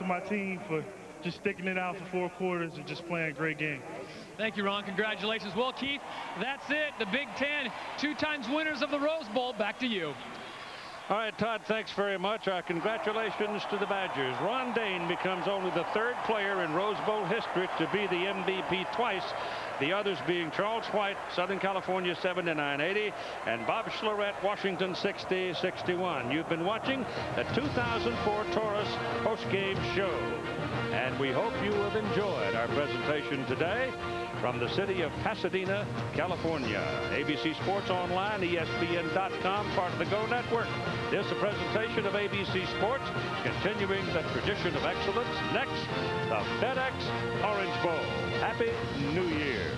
to my team for just sticking it out for 4 quarters and just playing a great game. Thank you, Ron. Congratulations. Well, Keith, that's it. The Big Ten, 2 times winners of the Rose Bowl. Back to you. All right, Todd, thanks very much. Our congratulations to the Badgers. Ron Dayne becomes only the 3rd player in Rose Bowl history to be the MVP twice. The others being Charles White, Southern California 79-80, and Bob Schlarette, Washington 60-61. You've been watching the 2004 Taurus postgame show, and we hope you have enjoyed our presentation today from the city of Pasadena, California. ABC Sports Online, ESPN.com, part of the GO Network. This is a presentation of ABC Sports, continuing the tradition of excellence. Next, the FedEx Orange Bowl. Happy New Year.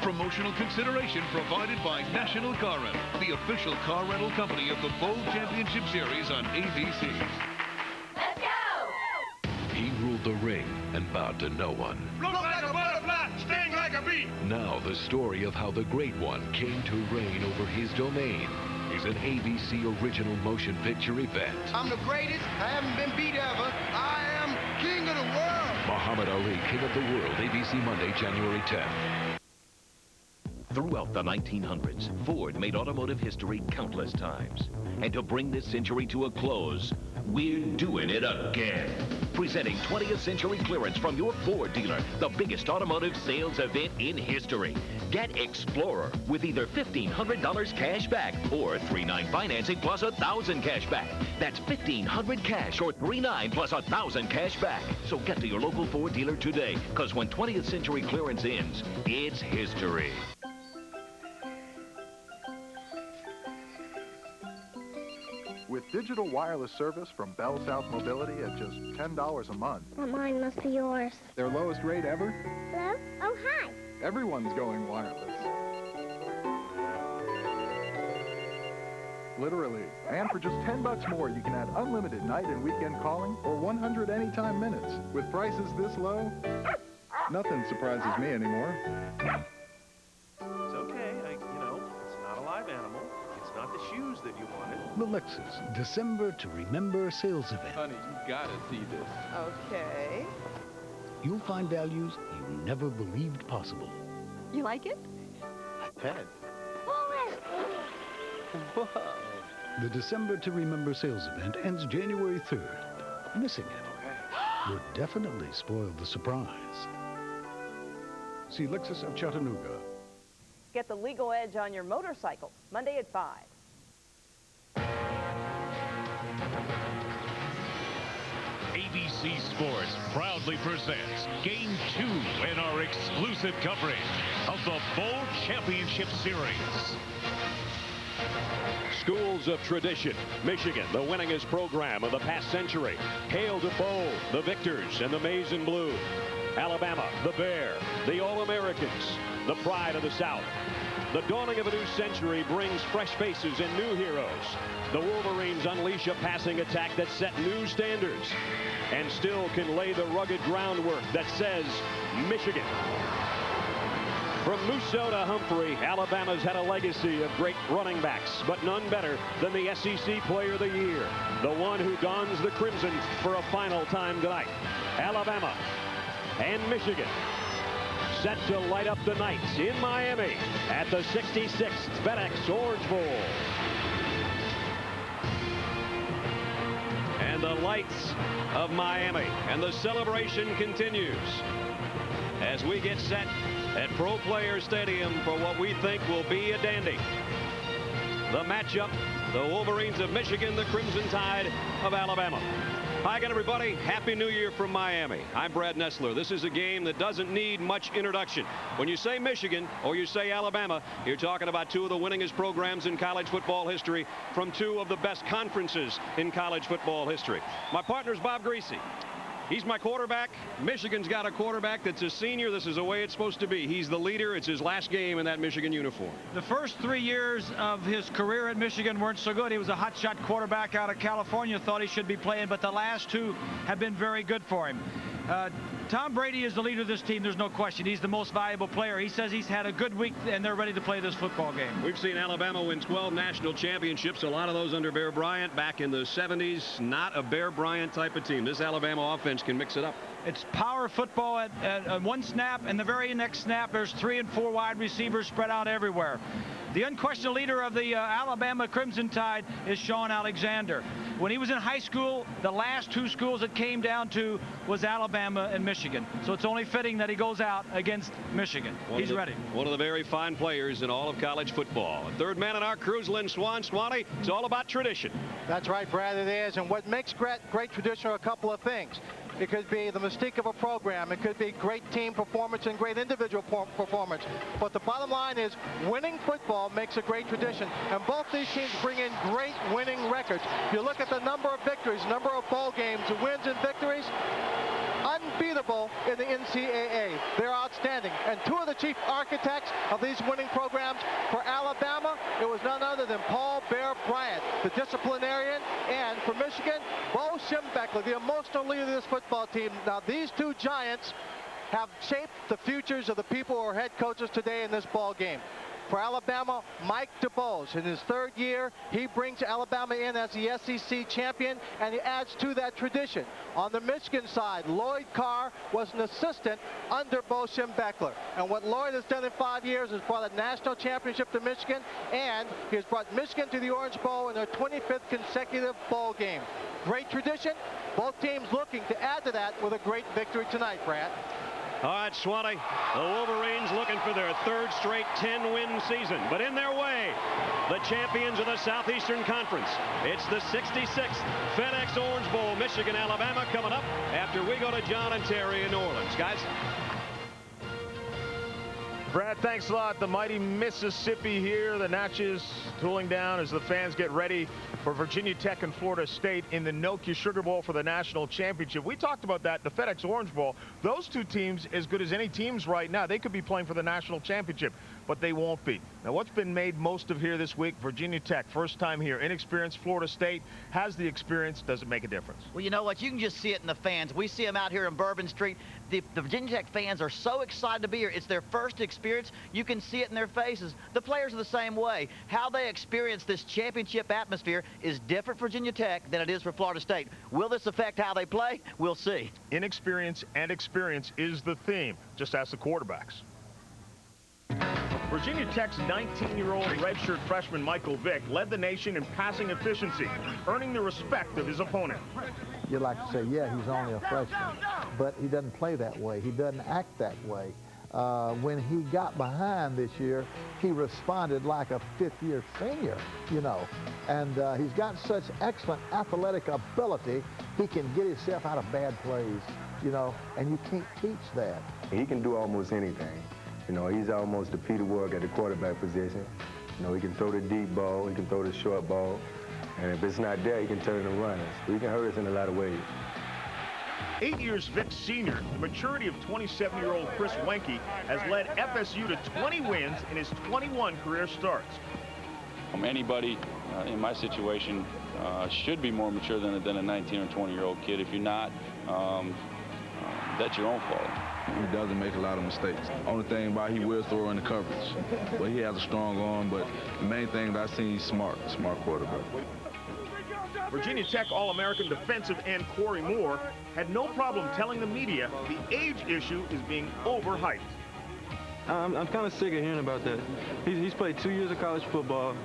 Promotional consideration provided by National Car Rental, the official car rental company of the Bowl Championship Series on ABC. Let's go! He ruled the ring and bowed to no one. Look like a butterfly, sting like a bee. Now the story of how the Great One came to reign over his domain is an ABC original motion picture event. I'm the greatest. I haven't been beat ever. I am king of the world. Muhammad Ali, King of the World, ABC Monday, January 10th. Throughout the 1900s, Ford made automotive history countless times. And to bring this century to a close, we're doing it again. Presenting 20th century clearance from your Ford dealer, the biggest automotive sales event in history. Get Explorer with either $1,500 cash back or $3,900 financing plus $1,000 cash back. That's $1,500 cash or $3,900 plus $1,000 cash back. So get to your local Ford dealer today, because when 20th century clearance ends, it's history. With digital wireless service from Bell South Mobility at just $10 a month. Well, mine must be yours. Their lowest rate ever? Hello? Oh, hi. Everyone's going wireless. Literally. And for just $10 more, you can have unlimited night and weekend calling or 100 anytime minutes. With prices this low, nothing surprises me anymore. It's okay. It's not a live animal. It's not the shoes that you wanted. The Lexus December to Remember sales event. Honey, you gotta see this. Okay. You'll find values you never believed possible. You like it? Ted. Whoa. The December to Remember sales event ends January 3rd. Missing it would definitely spoil the surprise. See Lexus of Chattanooga. Get the legal edge on your motorcycle, Monday at 5. ABC Sports proudly presents Game 2 in our exclusive coverage of the Bowl Championship Series. Schools of tradition. Michigan, the winningest program of the past century. Hail to Bowl, the victors, and the maize and blue. Alabama, the Bear, the All-Americans, the pride of the South. The dawning of a new century brings fresh faces and new heroes. The Wolverines unleash a passing attack that set new standards and still can lay the rugged groundwork that says Michigan. From Musso to Humphrey, Alabama's had a legacy of great running backs, but none better than the SEC Player of the Year, the one who dons the crimson for a final time tonight. Alabama and Michigan set to light up the nights in Miami at the 66th FedEx Orange Bowl. And the lights of Miami and the celebration continues as we get set at Pro Player Stadium for what we think will be a dandy. The matchup, the Wolverines of Michigan, the Crimson Tide of Alabama. Hi again, everybody. Happy New Year from Miami. I'm Brad Nessler. This is a game that doesn't need much introduction. When you say Michigan or you say Alabama, you're talking about two of the winningest programs in college football history from two of the best conferences in college football history. My partner's Bob Greasy. He's my quarterback. Michigan's got a quarterback that's a senior. This is the way it's supposed to be. He's the leader. It's his last game in that Michigan uniform. The first 3 years of his career at Michigan weren't so good. He was a hotshot quarterback out of California, thought he should be playing, but the last 2 have been very good for him. Tom Brady is the leader of this team. There's no question. He's the most valuable player. He says he's had a good week, and they're ready to play this football game. We've seen Alabama win 12 national championships, a lot of those under Bear Bryant back in the 70s. Not a Bear Bryant type of team. This Alabama offense can mix it up. It's power football at one snap, and the very next snap, there's 3 and 4 wide receivers spread out everywhere. The unquestioned leader of the Alabama Crimson Tide is Sean Alexander. When he was in high school, the last 2 schools it came down to was Alabama and Michigan. So it's only fitting that he goes out against Michigan. He's ready. One of the very fine players in all of college football. Third man in our crews, Lynn Swan. Swanee, it's all about tradition. That's right, Brad, it is. And what makes great tradition are a couple of things. It could be the mystique of a program. It could be great team performance and great individual performance. But the bottom line is winning football makes a great tradition. And both these teams bring in great winning records. If you look at the number of victories, number of bowl games, the wins and victories, unbeatable in the NCAA. They're outstanding. And 2 of the chief architects of these winning programs for Alabama, it was none other than Paul Bear Bryant, the disciplinarian, and for Michigan, Bo Schembechler, the emotional leader of this football team. Now, these 2 giants have shaped the futures of the people who are head coaches today in this ball game. For Alabama, Mike DuBose. In his 3rd year, he brings Alabama in as the SEC champion, and he adds to that tradition. On the Michigan side, Lloyd Carr was an assistant under Bo Schembechler. And what Lloyd has done in 5 years is brought a national championship to Michigan, and he has brought Michigan to the Orange Bowl in their 25th consecutive bowl game. Great tradition. Both teams looking to add to that with a great victory tonight, Brad. All right, Swanee, the Wolverines looking for their 3rd straight 10-win season. But in their way, the champions of the Southeastern Conference. It's the 66th FedEx Orange Bowl, Michigan, Alabama, coming up after we go to John and Terry in New Orleans. Guys? Brad, thanks a lot. The mighty Mississippi here. The Natchez cooling down as the fans get ready for Virginia Tech and Florida State in the Nokia Sugar Bowl for the national championship. We talked about that, the FedEx Orange Bowl. Those 2 teams, as good as any teams right now, they could be playing for the national championship, but they won't be. Now, what's been made most of here this week, Virginia Tech, first time here. Inexperienced Florida State has the experience. Does it make a difference? Well, you know what? You can just see it in the fans. We see them out here in Bourbon Street. The Virginia Tech fans are so excited to be here. It's their first experience. You can see it in their faces. The players are the same way. How they experience this championship atmosphere is different for Virginia Tech than it is for Florida State. Will this affect how they play? We'll see. Inexperience and experience is the theme. Just ask the quarterbacks. Virginia Tech's 19-year-old redshirt freshman Michael Vick led the nation in passing efficiency, earning the respect of his opponent. You'd like to say, yeah, he's only a freshman, but he doesn't play that way. He doesn't act that way. When he got behind this year, he responded like a 5th-year senior, you know. And he's got such excellent athletic ability, he can get himself out of bad plays, you know, and you can't teach that. He can do almost anything. You know, he's almost the Peter Work at the quarterback position. You know, he can throw the deep ball, he can throw the short ball, and if it's not there, he can turn and run us. So he can hurt us in a lot of ways. 8 years Vick senior, the maturity of 27-year-old Chris Wenke has led FSU to 20 wins in his 21 career starts. Anybody in my situation should be more mature than a 19 or 20-year-old kid. If you're not, that's your own fault. He doesn't make a lot of mistakes. Only thing about he will throw in the coverage. But he has a strong arm, but the main thing that I've seen, he's smart quarterback. Virginia Tech All-American defensive end Corey Moore had no problem telling the media the age issue is being overhyped. I'm kind of sick of hearing about that. He's played 2 years of college football,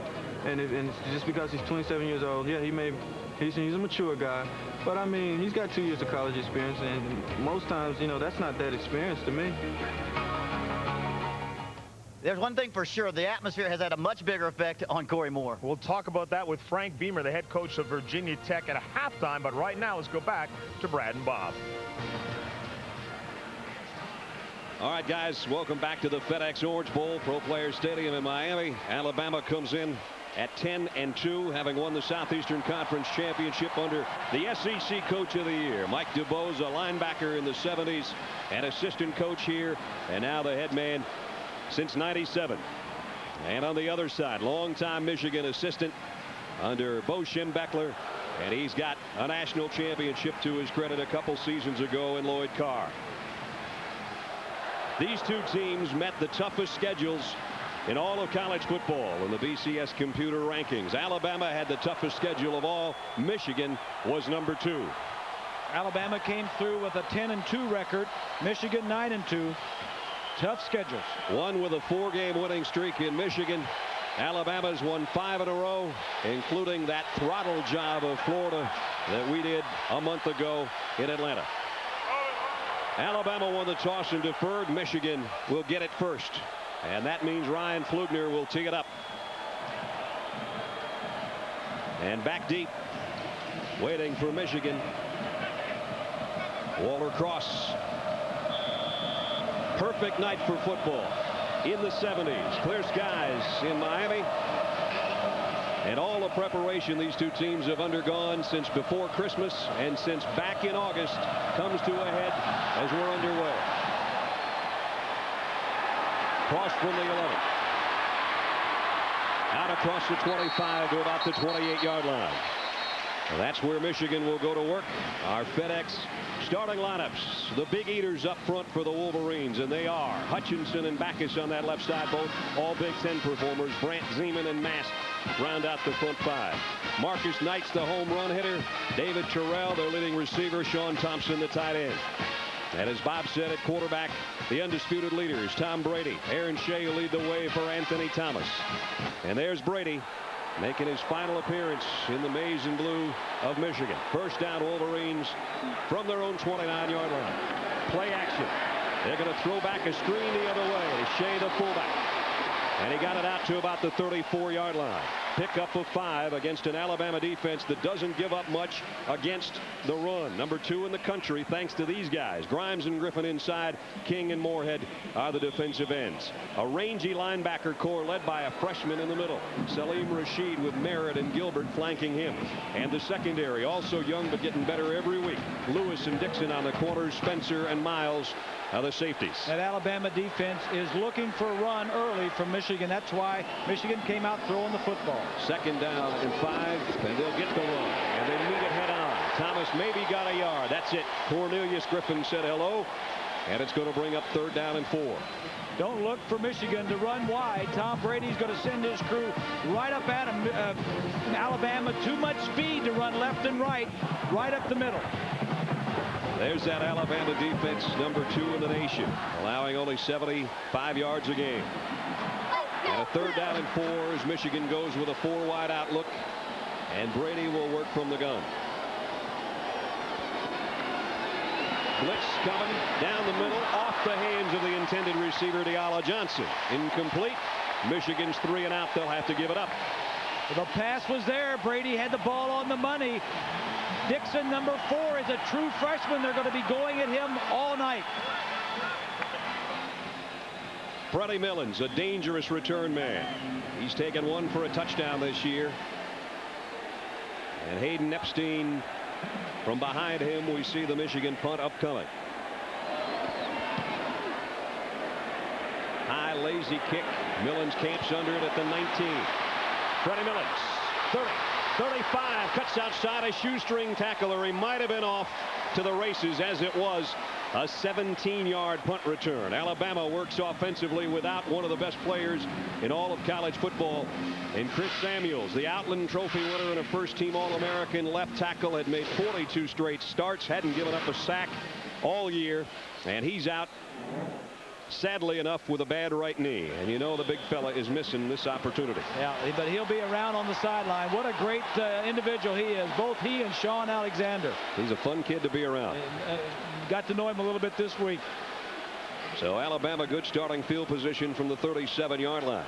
and just because he's 27 years old, yeah, he's a mature guy. But, I mean, he's got 2 years of college experience, and most times, you know, that's not that experience to me. There's one thing for sure. The atmosphere has had a much bigger effect on Corey Moore. We'll talk about that with Frank Beamer, the head coach of Virginia Tech, at a halftime. But right now, let's go back to Brad and Bob. All right, guys, welcome back to the FedEx Orange Bowl, Pro Players Stadium in Miami. Alabama comes in at 10-2, having won the Southeastern Conference Championship under the SEC Coach of the Year. Mike DuBose, a linebacker in the 70s, an assistant coach here, and now the head man since '97. And on the other side, longtime Michigan assistant under Bo Schembechler And he's got a national championship to his credit a couple seasons ago in Lloyd Carr. These two teams met the toughest schedules in all of college football in the BCS computer rankings. Alabama had the toughest schedule of all. Michigan was number 2. Alabama came through with a 10-2 record. Michigan 9-2. Tough schedules. One with a 4-game winning streak in Michigan. Alabama's won 5 in a row, including that throttle job of Florida that we did a month ago in Atlanta. Alabama won the toss and deferred. Michigan will get it first. And that means Ryan Flugner will tee it up. And back deep, waiting for Michigan. Waller Cross. Perfect night for football in the 70s. Clear skies in Miami. And all the preparation these two teams have undergone since before Christmas and since back in August comes to a head as we're underway. Cross from the 11. Out across the 25 to about the 28-yard line. That's where Michigan will go to work. Our FedEx starting lineups. The big eaters up front for the Wolverines, and they are Hutchinson and Backus on that left side, both all Big Ten performers. Brant, Zeman, and Mast round out the front 5. Marcus Knight's the home run hitter. David Terrell, their leading receiver. Sean Thompson, the tight end. And as Bob said, at quarterback, the undisputed leaders, Tom Brady. Aaron Shea will lead the way for Anthony Thomas. And there's Brady making his final appearance in the maize and blue of Michigan. First down, Wolverines from their own 29-yard line. Play action. They're going to throw back a screen the other way to Shea, the fullback. And he got it out to about the 34-yard line. Pickup of 5 against an Alabama defense that doesn't give up much against the run. Number 2 in the country thanks to these guys. Grimes and Griffin inside. King and Moorhead are the defensive ends. A rangy linebacker core led by a freshman in the middle. Salim Rashid with Merritt and Gilbert flanking him. And the secondary also young but getting better every week. Lewis and Dixon on the corners. Spencer and Miles are the safeties. That Alabama defense is looking for a run early from Michigan. That's why Michigan came out throwing the football. Second down and 5, and they'll get the run. And they meet it head on. Thomas maybe got a yard. That's it. Cornelius Griffin said hello. And it's going to bring up 3rd down and 4. Don't look for Michigan to run wide. Tom Brady's going to send his crew right up at him. Alabama, too much speed to run left and right up the middle. There's that Alabama defense, number 2 in the nation, allowing only 75 yards a game. And a 3rd down and 4 as Michigan goes with a 4 wide out look. And Brady will work from the gun. Blitz coming down the middle, off the hands of the intended receiver, Deala Johnson. Incomplete. Michigan's 3 and out. They'll have to give it up. The pass was there. Brady had the ball on the money. Dixon, number 4, is a true freshman. They're going to be going at him all night. Freddie Millens, a dangerous return man. He's taken 1 for a touchdown this year. And Hayden Epstein from behind him. We see the Michigan punt upcoming. High lazy kick. Millens camps under it at the 19. Freddie Millens, 30, 35, cuts outside a shoestring tackler. He might have been off to the races, as it was a 17-yard punt return. Alabama works offensively without one of the best players in all of college football. And Chris Samuels, the Outland Trophy winner and a first-team All-American left tackle, had made 42 straight starts, hadn't given up a sack all year, and he's out, sadly enough, with a bad right knee. And you know the big fella is missing this opportunity. Yeah, but he'll be around on the sideline. What a great individual he is, both he and Sean Alexander. He's a fun kid to be around. Got to know him a little bit this week. So Alabama, good starting field position from the 37-yard line.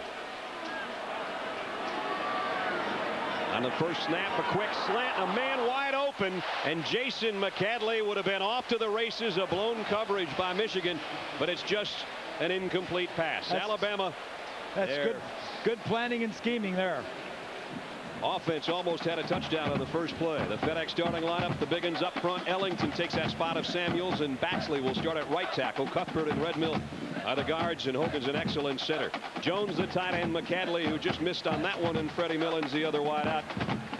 On the first snap, a quick slant, a man wide open, and Jason McCadley would have been off to the races. A blown coverage by Michigan, but it's just an incomplete pass. Alabama. That's good planning and scheming there. Offense almost had a touchdown on the first play. The FedEx starting lineup, the big uns up front. Ellington takes that spot of Samuels, and Baxley will start at right tackle. Cuthbert and Redmill are the guards, and Hogan's an excellent center. Jones, the tight end. McCadley, who just missed on that one, and Freddie Millens, the other wide out.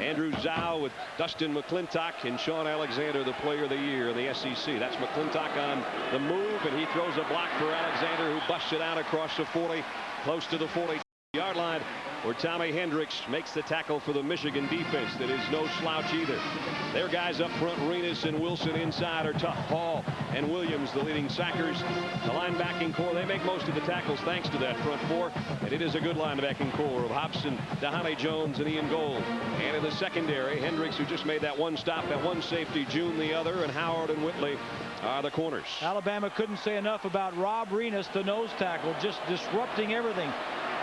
Andrew Zhao with Dustin McClintock and Sean Alexander, the player of the year in the SEC. That's McClintock on the move, and he throws a block for Alexander, who busts it out across the 40, close to the 40-yard line, where Tommy Hendricks makes the tackle for the Michigan defense that is no slouch either. Their guys up front, Renus and Wilson inside, are tough. Hall and Williams, the leading sackers. The linebacking core, they make most of the tackles thanks to that front four, and it is a good linebacking core of Hobson, Dahane Jones, and Ian Gold. And in the secondary, Hendricks, who just made that one stop, that one safety, June the other, and Howard and Whitley are the corners. Alabama couldn't say enough about Rob Renus, the nose tackle, just disrupting everything.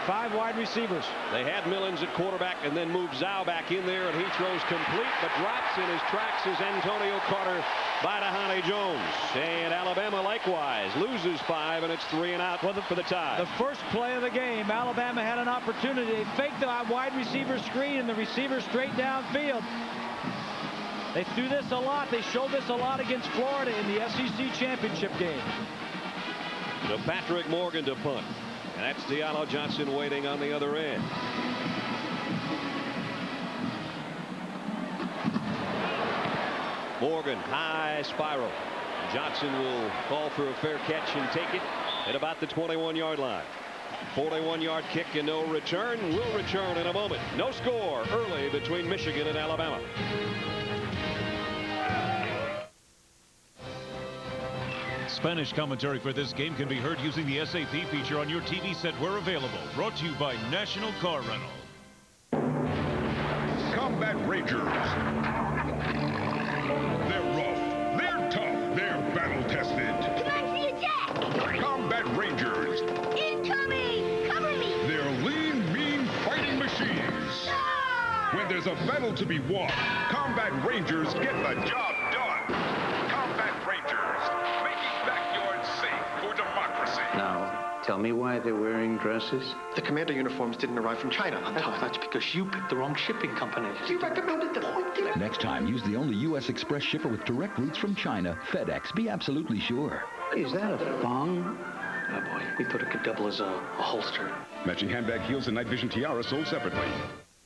5 wide receivers. They had Millins at quarterback and then moved Zhao back in there, and he throws complete, but drops in his tracks as Antonio Carter by Dahane Jones. And Alabama likewise loses 5, and it's 3 and out for the tie. The first play of the game, Alabama had an opportunity. They faked the wide receiver screen, and the receiver straight downfield. They threw this a lot. They showed this a lot against Florida in the SEC championship game. So Patrick Morgan to punt. And that's Diallo Johnson waiting on the other end. Morgan, high spiral. Johnson will call for a fair catch and take it at about the 21-yard line. 41-yard kick and no return. Will return in a moment. No score early between Michigan and Alabama. Spanish commentary for this game can be heard using the SAP feature on your TV set where available. Brought to you by National Car Rental. Combat Rangers. They're rough, they're tough, they're battle-tested. Come on, see attack! Combat Rangers. Incoming! Cover me! They're lean, mean fighting machines. No! When there's a battle to be won, Combat Rangers get the job done. Combat Rangers, making backyards safe for democracy. Now, tell me why they're wearing dresses. The commander uniforms didn't arrive from China on time. That's because you picked the wrong shipping company. You recommended the point. Next time, use the only U.S. Express shipper with direct routes from China, FedEx. Be absolutely sure. Is that a thong? Oh boy, we thought it could double as a holster. Matching handbag, heels, and night vision tiara sold separately.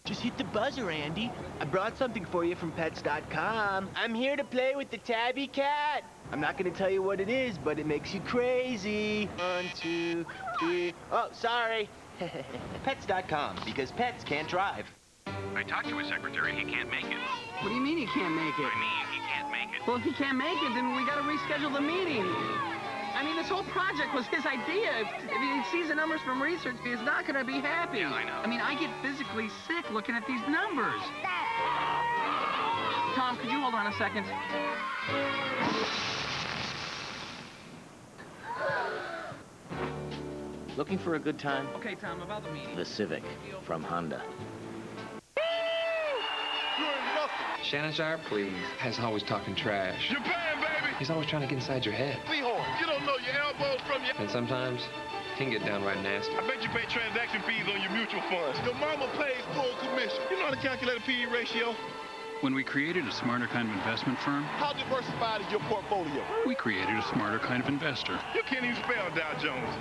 Just hit the buzzer, Andy. I brought something for you from Pets.com. I'm here to play with the tabby cat. I'm not going to tell you what it is, but it makes you crazy. 1, 2, 3. Oh, sorry. Pets.com, because pets can't drive. I talked to his secretary. He can't make it. What do you mean he can't make it? I mean, he can't make it. Well, if he can't make it, then we got to reschedule the meeting. I mean, this whole project was his idea. If he sees the numbers from research, he's not going to be happy. Yeah, I know. I mean, I get physically sick looking at these numbers. Tom, could you hold on a second? Looking for a good time? Okay, Tom, about the meeting. The Civic from Honda. Shannon please, has always talking trash. You're paying, baby! He's always trying to get inside your head. Seahorse, you don't know your elbows from your... And sometimes, he can get downright nasty. I bet you pay transaction fees on your mutual funds. Your mama pays full commission. You know how to calculate a P/E ratio? When we created a smarter kind of investment firm, How diversified is your portfolio? we created a smarter kind of investor. You can't even spell Dow Jones.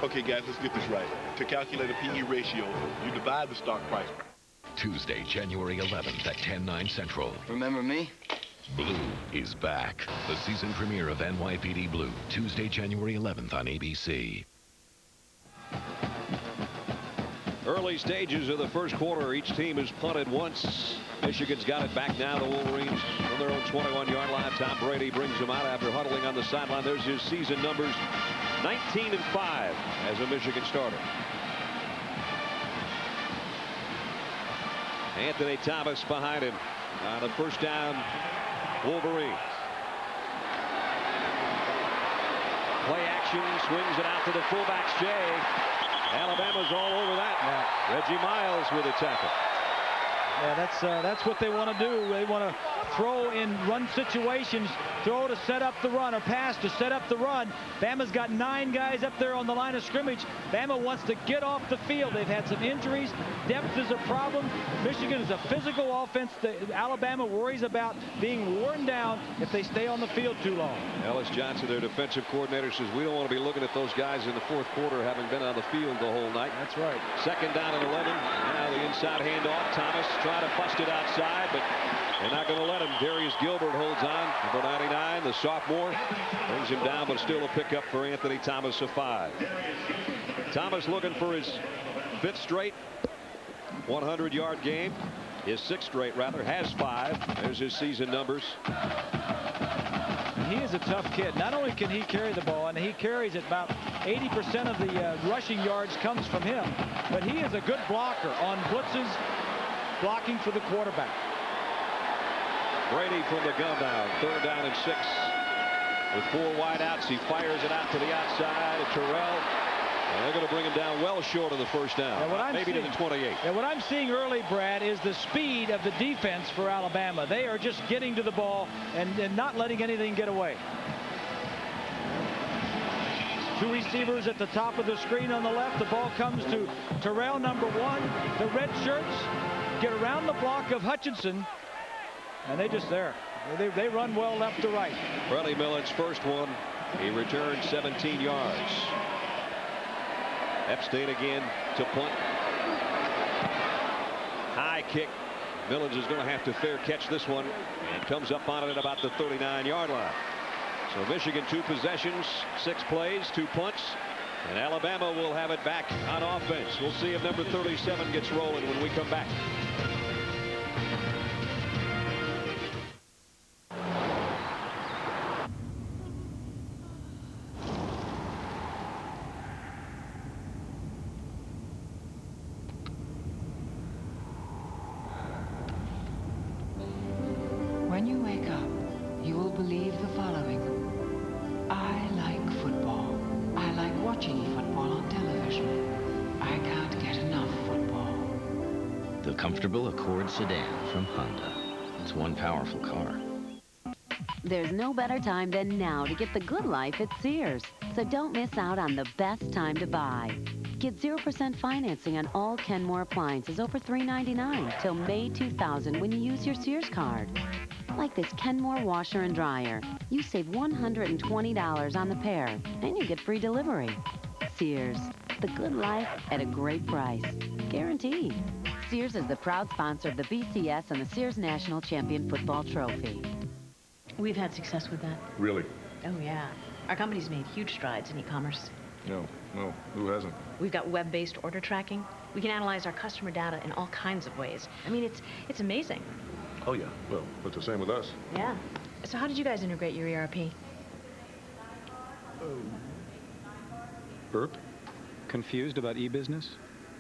Okay, guys, let's get this right. To calculate a P/E ratio, you divide the stock price. Tuesday, January 11th at 10/9 Central. Remember me? Blue is back. The season premiere of NYPD Blue, Tuesday, January 11th on ABC. Early stages of the first quarter, each team has punted once. Michigan's got it back now. The Wolverines from their own 21-yard line. Tom Brady brings them out after huddling on the sideline. There's his season numbers, 19-5 as a Michigan starter. Anthony Thomas behind him on the first down. Wolverines. Play action, swings it out to the fullback's Jay. Alabama's all over that. Yeah. Reggie Miles with a tackle. Yeah, that's what they want to do. They want to throw in run situations, throw to set up the run, or pass to set up the run. Bama's got 9 guys up there on the line of scrimmage. Bama wants to get off the field. They've had some injuries. Depth is a problem. Michigan is a physical offense. Alabama worries about being worn down if they stay on the field too long. Ellis Johnson, their defensive coordinator, says we don't want to be looking at those guys in the fourth quarter having been on the field the whole night. That's right. Second down and 11. Now the inside handoff. Thomas trying to bust it outside, but they're not going to let him. Darius Gilbert holds on. Number 99, the sophomore, brings him down, but still a pickup for Anthony Thomas of 5. Thomas looking for his 5th straight 100-yard game. His 6th straight, rather, has 5. There's his season numbers. He is a tough kid. Not only can he carry the ball, and he carries it, about 80% of the rushing yards comes from him, but he is a good blocker on blitzes, blocking for the quarterback. Brady from the gun now. 3rd down and 6. With 4 wide outs, he fires it out to the outside of Terrell. And they're going to bring him down well short of the 1st down. Maybe to the 28. And what I'm seeing early, Brad, is the speed of the defense for Alabama. They are just getting to the ball and not letting anything get away. 2 receivers at the top of the screen on the left. The ball comes to Terrell, number 1. The red shirts get around the block of Hutchinson, and they just there. They run well left to right. Brady Millen's first one. He returned 17 yards. Epstein again to punt. High kick. Millens is going to have to fair catch this one, and comes up on it at about the 39-yard line. So Michigan 2 possessions, 6 plays, 2 punts, and Alabama will have it back on offense. We'll see if number 37 gets rolling when we come back. When you wake up, you will believe the following. I like football. I like watching football on television. I can't get enough football. The comfortable Accord sedan from Honda. It's one powerful car. There's no better time than now to get the good life at Sears. So don't miss out on the best time to buy. Get 0% financing on all Kenmore appliances over $399 till May 2000 when you use your Sears card. Like this Kenmore washer and dryer. You save $120 on the pair, and you get free delivery. Sears, the good life at a great price. Guaranteed. Sears is the proud sponsor of the BCS and the Sears National Champion Football Trophy. We've had success with that. Really? Oh, yeah. Our company's made huge strides in e-commerce. No, who hasn't? We've got web-based order tracking. We can analyze our customer data in all kinds of ways. I mean, it's amazing. Oh, yeah. Well, it's the same with us. Yeah. So how did you guys integrate your ERP? Burp? Confused about e-business?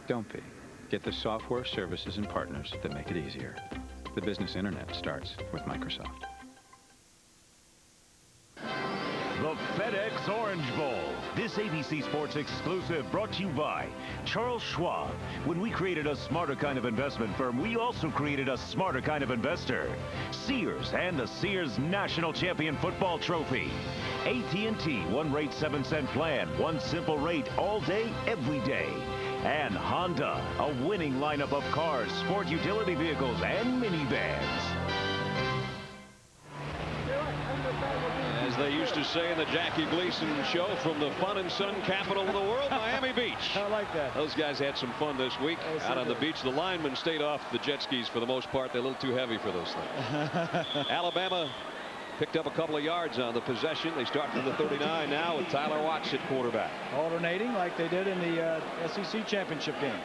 Don't be. Get the software, services, and partners that make it easier. The business internet starts with Microsoft. The FedEx Orange Bowl. This ABC Sports exclusive brought to you by Charles Schwab. When we created a smarter kind of investment firm, we also created a smarter kind of investor. Sears and the Sears National Champion Football Trophy. AT&T, 1 rate 7-cent plan, 1 simple rate all day, every day. And Honda, a winning lineup of cars, sport utility vehicles, and minivans. As they used to say in the Jackie Gleason show, from the fun and sun capital of the world, Miami Beach. I like that. Those guys had some fun this week out on the beach. The linemen stayed off the jet skis for the most part. They're a little too heavy for those things. Alabama picked up a couple of yards on the possession. They start from the 39 now with Tyler Watts at quarterback. Alternating like they did in the SEC championship game.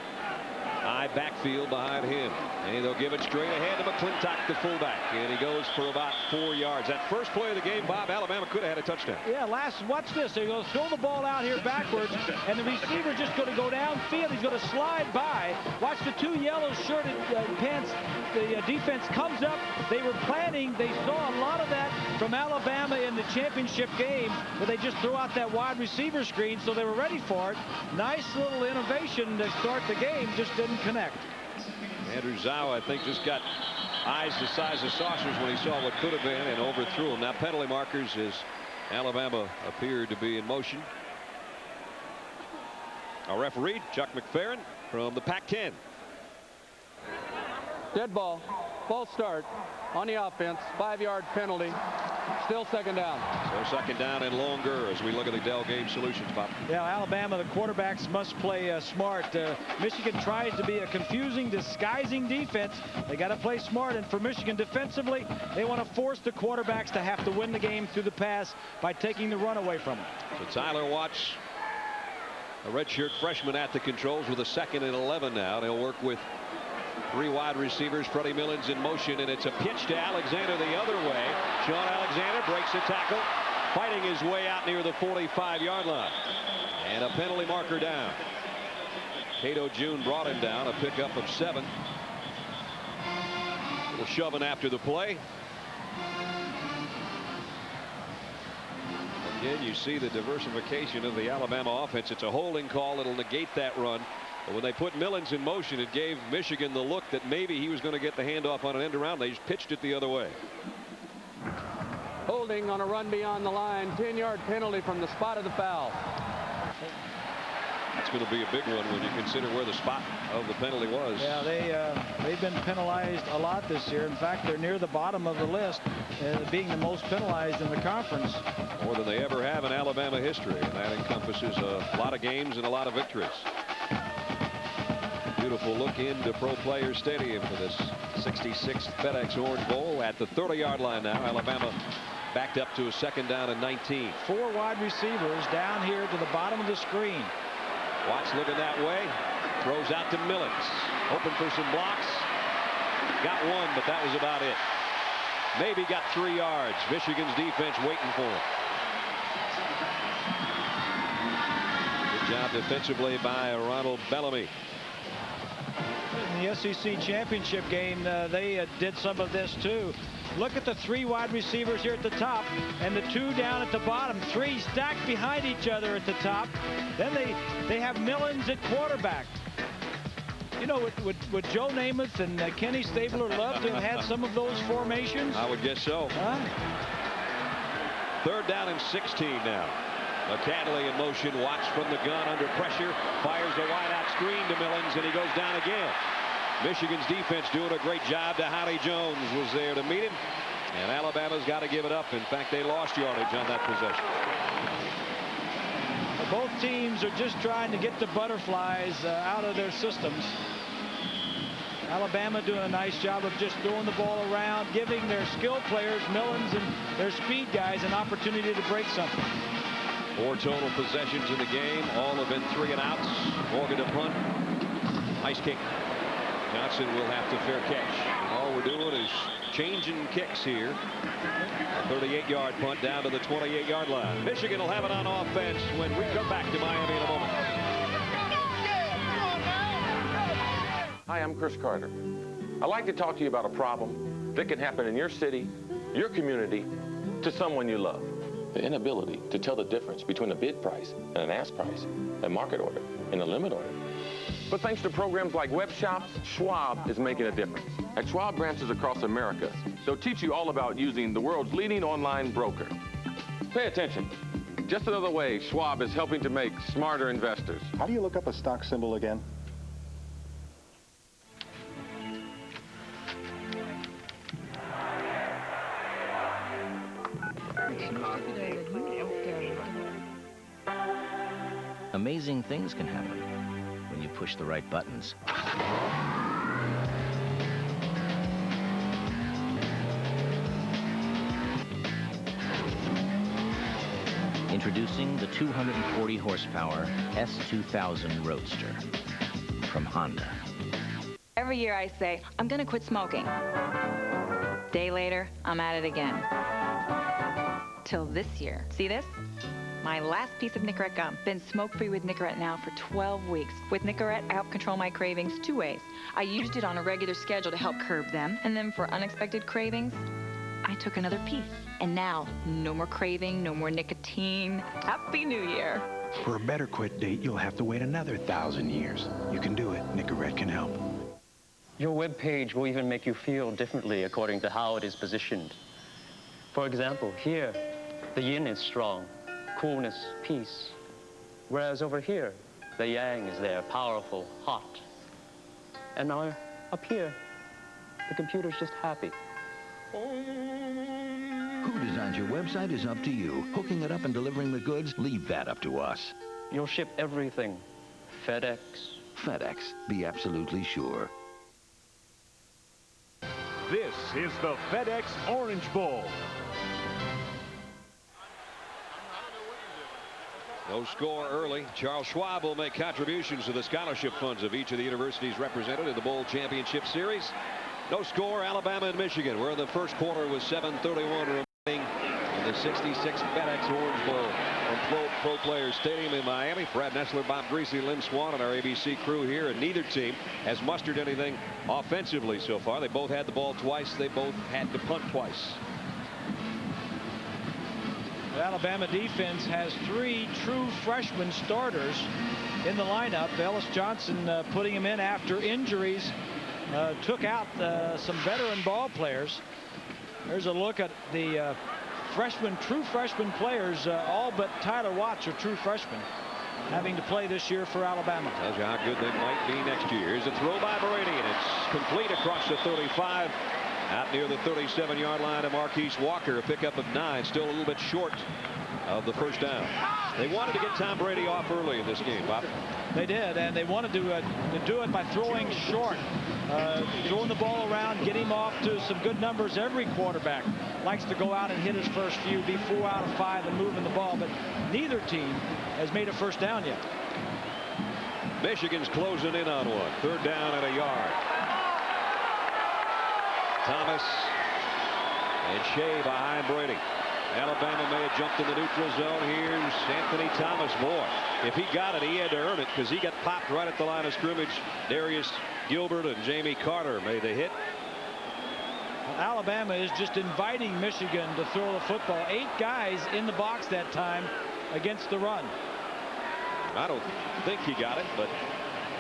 High backfield behind him, and they'll give it straight ahead to McClintock, the fullback, and he goes for about 4 yards. That first play of the game, Bob, Alabama could have had a touchdown. Yeah, watch this. They're going to throw the ball out here backwards, and the receiver's just going to go downfield. He's going to slide by. Watch the 2 yellow-shirted pants. The defense comes up. They were planning. They saw a lot of that from Alabama in the championship game, where they just threw out that wide receiver screen, so they were ready for it. Nice little innovation to start the game, just didn't connect. Andrew Zhao, I think, just got eyes the size of saucers when he saw what could have been and overthrew him. Now penalty markers as Alabama appeared to be in motion. Our referee, Chuck McFerrin from the Pac-10. Dead ball. false start on the offense, 5-yard penalty, still second down. So second down and longer as we look at the Dell Game Solutions, Bob. Yeah, Alabama, the quarterbacks must play smart. Michigan tries to be a confusing, disguising defense. They got to play smart, and for Michigan defensively, they want to force the quarterbacks to have to win the game through the pass by taking the run away from them. So Tyler Watts, a redshirt freshman, at the controls with a 2nd and 11 now. They'll work with 3 wide receivers. Freddie Millen's in motion, and it's a pitch to Alexander the other way. Sean Alexander breaks a tackle, fighting his way out near the 45-yard line. And a penalty marker down. Cato June brought him down, a pickup of 7. A little shoving after the play. Again, you see the diversification of the Alabama offense. It's a holding call. It'll negate that run. But when they put Millens in motion, it gave Michigan the look that maybe he was going to get the handoff on an end around. They just pitched it the other way. Holding on a run beyond the line, 10-yard penalty from the spot of the foul. It's going to be a big one when you consider where the spot of the penalty was. Yeah, they've been penalized a lot this year. In fact, they're near the bottom of the list, being the most penalized in the conference. More than they ever have in Alabama history, and that encompasses a lot of games and a lot of victories. Beautiful look into Pro Players Stadium for this 66th FedEx Orange Bowl at the 30-yard line now. Alabama backed up to a 2nd down and 19. 4 wide receivers down here to the bottom of the screen. Watts looking that way, throws out to Millens, hoping for some blocks. Got 1, but that was about it. Maybe got 3 yards. Michigan's defense waiting for him. Good job defensively by Ronald Bellamy. In the SEC championship game, they did some of this too. Look at the 3 wide receivers here at the top and the 2 down at the bottom. 3 stacked behind each other at the top. Then they have Millens at quarterback. You know, would Joe Namath and Kenny Stabler love to have had some of those formations? I would guess so. Huh? 3rd down and 16 now. McCadley in motion. Watts from the gun under pressure. Fires a wide-out screen to Millens, and he goes down again. Michigan's defense doing a great job. Dahani Jones was there to meet him, and Alabama's got to give it up. In fact, they lost yardage on that possession. Both teams are just trying to get the butterflies out of their systems. Alabama doing a nice job of just throwing the ball around, giving their skilled players, Millens and their speed guys, an opportunity to break something. 4 total possessions in the game. All have been 3 and outs. Morgan to punt. Nice kick. Johnson will have to fair catch. All we're doing is changing kicks here. A 38-yard punt down to the 28-yard line. Michigan will have it on offense when we come back to Miami in a moment. Hi, I'm Chris Carter. I'd like to talk to you about a problem that can happen in your city, your community, to someone you love. The inability to tell the difference between a bid price and an ask price, a market order and a limit order. But thanks to programs like Web Shops, Schwab is making a difference. At Schwab branches across America, they'll teach you all about using the world's leading online broker. Pay attention. Just another way Schwab is helping to make smarter investors. How do you look up a stock symbol again? Amazing things can happen when you push the right buttons. Introducing the 240 horsepower S2000 Roadster from Honda. Every year I say, I'm gonna quit smoking. Day later, I'm at it again. Till this year. See this? My last piece of Nicorette gum. Been smoke-free with Nicorette now for 12 weeks. With Nicorette, I help control my cravings 2 ways. I used it on a regular schedule to help curb them, and then for unexpected cravings, I took another piece. And now, no more craving, no more nicotine. Happy New Year. For a better quit date, you'll have to wait another 1,000 years. You can do it. Nicorette can help. Your web page will even make you feel differently according to how it is positioned. For example, here, the yin is strong, coolness, peace. Whereas over here, the yang is there, powerful, hot. And now, up here, The computer's just happy. Who designs your website is up to you. Hooking it up and delivering the goods, leave that up to us. You'll ship everything. FedEx. FedEx. Be absolutely sure. This is the FedEx Orange Bowl. No score early. Charles Schwab will make contributions to the scholarship funds of each of the universities represented in the Bowl Championship Series. No score, Alabama and Michigan. We're in the first quarter with 7:31 remaining in the 66 FedEx Orange Bowl from Pro Players Stadium in Miami. Brad Nessler, Bob Greasy, Lynn Swan, and our ABC crew here. And neither team has mustered anything offensively so far. They both had the ball twice. They both had to punt twice. The Alabama defense has 3 true freshman starters in the lineup. Ellis Johnson putting him in after injuries. Took out some veteran ball players. There's a look at the true freshman players. All but Tyler Watts are true freshmen, having to play this year for Alabama. Tells you how good they might be next year. Here's a throw by Brady, and it's complete across the 35. Out near the 37-yard line to Marquise Walker, a pickup of 9, still a little bit short of the first down. They wanted to get Tom Brady off early in this game, Bob. They did, and they wanted to do it by throwing short, throwing the ball around, get him off to some good numbers. Every quarterback likes to go out and hit his first few, be 4 out of 5 and moving the ball, but neither team has made a first down yet. Michigan's closing in on one. 3rd down and a yard. Thomas and Shea behind Brady. Alabama may have jumped in the neutral zone. Here's Anthony Thomas. Boy, if he got it, he had to earn it because he got popped right at the line of scrimmage. Darius Gilbert and Jamie Carter made the hit. Alabama is just inviting Michigan to throw the football. 8 guys in the box that time against the run. I don't think he got it, but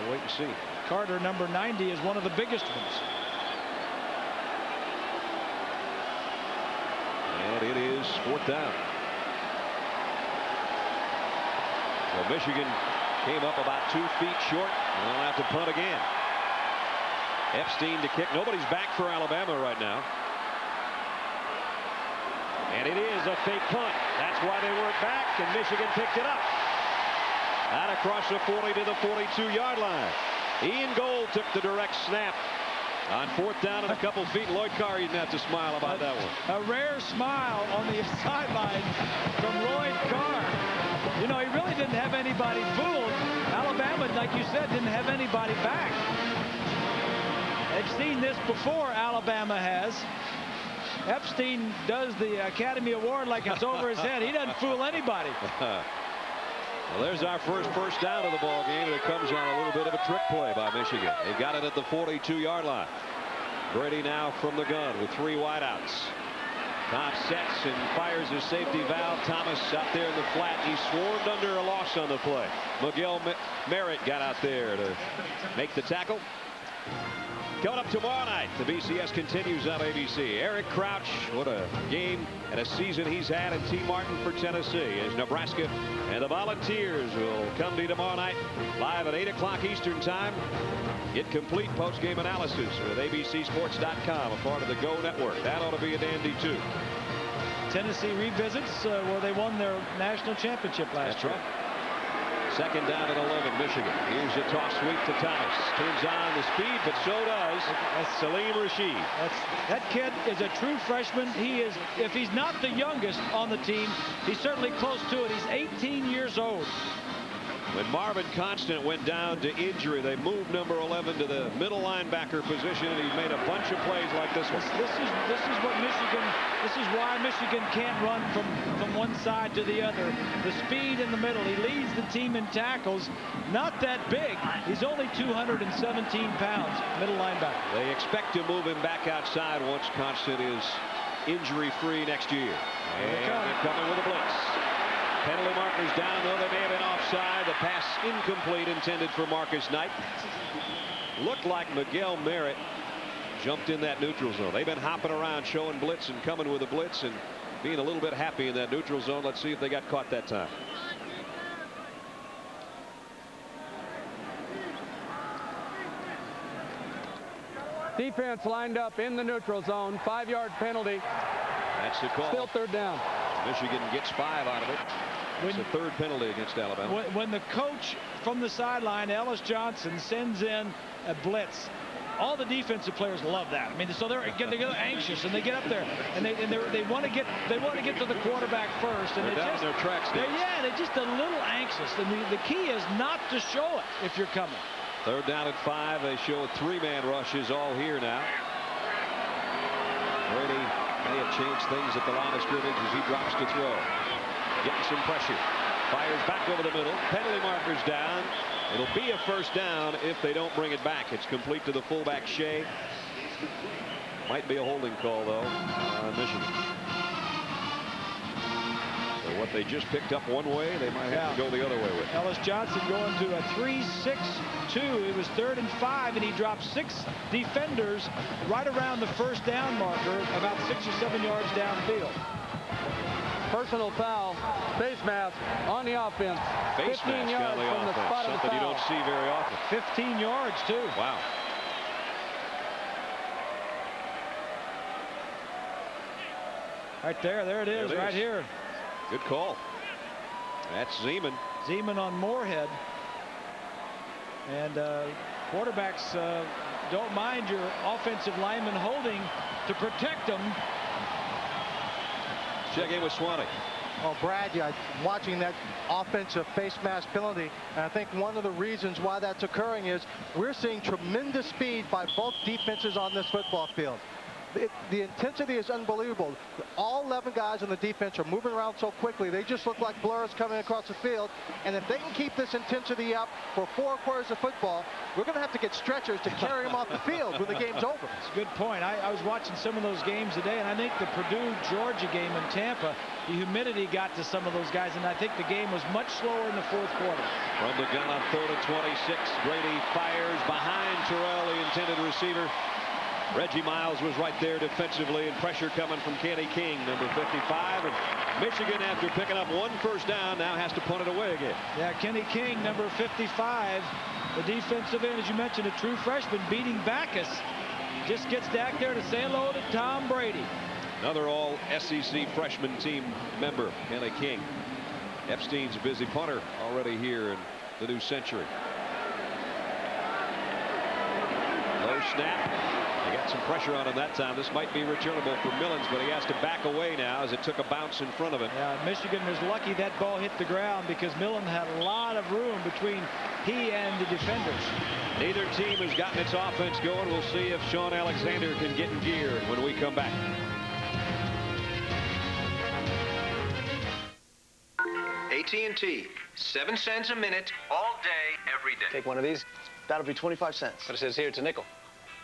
we'll wait and see. Carter, number 90, is one of the biggest ones. And it is 4th down. So Michigan came up about 2 feet short, and they'll have to punt again. Epstein to kick. Nobody's back for Alabama right now. And it is a fake punt. That's why they weren't back, and Michigan picked it up. Out across the 40 to the 42-yard line. Ian Gold took the direct snap. On 4th down and a couple feet, Lloyd Carr didn't have to smile about that one. A rare smile on the sideline from Lloyd Carr. You know, he really didn't have anybody fooled. Alabama, like you said, didn't have anybody back. They've seen this before, Alabama has. Epstein does the Academy Award like it's over his head. He doesn't fool anybody. Well, there's our first down of the ball game, and it comes on a little bit of a trick play by Michigan. They got it at the 42-yard line. Brady now from the gun with 3 wideouts. Tom sets and fires his safety valve. Thomas out there in the flat. He swarmed under a loss on the play. Miguel Merritt got out there to make the tackle. Coming up tomorrow night, the BCS continues on ABC. Eric Crouch, what a game and a season he's had, and T. Martin for Tennessee as Nebraska and the Volunteers will come to you tomorrow night live at 8 o'clock Eastern time. Get complete post-game analysis with abcsports.com, a part of the Go Network. That ought to be a dandy too. Tennessee revisits where they won their national championship last year. That's right. 2nd down and 11, Michigan. Here's a toss sweep to Thomas. Turns on the speed, but so does Salim Rashid. That kid is a true freshman. He is, if he's not the youngest on the team, he's certainly close to it. He's 18 years old. When Marvin Constant went down to injury, they moved number 11 to the middle linebacker position, and he made a bunch of plays like this one. This is what Michigan. This is why Michigan can't run from one side to the other. The speed in the middle. He leads the team in tackles. Not that big. He's only 217 pounds, middle linebacker. They expect to move him back outside once Constant is injury-free next year. And they're coming with a blitz. Penalty markers down, though they may have been offside. The pass incomplete, intended for Marcus Knight. Looked like Miguel Merritt jumped in that neutral zone. They've been hopping around, showing blitz and coming with a blitz and being a little bit happy in that neutral zone. Let's see if they got caught that time. Defense lined up in the neutral zone. 5-yard penalty. That's the call. Still third down. Michigan gets 5 out of it. It's the third penalty against Alabama. When the coach from the sideline, Ellis Johnson, sends in a blitz, all the defensive players love that. I mean, so they're anxious and they get up there and they want to get to the quarterback first. And they're down in their tracks. They're just a little anxious. And the key is not to show it if you're coming. Third down at 5. They show 3-man rushes all here now. Brady may have changed things at the line of scrimmage as he drops to throw. Getting some pressure. Fires back over the middle. Penalty markers down. It'll be a first down if they don't bring it back. It's complete to the fullback, Shea. Might be a holding call, though, on Michigan. So what they just picked up one way, they might have to go the other way with. Ellis Johnson going to a 3-6-2. It was 3rd and 5, and he dropped 6 defenders right around the first down marker, about 6 or 7 yards downfield. Personal foul, face mask on the offense. Face 15 mask yards on the from the offense, spot of the something you foul. don't see very often. 15 yards, too. Wow. Right there it is, right here. Good call. That's Zeman. Zeman on Moorhead. And quarterbacks don't mind your offensive lineman holding to protect them. Check in with Swanee. Oh, Brad, yeah, watching that offensive face mask penalty, and I think one of the reasons why that's occurring is we're seeing tremendous speed by both defenses on this football field. The intensity is unbelievable. All 11 guys on the defense are moving around so quickly. They just look like blurs coming across the field. And if they can keep this intensity up for 4 quarters of football, we're going to have to get stretchers to carry them off the field when the game's over. It's a good point. I was watching some of those games today, and I think the Purdue-Georgia game in Tampa, the humidity got to some of those guys, and I think the game was much slower in the 4th quarter. From the gun on 3rd and 26, Brady fires behind Terrell, the intended receiver. Reggie Miles was right there defensively, and pressure coming from Kenny King, number 55. And Michigan, after picking up 1 first down, now has to punt it away again. Yeah, Kenny King, number 55, the defensive end, as you mentioned, a true freshman, beating Backus. Just gets back there to say hello to Tom Brady. Another all-SEC freshman team member, Kenny King. Epstein's a busy punter already here in the new century. Low snap. They got some pressure on him that time. This might be returnable for Millens, but he has to back away now as it took a bounce in front of him. Yeah, Michigan was lucky that ball hit the ground because Millen had a lot of room between he and the defenders. Neither team has gotten its offense going. We'll see if Sean Alexander can get in gear when we come back. AT&T, 7 cents a minute, all day, every day. Take one of these. That'll be 25 cents. But it says here it's a nickel.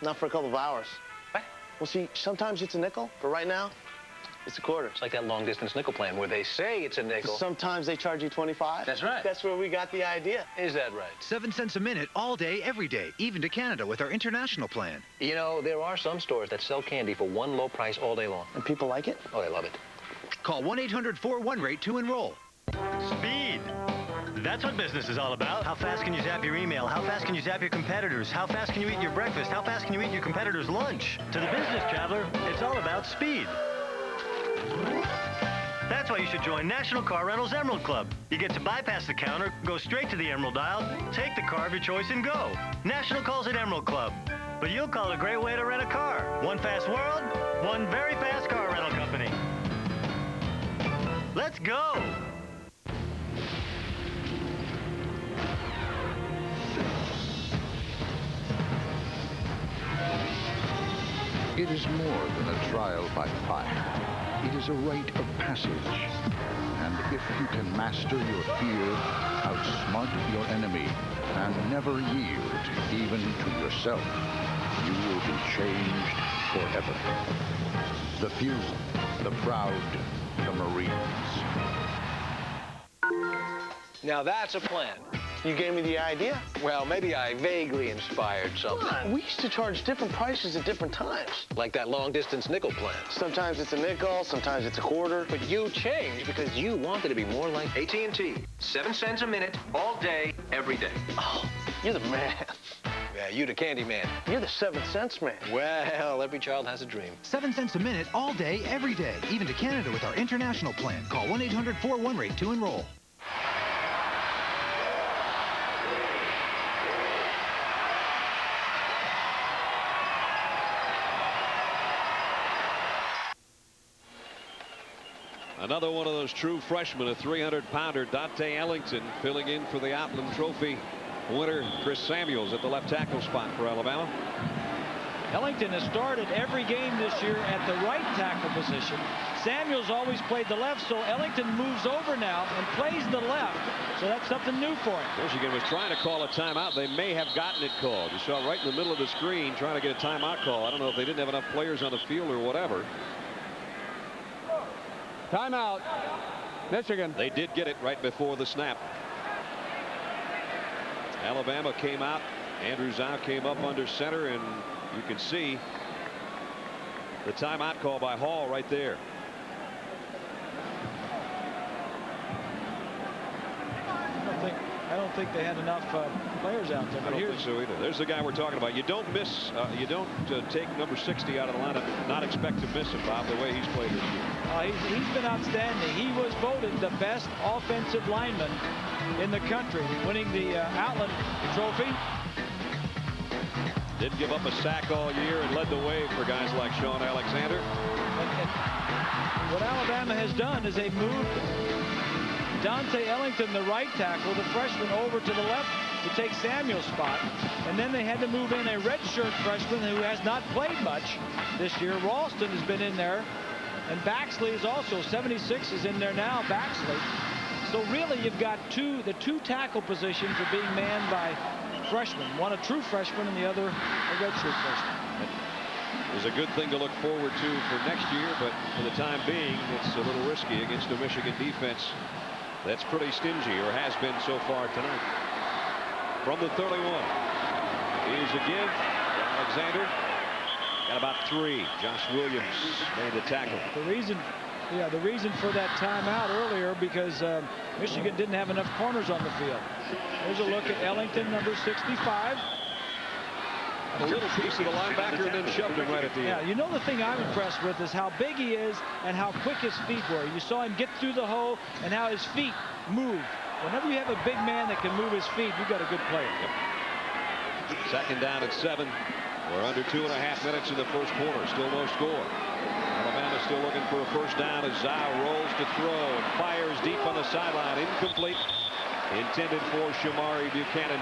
Not for a couple of hours. What? Well, see, sometimes it's a nickel, but right now, it's a quarter. It's like that long-distance nickel plan where they say it's a nickel. Sometimes they charge you 25. That's right. That's where we got the idea. Is that right? 7 cents a minute, all day, every day, even to Canada with our international plan. You know, there are some stores that sell candy for one low price all day long. And people like it? Oh, they love it. Call 1-800-41-RATE to enroll. Speed. That's what business is all about. How fast can you zap your email? How fast can you zap your competitors? How fast can you eat your breakfast? How fast can you eat your competitor's lunch? To the business traveler, it's all about speed. That's why you should join National Car Rentals Emerald Club. You get to bypass the counter, go straight to the Emerald aisle, take the car of your choice and go. National calls it Emerald Club, but you'll call it a great way to rent a car. One fast world, one very fast car rental company. Let's go. It is more than a trial by fire. It is a rite of passage. And if you can master your fear, outsmart your enemy, and never yield even to yourself, you will be changed forever. The few, the proud, the Marines. Now that's a plan. You gave me the idea? Well, maybe I vaguely inspired something. Come on, we used to charge different prices at different times. Like that long-distance nickel plan. Sometimes it's a nickel, sometimes it's a quarter. But you changed because you wanted to be more like AT&T. 7 cents a minute, all day, every day. Oh, you're the man. Yeah, you the candy man. You're the 7 cents man. Well, every child has a dream. 7 cents a minute, all day, every day. Even to Canada with our international plan. Call 1-800-41-RATE to enroll. Another one of those true freshmen, a 300-pounder, Dante Ellington, filling in for the Outland Trophy winner, Chris Samuels, at the left tackle spot for Alabama. Ellington has started every game this year at the right tackle position. Samuels always played the left, so Ellington moves over now and plays the left. So that's something new for him. Michigan was trying to call a timeout. They may have gotten it called. You saw right in the middle of the screen trying to get a timeout call. I don't know if they didn't have enough players on the field or whatever. Timeout, Michigan. They did get it right before the snap. Alabama came out. Andrew Zhao came up under center, and you can see the timeout call by Hall right there. I don't think they had enough players out there. I don't think so either. There's the guy we're talking about. You don't miss. You don't take number 60 out of the lineup and not expect to miss him, Bob, the way he's played this year. He's been outstanding. He was voted the best offensive lineman in the country, winning the Outland Trophy. Didn't give up a sack all year and led the way for guys like Sean Alexander. And what Alabama has done is they've moved Dante Ellington, the right tackle, the freshman, over to the left to take Samuel's spot. And then they had to move in a redshirt freshman who has not played much this year. Ralston has been in there. And Baxley is also, 76 is in there now, Baxley. So really you've got the two tackle positions are being manned by freshmen. One a true freshman and the other a redshirt freshman. It was a good thing to look forward to for next year, but for the time being, it's a little risky against a Michigan defense that's pretty stingy, or has been so far tonight. From the 31 is again Alexander. Got about 3. Josh Williams made the tackle. The reason for that timeout earlier because Michigan didn't have enough corners on the field. There's a look at Ellington, number 65. A little piece of the linebacker and then shoved him right at the end. Yeah, you know the thing I'm impressed with is how big he is and how quick his feet were. You saw him get through the hole and how his feet moved. Whenever you have a big man that can move his feet, you've got a good player. Yep. Second down at 7. We're under 2.5 minutes in the first quarter. Still no score. Alabama still looking for a first down as Zhao rolls to throw and fires deep on the sideline. Incomplete. Intended for Shamari Buchanan.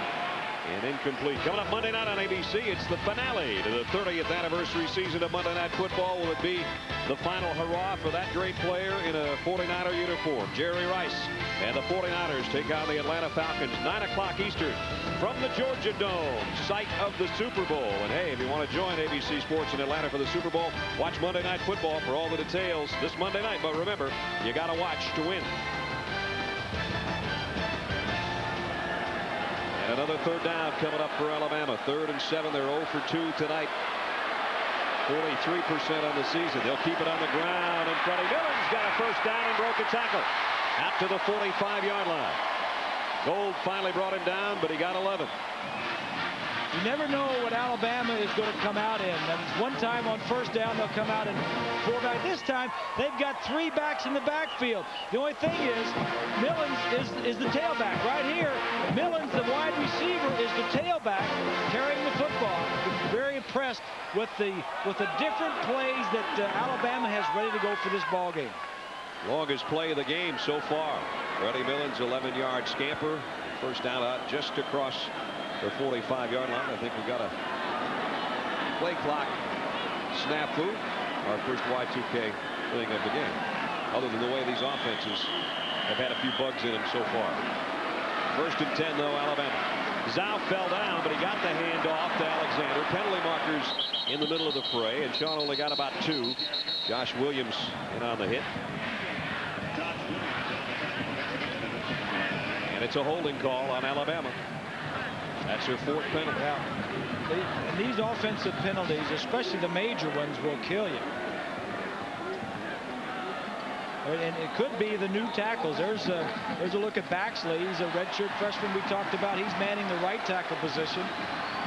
And incomplete. Coming up Monday night on ABC, it's the finale to the 30th anniversary season of Monday Night Football. Will it be the final hurrah for that great player in a 49er uniform? Jerry Rice and the 49ers take on the Atlanta Falcons, 9 o'clock Eastern from the Georgia Dome, site of the Super Bowl. And hey, if you want to join ABC Sports in Atlanta for the Super Bowl, watch Monday Night Football for all the details this Monday night. But remember, you got to watch to win. And another third down coming up for Alabama. 3rd and 7. They're 0 for 2 tonight. 43% on the season. They'll keep it on the ground. And Freddie Millen's got a first down and broke a tackle out to the 45-yard line. Gold finally brought him down, but he got 11. You never know what Alabama is going to come out in. And one time on first down, they'll come out in 4 back. This time, they've got 3 backs in the backfield. The only thing is, Millens is the tailback. Right here, Millens, the wide receiver, is the tailback carrying the football. I'm very impressed with the different plays that Alabama has ready to go for this ball game. Longest play of the game so far. Freddie Millen's 11-yard scamper. First down out just across the 45-yard line. I think we've got a play clock snafu. Our first Y2K thing of the game. Other than the way these offenses have had a few bugs in them so far. 1st and 10 though, Alabama. Zhao fell down, but he got the handoff to Alexander. Penalty markers in the middle of the fray, and Sean only got about 2. Josh Williams in on the hit. And it's a holding call on Alabama. That's their 4th penalty. Yeah. These offensive penalties, especially the major ones, will kill you. And it could be the new tackles. There's a look at Baxley. He's a redshirt freshman we talked about. He's manning the right tackle position.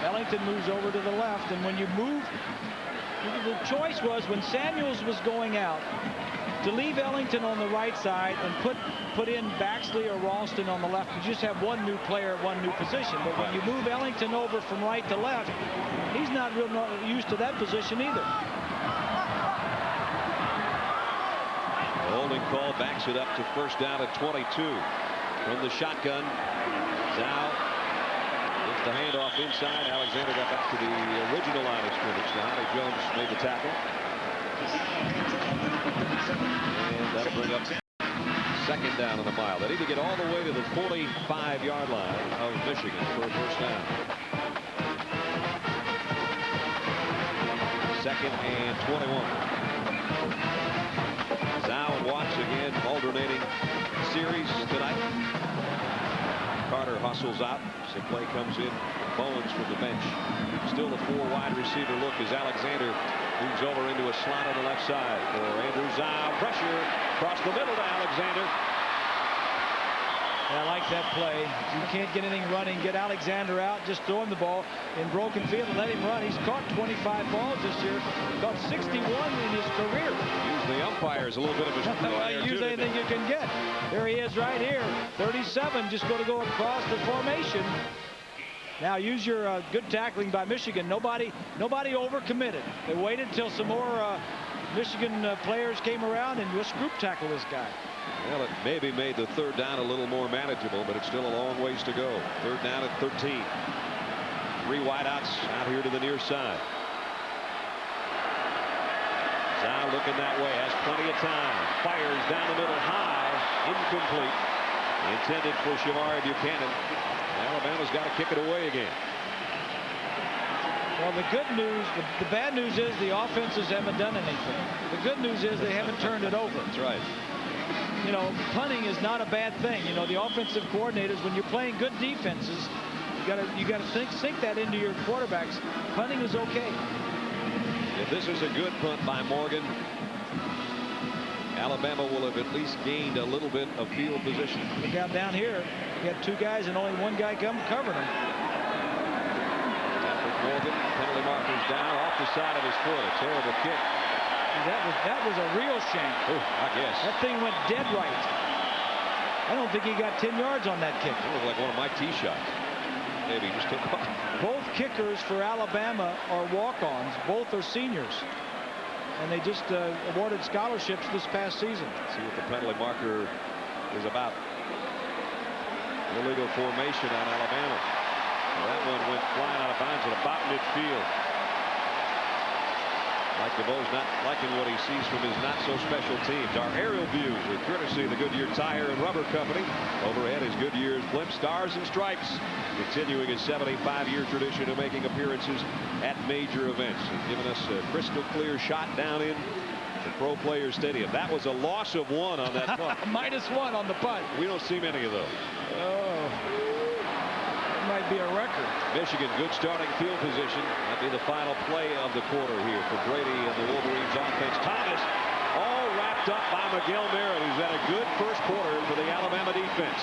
Ellington moves over to the left, and when you move, the choice was when Samuels was going out to leave Ellington on the right side and put in Baxley or Ralston on the left. You just have one new player at one new position. But when you move Ellington over from right to left, he's not real used to that position either. The holding call backs it up to first down at 22 from the shotgun. Zhao gets the handoff inside. Alexander got back to the original line of scrimmage. Johnny Jones made the tackle. And that'll bring up second down on the mile. They need to get all the way to the 45-yard line of Michigan for a first down. Second and 21. Zhao and Watts again alternating series tonight. Carter hustles out as the play comes in. Bowens from the bench. Still the 4 wide receiver look as Alexander moves over into a slot on the left side for Andrew Zhao. Pressure across the middle to Alexander. I like that play. You can't get anything running. Get Alexander out. Just throw him the ball in broken field and let him run. He's caught 25 balls this year. Caught 61 in his career. Use the umpires a little bit of his use anything you can get. There he is right here. 37 just going to go across the formation. Now use your good tackling by Michigan. Nobody overcommitted. They waited until some more Michigan players came around and just group tackle this guy. Well, it maybe made the third down a little more manageable, but it's still a long ways to go. Third down at 13. 3 wideouts out here to the near side. Zhao looking that way, has plenty of time. Fires down the middle high, incomplete. Intended for Shamari Buchanan. Alabama's got to kick it away again. Well, the good news, the bad news is the offenses haven't done anything. The good news is they haven't turned it over. That's right. You know, punting is not a bad thing. You know, the offensive coordinators, when you're playing good defenses, you gotta sink that into your quarterbacks. Punting is okay. If this is a good punt by Morgan, Alabama will have at least gained a little bit of field position. Look out down here. You got 2 guys and only 1 guy covering them. Morgan, penalty markers down off the side of his foot. A terrible kick. That was a real shame. Oh, I guess. That thing went dead right. I don't think he got 10 yards on that kick. It looked like one of my tee shots. Maybe he just took off. Both kickers for Alabama are walk-ons. Both are seniors. And they just awarded scholarships this past season. Let's see what the penalty marker is about. Illegal formation on Alabama. Well, that one went flying out of bounds at about midfield. Mike DeVoe's not liking what he sees from his not-so-special teams. Our aerial views are courtesy of the Goodyear Tire and Rubber Company. Overhead is Goodyear's blimp, Stars and Stripes, continuing his 75-year tradition of making appearances at major events and giving us a crystal-clear shot down in the Pro Players Stadium. That was a loss of 1 on that punt. -1 on the punt. We don't see many of those. Oh. Might be a record. Michigan, good starting field position. That'd be the final play of the quarter here for Brady and the Wolverines offense. Thomas all wrapped up by Miguel Merritt, who's had a good first quarter for the Alabama defense.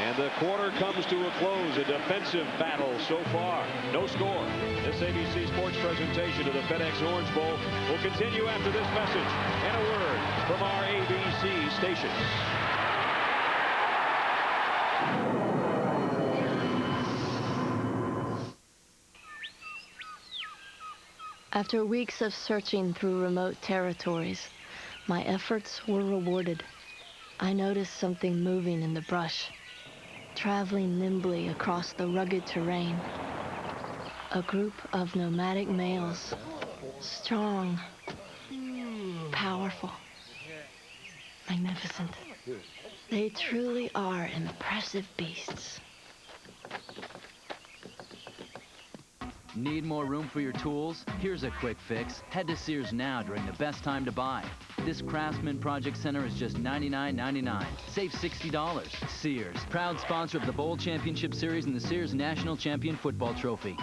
And the quarter comes to a close. A defensive battle so far. No score. This ABC Sports presentation of the FedEx Orange Bowl will continue after this message and a word from our ABC stations. After weeks of searching through remote territories, my efforts were rewarded. I noticed something moving in the brush, traveling nimbly across the rugged terrain. A group of nomadic males, strong, powerful, magnificent. They truly are impressive beasts. Need more room for your tools? Here's a quick fix. Head to Sears now during the best time to buy. This Craftsman Project Center is just $99.99. Save $60. Sears, proud sponsor of the Bowl Championship Series and the Sears National Champion Football Trophy.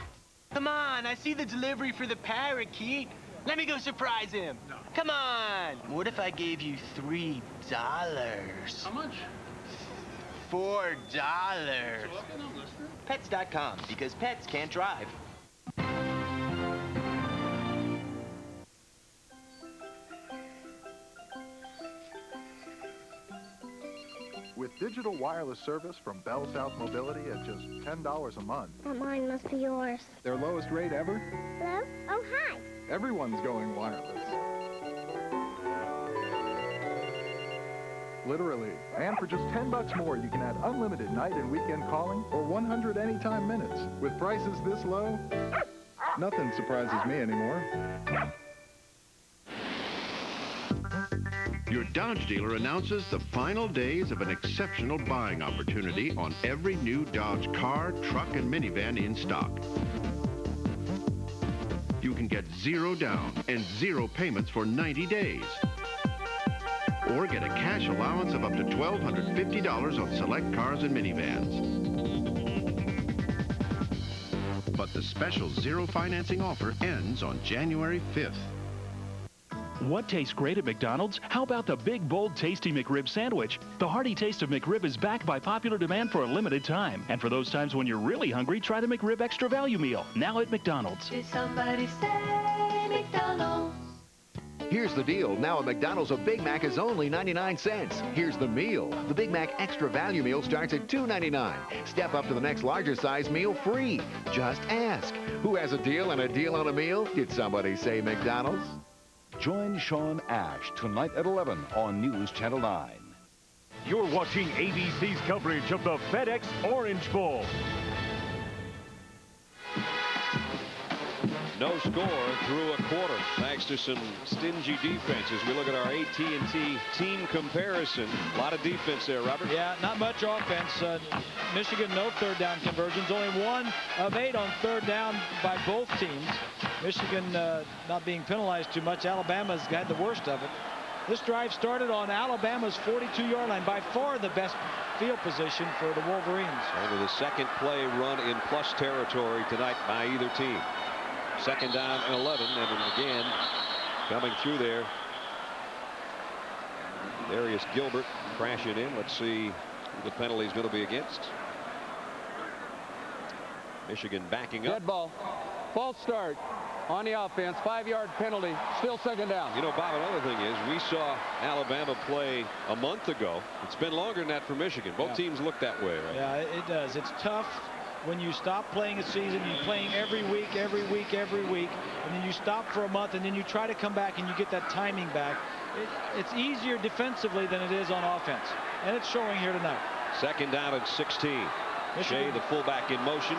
Come on, I see the delivery for the parakeet. Let me go surprise him. No. Come on. What if I gave you $3? How much? $4. Pets.com, because pets can't drive. with digital wireless service from Bell South Mobility at just $10 a month. But mine must be yours. Their lowest rate ever? Hello? Oh, hi. Everyone's going wireless. Literally. And for just $10 more, you can add unlimited night and weekend calling or 100 anytime minutes. With prices this low, nothing surprises me anymore. Your Dodge dealer announces the final days of an exceptional buying opportunity on every new Dodge car, truck, and minivan in stock. You can get 0 down and 0 payments for 90 days. Or get a cash allowance of up to $1,250 on select cars and minivans. But the special 0 financing offer ends on January 5th. What tastes great at McDonald's? How about the Big Bold Tasty McRib sandwich? The hearty taste of McRib is backed by popular demand for a limited time. And for those times when you're really hungry, try the McRib Extra Value Meal, now at McDonald's. Did somebody say McDonald's? Here's the deal. Now at McDonald's, a Big Mac is only 99 cents. Here's the meal. The Big Mac Extra Value Meal starts at $2.99. Step up to the next larger size meal free. Just ask. Who has a deal and a deal on a meal? Did somebody say McDonald's? Join Sean Ash tonight at 11 on News Channel 9. You're watching ABC's coverage of the FedEx Orange Bowl. No score through a quarter, thanks to some stingy defense. As we look at our AT&T team comparison, a lot of defense there, Robert. Yeah, not much offense. Michigan, no third down conversions. Only 1 of 8 on third down by both teams. Michigan not being penalized too much. Alabama's had the worst of it. This drive started on Alabama's 42-yard line, by far the best field position for the Wolverines. Only the second play run in plus territory tonight by either team. Second down and 11, and again coming through there. Darius Gilbert crashing in. Let's see who the penalty is going to be against. Michigan backing up. Dead ball. False start on the offense. 5-yard penalty. Still second down. You know, Bob, another thing is we saw Alabama play a month ago. It's been longer than that for Michigan. Both teams look that way, right? Yeah, it does. It's tough when you stop playing a season. You're playing every week, and then you stop for a month, and then you try to come back and you get that timing back. It's easier defensively than it is on offense, and it's showing here tonight. Second down and 16. Shea, the fullback, in motion.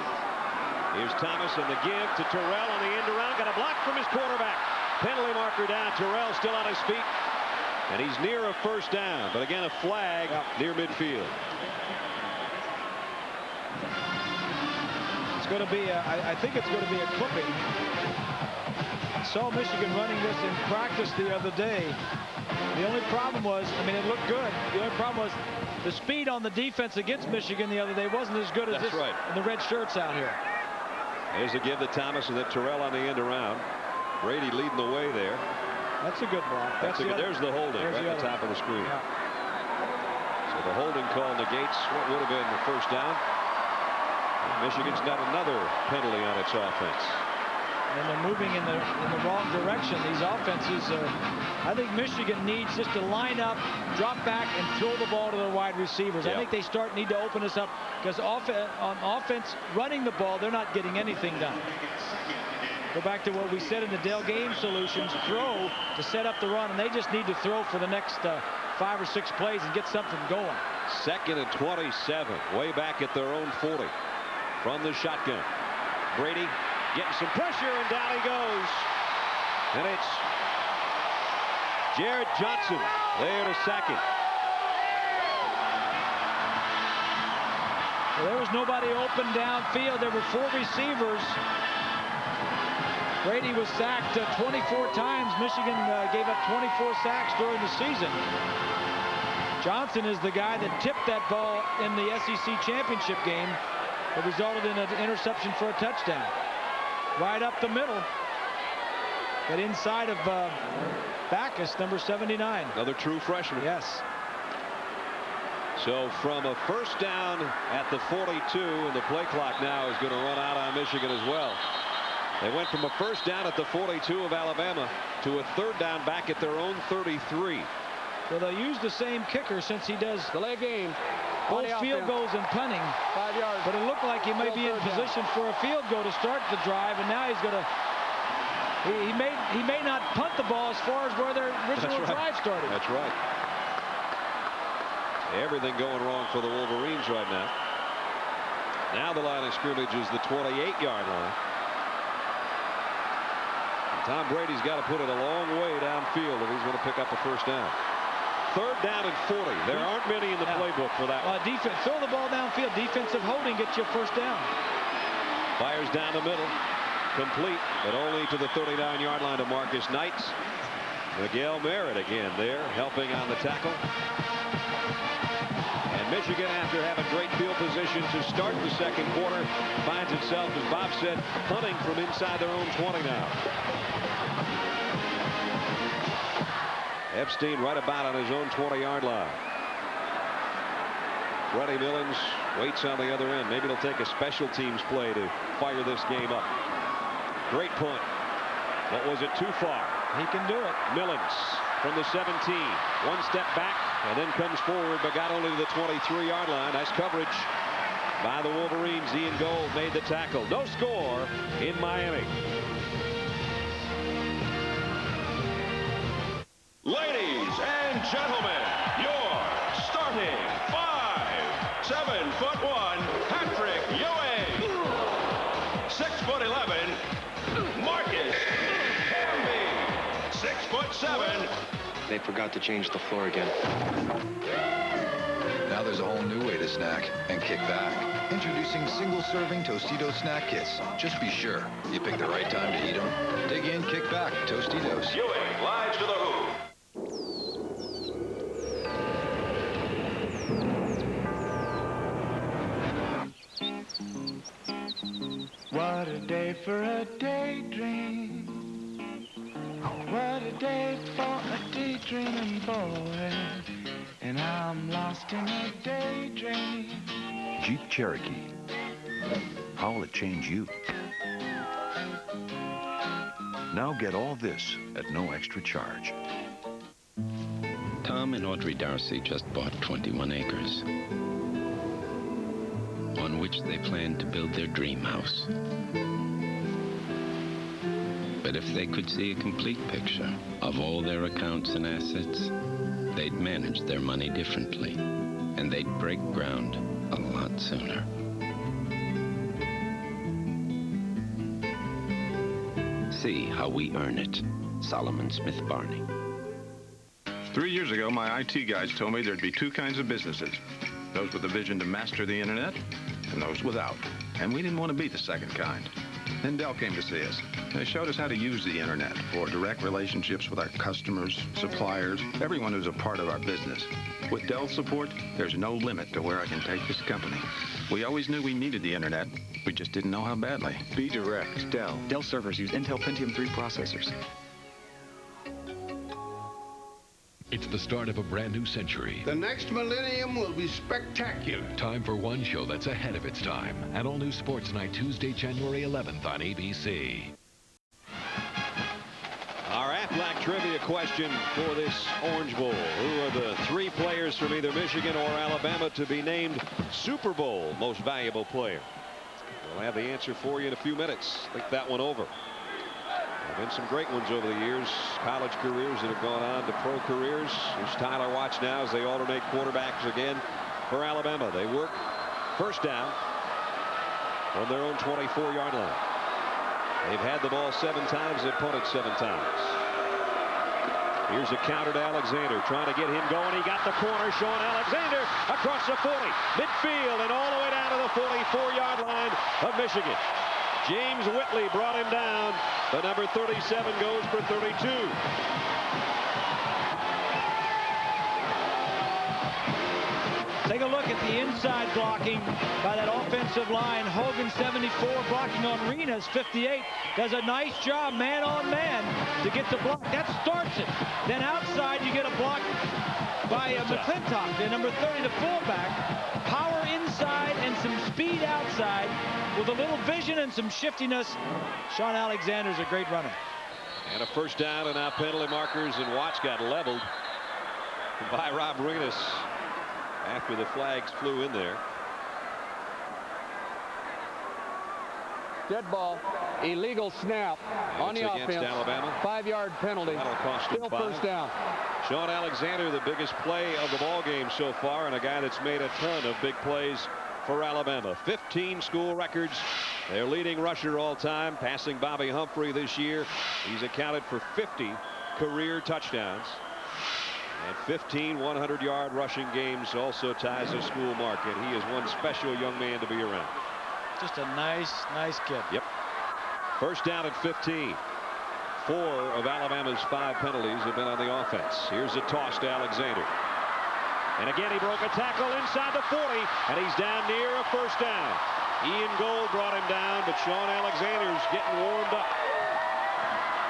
Here's Thomas, and the give to Terrell on the end around. Got a block from his quarterback. Penalty marker down. Terrell still on his feet, and he's near a first down, but again a flag near midfield. It's going to be I think it's going to be a clipping. I saw Michigan running this in practice the other day. The only problem was, I mean, it looked good. The only problem was the speed on the defense against Michigan the other day wasn't as good as this in the red shirts out here. There's a give to Thomas, and then Terrell on the end around. Brady leading the way there. That's a good block. There's the holding right at the top of the screen. So the holding call negates what would have been the first down. Michigan's got another penalty on its offense. And they're moving in the wrong direction. These offenses, I think Michigan needs just to line up, drop back, and throw the ball to their wide receivers. I think they need to open this up, because on offense, running the ball, they're not getting anything done. Go back to what we said in the Dell Game Solutions, throw to set up the run, and they just need to throw for the next 5 or 6 plays and get something going. Second and 27, way back at their own 40. From the shotgun, Brady getting some pressure, and down he goes. And it's Jared Johnson there to sack him. Well, there was nobody open downfield. There were 4 receivers. Brady was sacked 24 times. Michigan gave up 24 sacks during the season. Johnson is the guy that tipped that ball in the SEC championship game. It resulted in an interception for a touchdown. Right up the middle. But inside of Backus, number 79. Another true freshman. Yes. So from a first down at the 42, and the play clock now is going to run out on Michigan as well. They went from a first down at the 42 of Alabama to a third down back at their own 33. So they'll use the same kicker since he does delay game. Both field goals and punting. 5 yards. But it looked like he may be in position for a field goal to start the drive, and now he's going to. He may not punt the ball as far as where their original drive started. That's right. Everything going wrong for the Wolverines right now. Now the line of scrimmage is the 28-yard line. And Tom Brady's got to put it a long way downfield if he's going to pick up a first down. 3rd down and 40. There aren't many in the playbook for that one. Defense, throw the ball downfield. Defensive holding gets you a first down. Fires down the middle. Complete, but only to the 39-yard line to Marcus Knights. Miguel Merritt again there, helping on the tackle. And Michigan, after having great field position to start the second quarter, finds itself, as Bob said, punting from inside their own 20 now. Epstein right about on his own 20-yard line. Freddie Millens waits on the other end. Maybe it'll take a special teams play to fire this game up. Great punt. But was it too far? He can do it. Millens from the 17. One step back and then comes forward, but got only to the 23-yard line. Nice coverage by the Wolverines. Ian Gold made the tackle. No score in Miami. Ladies and gentlemen, your starting 5'7" Patrick Ewing, 6'11", Marcus Camby, 6'7". They forgot to change the floor again. Now there's a whole new way to snack and kick back. Introducing single-serving Tostitos snack kits. Just be sure you pick the right time to eat them. Dig in, kick back, Tostitos. Ewing glides to the hoop. What a day for a daydream. What a day for a daydreaming boy. And I'm lost in a daydream. Jeep Cherokee. How will it change you? Now get all this at no extra charge. Tom and Audrey Darcy just bought 21 acres, on which they plan to build their dream house. But if they could see a complete picture of all their accounts and assets, they'd manage their money differently, and they'd break ground a lot sooner. See how we earn it. Solomon Smith Barney. 3 years ago, my IT guys told me there'd be 2 kinds of businesses. Those with a vision to master the internet, and those without. And we didn't want to be the second kind. Then Dell came to see us. They showed us how to use the internet for direct relationships with our customers, suppliers, everyone who's a part of our business. With Dell's support, there's no limit to where I can take this company. We always knew we needed the internet. We just didn't know how badly. Be direct. Dell. Dell servers use Intel Pentium 3 processors. It's the start of a brand new century. The next millennium will be spectacular. Time for one show that's ahead of its time. An all-new Sports Night, Tuesday, January 11th on ABC. Our Aflac trivia question for this Orange Bowl. Who are the 3 players from either Michigan or Alabama to be named Super Bowl Most Valuable Player? We'll have the answer for you in a few minutes. Think that one over. There have been some great ones over the years. College careers that have gone on to pro careers. Here's Tyler Watts now as they alternate quarterbacks again for Alabama. They work first down on their own 24-yard line. They've had the ball 7 times. They've punted 7 times. Here's a counter to Alexander, trying to get him going. He got the corner. Sean Alexander across the 40, midfield, and all the way down to the 44-yard line of Michigan. James Whitley brought him down. The number 37 goes for 32. Take a look at the inside blocking by that offensive line. Hogan, 74, blocking on Renas, 58. Does a nice job, man on man, to get the block. That starts it. Then outside, you get a block by McClintock, the number 30, the fullback. Power inside and some speed outside with a little vision and some shiftiness. Sean Alexander's a great runner. And a first down, and now penalty markers, and Watts got leveled. by Rob Renas after the flags flew in there. Dead ball. Illegal snap on the against offense. Alabama. 5-yard penalty. That'll cost him Still 5. first down. Sean Alexander, the biggest play of the ball game so far, and a guy that's made a ton of big plays for Alabama. 15 school records. Their leading rusher all time, passing Bobby Humphrey this year. He's accounted for 50 career touchdowns. And 15 100-yard rushing games also ties a school mark, and he is one special young man to be around. Just a nice kid. Yep. First down at 15. 4 of Alabama's 5 penalties have been on the offense. Here's a toss to Alexander. And again, he broke a tackle inside the 40, and he's down near a first down. Ian Gold brought him down, but Sean Alexander's getting warmed up.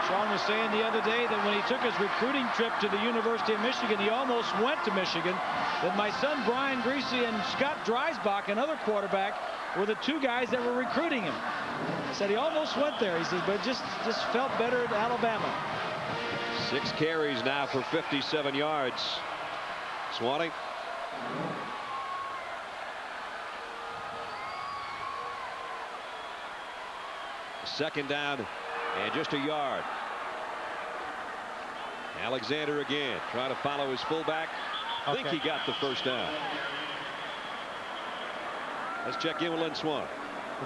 Sean was saying the other day that when he took his recruiting trip to the University of Michigan, he almost went to Michigan. That my son Brian Greasy and Scott Dreisbach, another quarterback, were the 2 guys that were recruiting him. He said he almost went there. He says, but just felt better at Alabama. 6 carries now for 57 yards. Swanee. Second down and just a yard. Alexander again trying to follow his fullback. I think he got the first down. Let's check in with Lynn Swanee.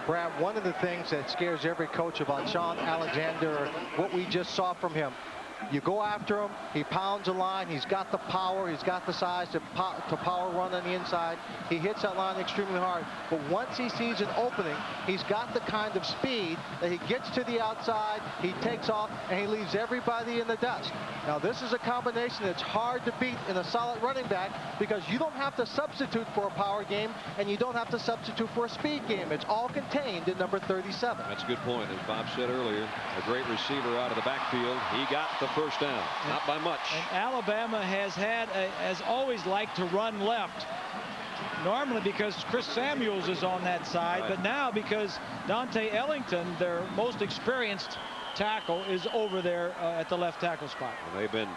Brad, one of the things that scares every coach about Sean Alexander, what we just saw from him, you go after him, he pounds the line, he's got the power, he's got the size to power run on the inside. He hits that line extremely hard. But once he sees an opening, he's got the kind of speed that he gets to the outside, he takes off, and he leaves everybody in the dust. Now, this is a combination that's hard to beat in a solid running back because you don't have to substitute for a power game and you don't have to substitute for a speed game. It's all contained in number 37. That's a good point. As Bob said earlier, a great receiver out of the backfield. He got the first down, not by much. And Alabama has always liked to run left. Normally because Chris Samuels is on that side, but now because Dante Ellington, their most experienced tackle, is over there at the left tackle spot. And they've been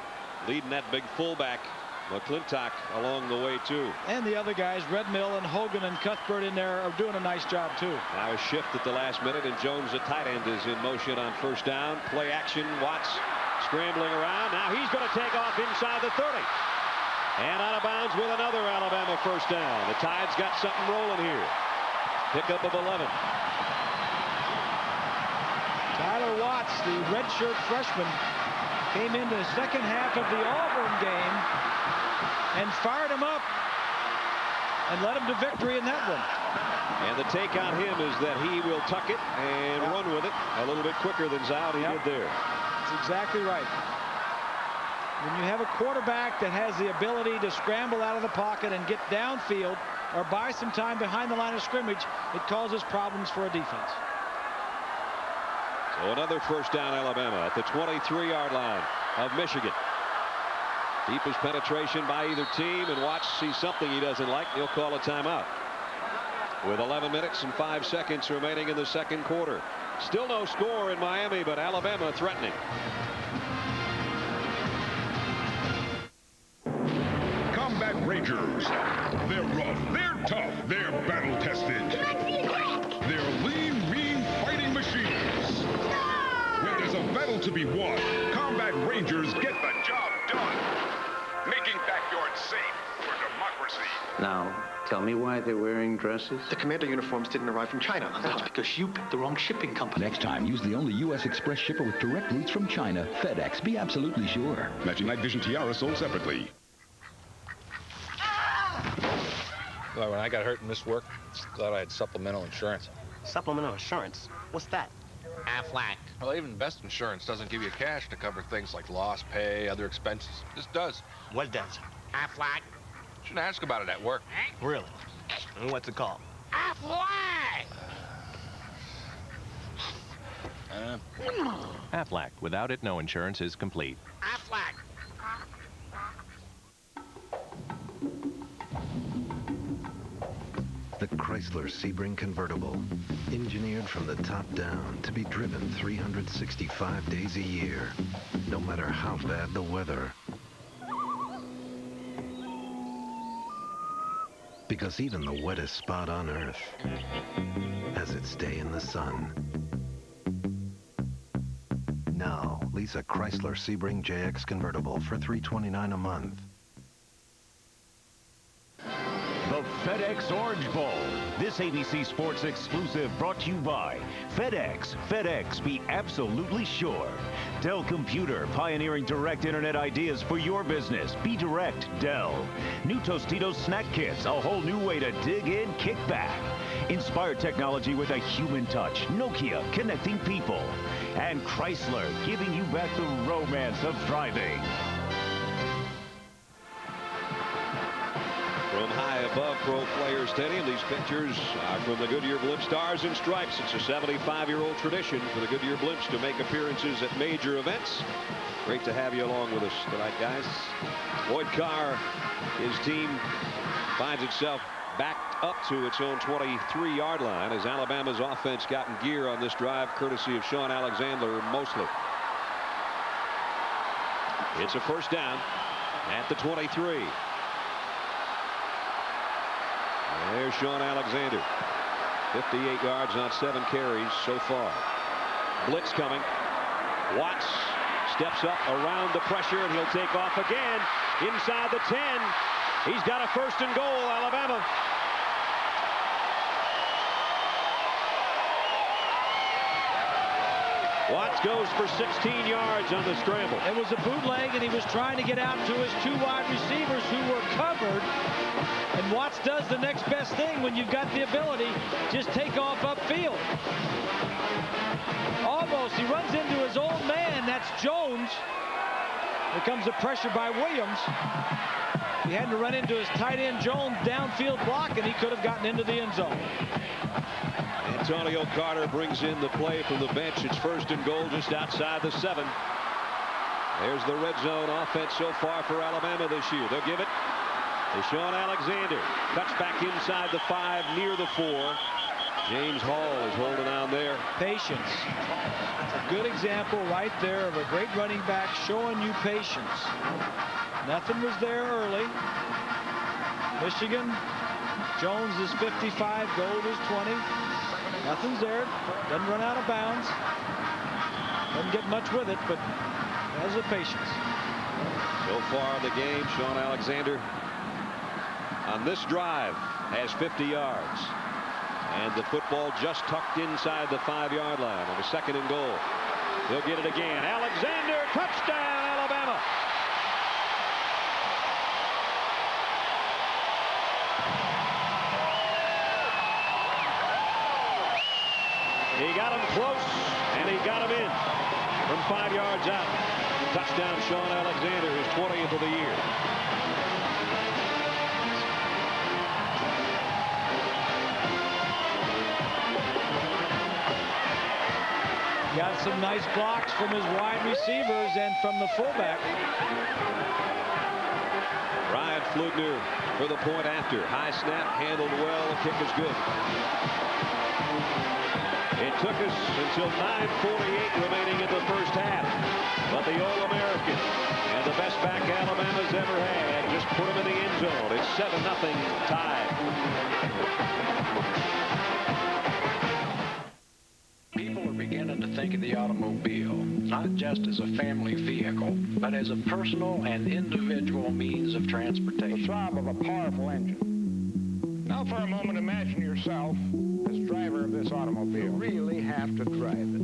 leading that big fullback, McClintock, along the way too. And the other guys, Redmill and Hogan and Cuthbert in there, are doing a nice job too. Now a shift at the last minute, and Jones, the tight end, is in motion on first down. Play action. Watts scrambling around. Now he's going to take off inside the 30. And out of bounds with another Alabama first down. The Tide's got something rolling here. Pickup of 11. Tyler Watts, the redshirt freshman, came into the second half of the Auburn game and fired him up and led him to victory in that one. And the take on him is that he will tuck it and run with it a little bit quicker than Zowdy did there. That's exactly right. When you have a quarterback that has the ability to scramble out of the pocket and get downfield or buy some time behind the line of scrimmage, it causes problems for a defense. So another first down, Alabama at the 23-yard line of Michigan. Deepest penetration by either team, and Watts sees something he doesn't like. He'll call a timeout. With 11 minutes and 5 seconds remaining in the second quarter. Still no score in Miami, but Alabama threatening. Combat Rangers. They're rough, they're tough, they're battle-tested. They're lean, mean fighting machines. When there's a battle to be won, Combat Rangers get the job done. Making backyards safe for democracy. Now, tell me why they're wearing dresses. The commando uniforms didn't arrive from China. That's because you picked the wrong shipping company. Next time, use the only U.S. Express shipper with direct leads from China, FedEx. Be absolutely sure. Matching night vision tiara sold separately. Well, when I got hurt in this work, glad I had supplemental insurance. Supplemental insurance? What's that? Aflac. Well, even the best insurance doesn't give you cash to cover things like lost pay, other expenses. This does. What does? Aflac. Shouldn't ask about it at work. Really? And what's it called? Aflac! Aflac. Without it, no insurance is complete. Aflac. The Chrysler Sebring convertible, engineered from the top down to be driven 365 days a year, no matter how bad the weather. Because even the wettest spot on Earth has its day in the sun. Now, lease a Chrysler Sebring JX convertible for $329 a month. The FedEx Orange Bowl. This ABC Sports exclusive brought to you by FedEx. FedEx, be absolutely sure. Dell Computer, pioneering direct internet ideas for your business. Be direct, Dell. New Tostitos snack kits, a whole new way to dig in, kick back. Inspire technology with a human touch. Nokia, connecting people. And Chrysler, giving you back the romance of driving. From high above Pro Players Stadium, these pictures are from the Goodyear Blimp Stars and Stripes. It's a 75-year-old tradition for the Goodyear Blimps to make appearances at major events. Great to have you along with us tonight, guys. Lloyd Carr, his team finds itself backed up to its own 23-yard line as Alabama's offense got in gear on this drive, courtesy of Sean Alexander mostly. It's a first down at the 23. There's Sean Alexander. 58 yards on 7 carries so far. Blitz coming. Watts steps up around the pressure, and he'll take off again inside the 10. He's got a first and goal, Alabama. Watts goes for 16 yards on the scramble. It was a bootleg, and he was trying to get out to his 2 wide receivers who were covered. And Watts does the next best thing when you've got the ability. Just take off upfield. Almost. He runs into his old man. That's Jones. Here comes the pressure by Williams. He had to run into his tight end Jones downfield block, and he could have gotten into the end zone. Antonio Carter brings in the play from the bench. It's first and goal just outside the 7. There's the red zone offense so far for Alabama this year. They'll give it to Sean Alexander. Cuts back inside the 5, near the 4. James Hall is holding on there. Patience. It's a good example right there of a great running back showing you patience. Nothing was there early. Michigan, Jones is 55, Gold is 20. Nothing's there. Doesn't run out of bounds. Doesn't get much with it, but has the patience. So far in the game, Sean Alexander on this drive has 50 yards. And the football just tucked inside the 5-yard line on the second and goal. He'll get it again. Alexander, touchdown, Alabama. He got him close, and he got him in from 5 yards out. Touchdown, Sean Alexander, his 20th of the year. Got some nice blocks from his wide receivers and from the fullback. Ryan Flugner for the point after. High snap, handled well. The kick is good. It took us until 9:48 remaining in the first half. But the All-American and the best back Alabama's ever had just put him in the end zone. It's 7-0 tied. People are beginning to think of the automobile not just as a family vehicle, but as a personal and individual means of transportation. The throb of a powerful engine. Now for a moment, imagine yourself as driver of this automobile. You really have to drive it.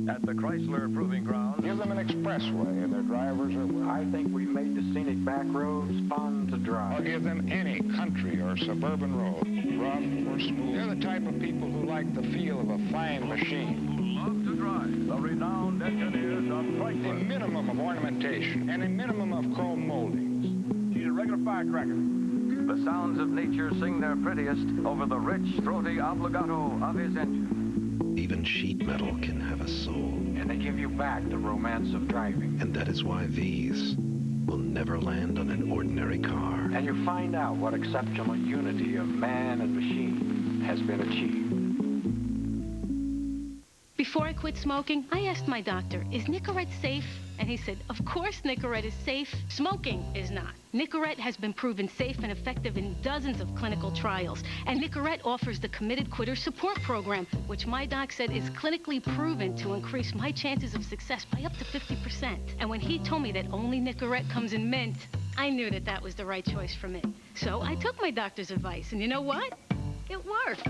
At the Chrysler Proving Ground, give them an expressway and their drivers are willing. I think we've made the scenic back roads fun to drive. Or give them any country or suburban road, rough or smooth. They're the type of people who like the feel of a fine machine. Who love to drive. The renowned engineers of Chrysler. A minimum of ornamentation and a minimum of chrome moldings. Need a regular firecracker. The sounds of nature sing their prettiest over the rich, throaty obligato of his engine. Even sheet metal can have a soul. And they give you back the romance of driving. And that is why these will never land on an ordinary car. And you find out what exceptional unity of man and machine has been achieved. Before I quit smoking, I asked my doctor, is Nicorette safe? And he said, of course Nicorette is safe. Smoking is not. Nicorette has been proven safe and effective in dozens of clinical trials. And Nicorette offers the Committed Quitter Support Program, which my doc said is clinically proven to increase my chances of success by up to 50%. And when he told me that only Nicorette comes in mint, I knew that that was the right choice for me. So I took my doctor's advice, and you know what? It worked.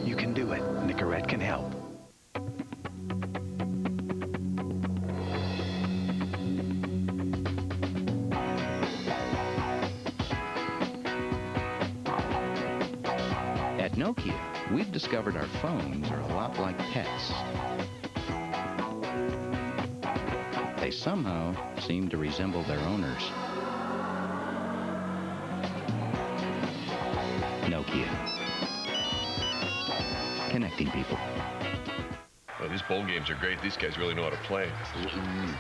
You can do it. Nicorette can help. At Nokia, we've discovered our phones are a lot like pets. They somehow seem to resemble their owners. Nokia. Connecting people. Well, these bowl games are great. These guys really know how to play.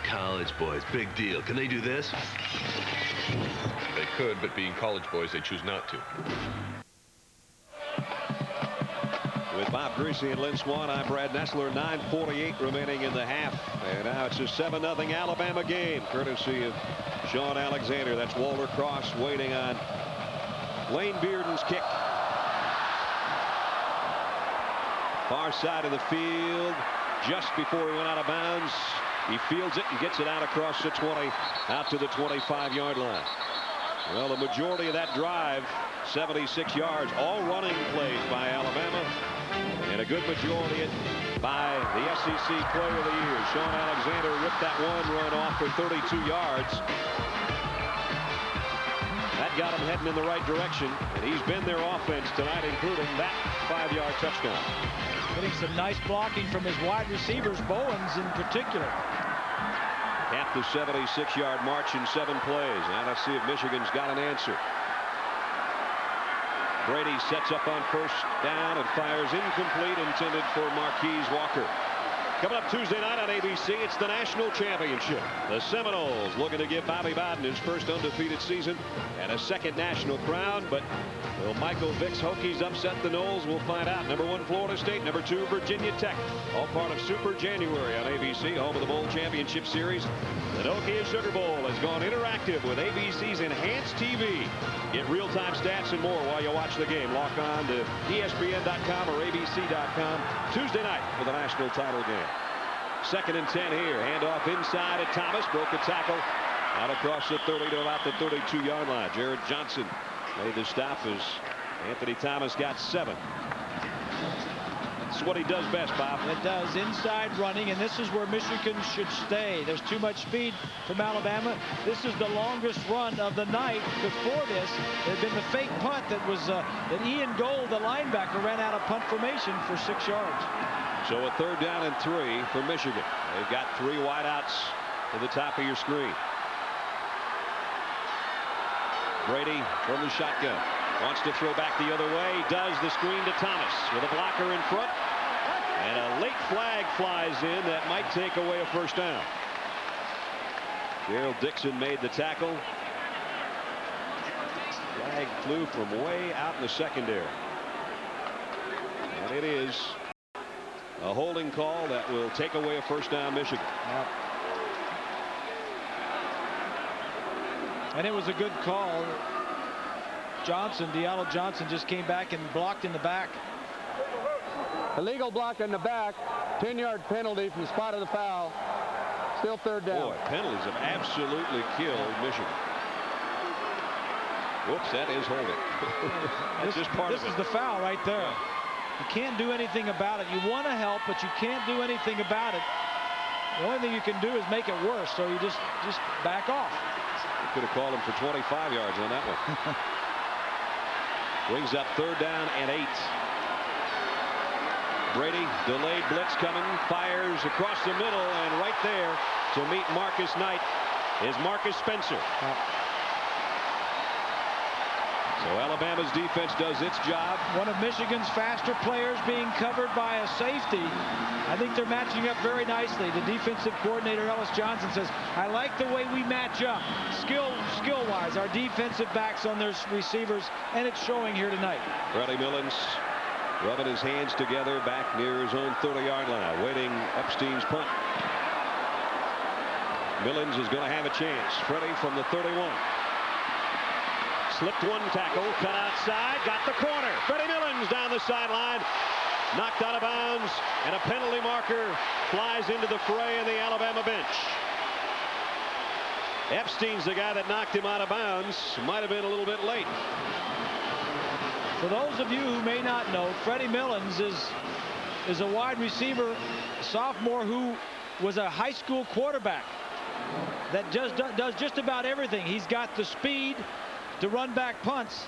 College boys, big deal. Can they do this? They could, but being college boys, they choose not to. With Bob Greasy and Lynn Swan, I'm Brad Nessler. 9:48 remaining in the half. And now it's a 7-0 Alabama game, courtesy of Sean Alexander. That's Walter Cross waiting on Lane Bearden's kick. Far side of the field, just before he went out of bounds. He fields it and gets it out across the 20, out to the 25-yard line. Well, the majority of that drive, 76 yards, all running plays by Alabama, and a good majority by the SEC Player of the Year. Sean Alexander ripped that one run off for 32 yards. That got him heading in the right direction, and he's been their offense tonight, including that 5-yard touchdown. Getting some nice blocking from his wide receivers, Bowens in particular. Half the 76-yard march in 7 plays. Now let's see if Michigan's got an answer. Brady sets up on first down and fires incomplete, intended for Marquise Walker. Coming up Tuesday night on ABC, it's the national championship. The Seminoles looking to give Bobby Bowden his first undefeated season and a second national crown. But will Michael Vick's Hokies upset the Noles? We'll find out. Number 1, Florida State. Number 2, Virginia Tech. All part of Super January on ABC, home of the Bowl Championship Series. The Nokia Sugar Bowl has gone interactive with ABC's Enhanced TV. Get real-time stats and more while you watch the game. Log on to ESPN.com or ABC.com Tuesday night for the national title game. 2nd and 10 here. Handoff inside at Thomas. Broke the tackle. Out across the 30 to about the 32-yard line. Jared Johnson made the stop as Anthony Thomas got 7. That's what he does best, Bob. It does. Inside running, and this is where Michigan should stay. There's too much speed from Alabama. This is the longest run of the night. Before this, it had been the fake punt that was that Ian Gold, the linebacker, ran out of punt formation for 6 yards. So a 3rd down and 3 for Michigan. They've got 3 wideouts to the top of your screen. Brady from the shotgun. Wants to throw back the other way. Does the screen to Thomas with a blocker in front. And a late flag flies in that might take away a first down. Gerald Dixon made the tackle. Flag flew from way out in the secondary. And it is a holding call that will take away a first down, Michigan. And it was a good call. Diallo Johnson just came back and blocked in the back. Illegal block in the back. 10-yard penalty from the spot of the foul. Still 3rd down. Boy, penalties have absolutely killed Michigan. Whoops, that is holding. That's just part of it. This is the foul right there. You can't do anything about it. You want to help, but you can't do anything about it. The only thing you can do is make it worse, so you just back off. You could have called him for 25 yards on that one. Brings up 3rd down and 8. Brady, delayed blitz coming, fires across the middle, and right there to meet Marcus Knight is Marcus Spencer. So Alabama's defense does its job. One of Michigan's faster players being covered by a safety. I think they're matching up very nicely. The defensive coordinator, Ellis Johnson, says, I like the way we match up skill-wise, our defensive backs on their receivers, and it's showing here tonight. Bradley Millens rubbing his hands together back near his own 30-yard line, waiting Epstein's punt. Millens is going to have a chance. Freddie from the 31. Slipped one tackle, cut outside, got the corner. Freddie Millens down the sideline, knocked out of bounds, and a penalty marker flies into the fray in the Alabama bench. Epstein's the guy that knocked him out of bounds. Might have been a little bit late. For those of you who may not know, Freddie Millens is a wide receiver, sophomore, who was a high school quarterback that does just about everything. He's got the speed to run back punts.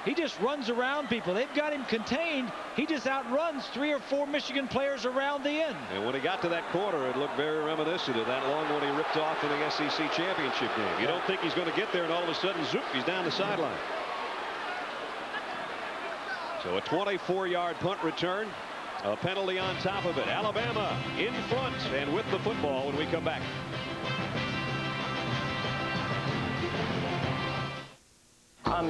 He just runs around people. They've got him contained. He just outruns 3 or 4 Michigan players around the end. And when he got to that corner, it looked very reminiscent of that long one he ripped off in the SEC championship game. You don't think he's going to get there, and all of a sudden, zoop, he's down the sideline. So a 24-yard punt return, a penalty on top of it. Alabama in front and with the football when we come back.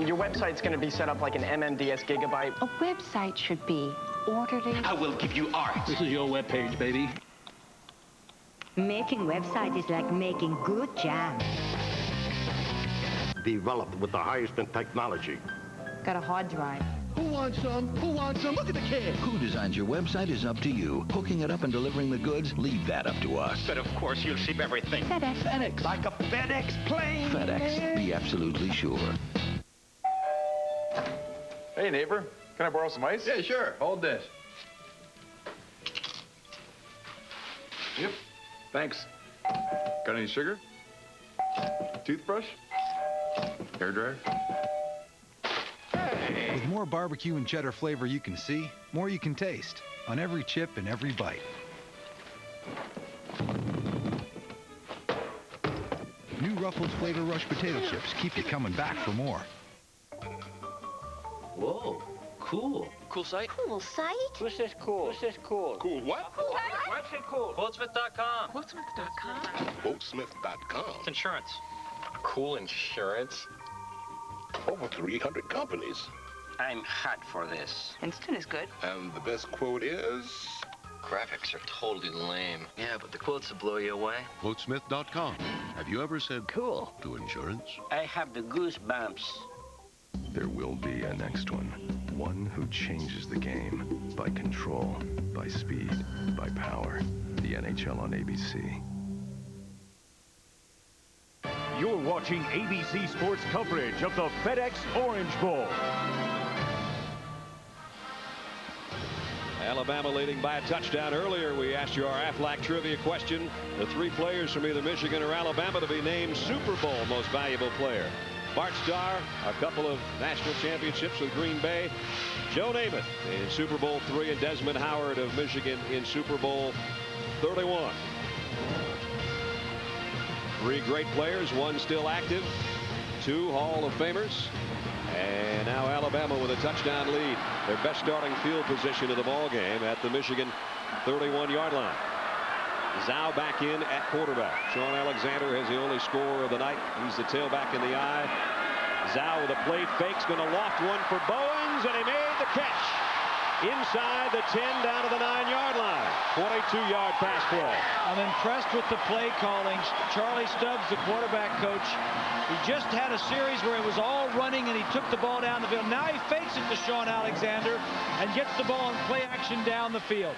Your website's going to be set up like an MMDS gigabyte. A website should be orderly. I will give you art. This is your webpage, baby. Making website is like making good jam. Developed with the highest in technology. Got a hard drive. Who wants some? Who wants some? Look at the kid. Who designs your website is up to you. Hooking it up and delivering the goods, leave that up to us. But of course, you'll ship everything. FedEx. FedEx. Like a FedEx plane. FedEx. Be absolutely sure. Hey, neighbor. Can I borrow some ice? Yeah, sure. Hold this. Yep. Thanks. Got any sugar? Toothbrush? Hairdryer? With more barbecue and cheddar flavor you can see, more you can taste on every chip and every bite. New Ruffles Flavor Rush potato chips keep you coming back for more. Whoa, cool. Cool site? Cool site? What's this cool? What's this cool? Cool what? Cool site? What's it cool? Quotesmith.com. Quotesmith.com. Quotesmith.com. It's insurance. Cool insurance. Over 300 companies. I'm hot for this. Instant is good. And the best quote is... Graphics are totally lame. Yeah, but the quotes will blow you away. Quotesmith.com. Have you ever said Cool to insurance? I have the goosebumps. There will be a next one. One who changes the game by control, by speed, by power. The NHL on ABC. You're watching ABC Sports coverage of the FedEx Orange Bowl. Alabama leading by a touchdown. Earlier, we asked you our Aflac trivia question. The 3 players from either Michigan or Alabama to be named Super Bowl most valuable player. Bart Starr, a couple of national championships with Green Bay. Joe Namath in Super Bowl III, and Desmond Howard of Michigan in Super Bowl 31. 3 great players, 1 still active, 2 Hall of Famers. And now Alabama with a touchdown lead. Their best starting field position of the ball game at the Michigan 31-yard line. Zhao back in at quarterback. Sean Alexander has the only score of the night. He's the tailback in the eye. Zhao with a play fake's going to loft one for Bowens, and he made the catch. Inside the 10 down to the 9-yard line. 22-yard pass play. I'm impressed with the play calling. Charlie Stubbs, the quarterback coach, he just had a series where it was all running and he took the ball down the field. Now he fakes it to Sean Alexander and gets the ball in play action down the field.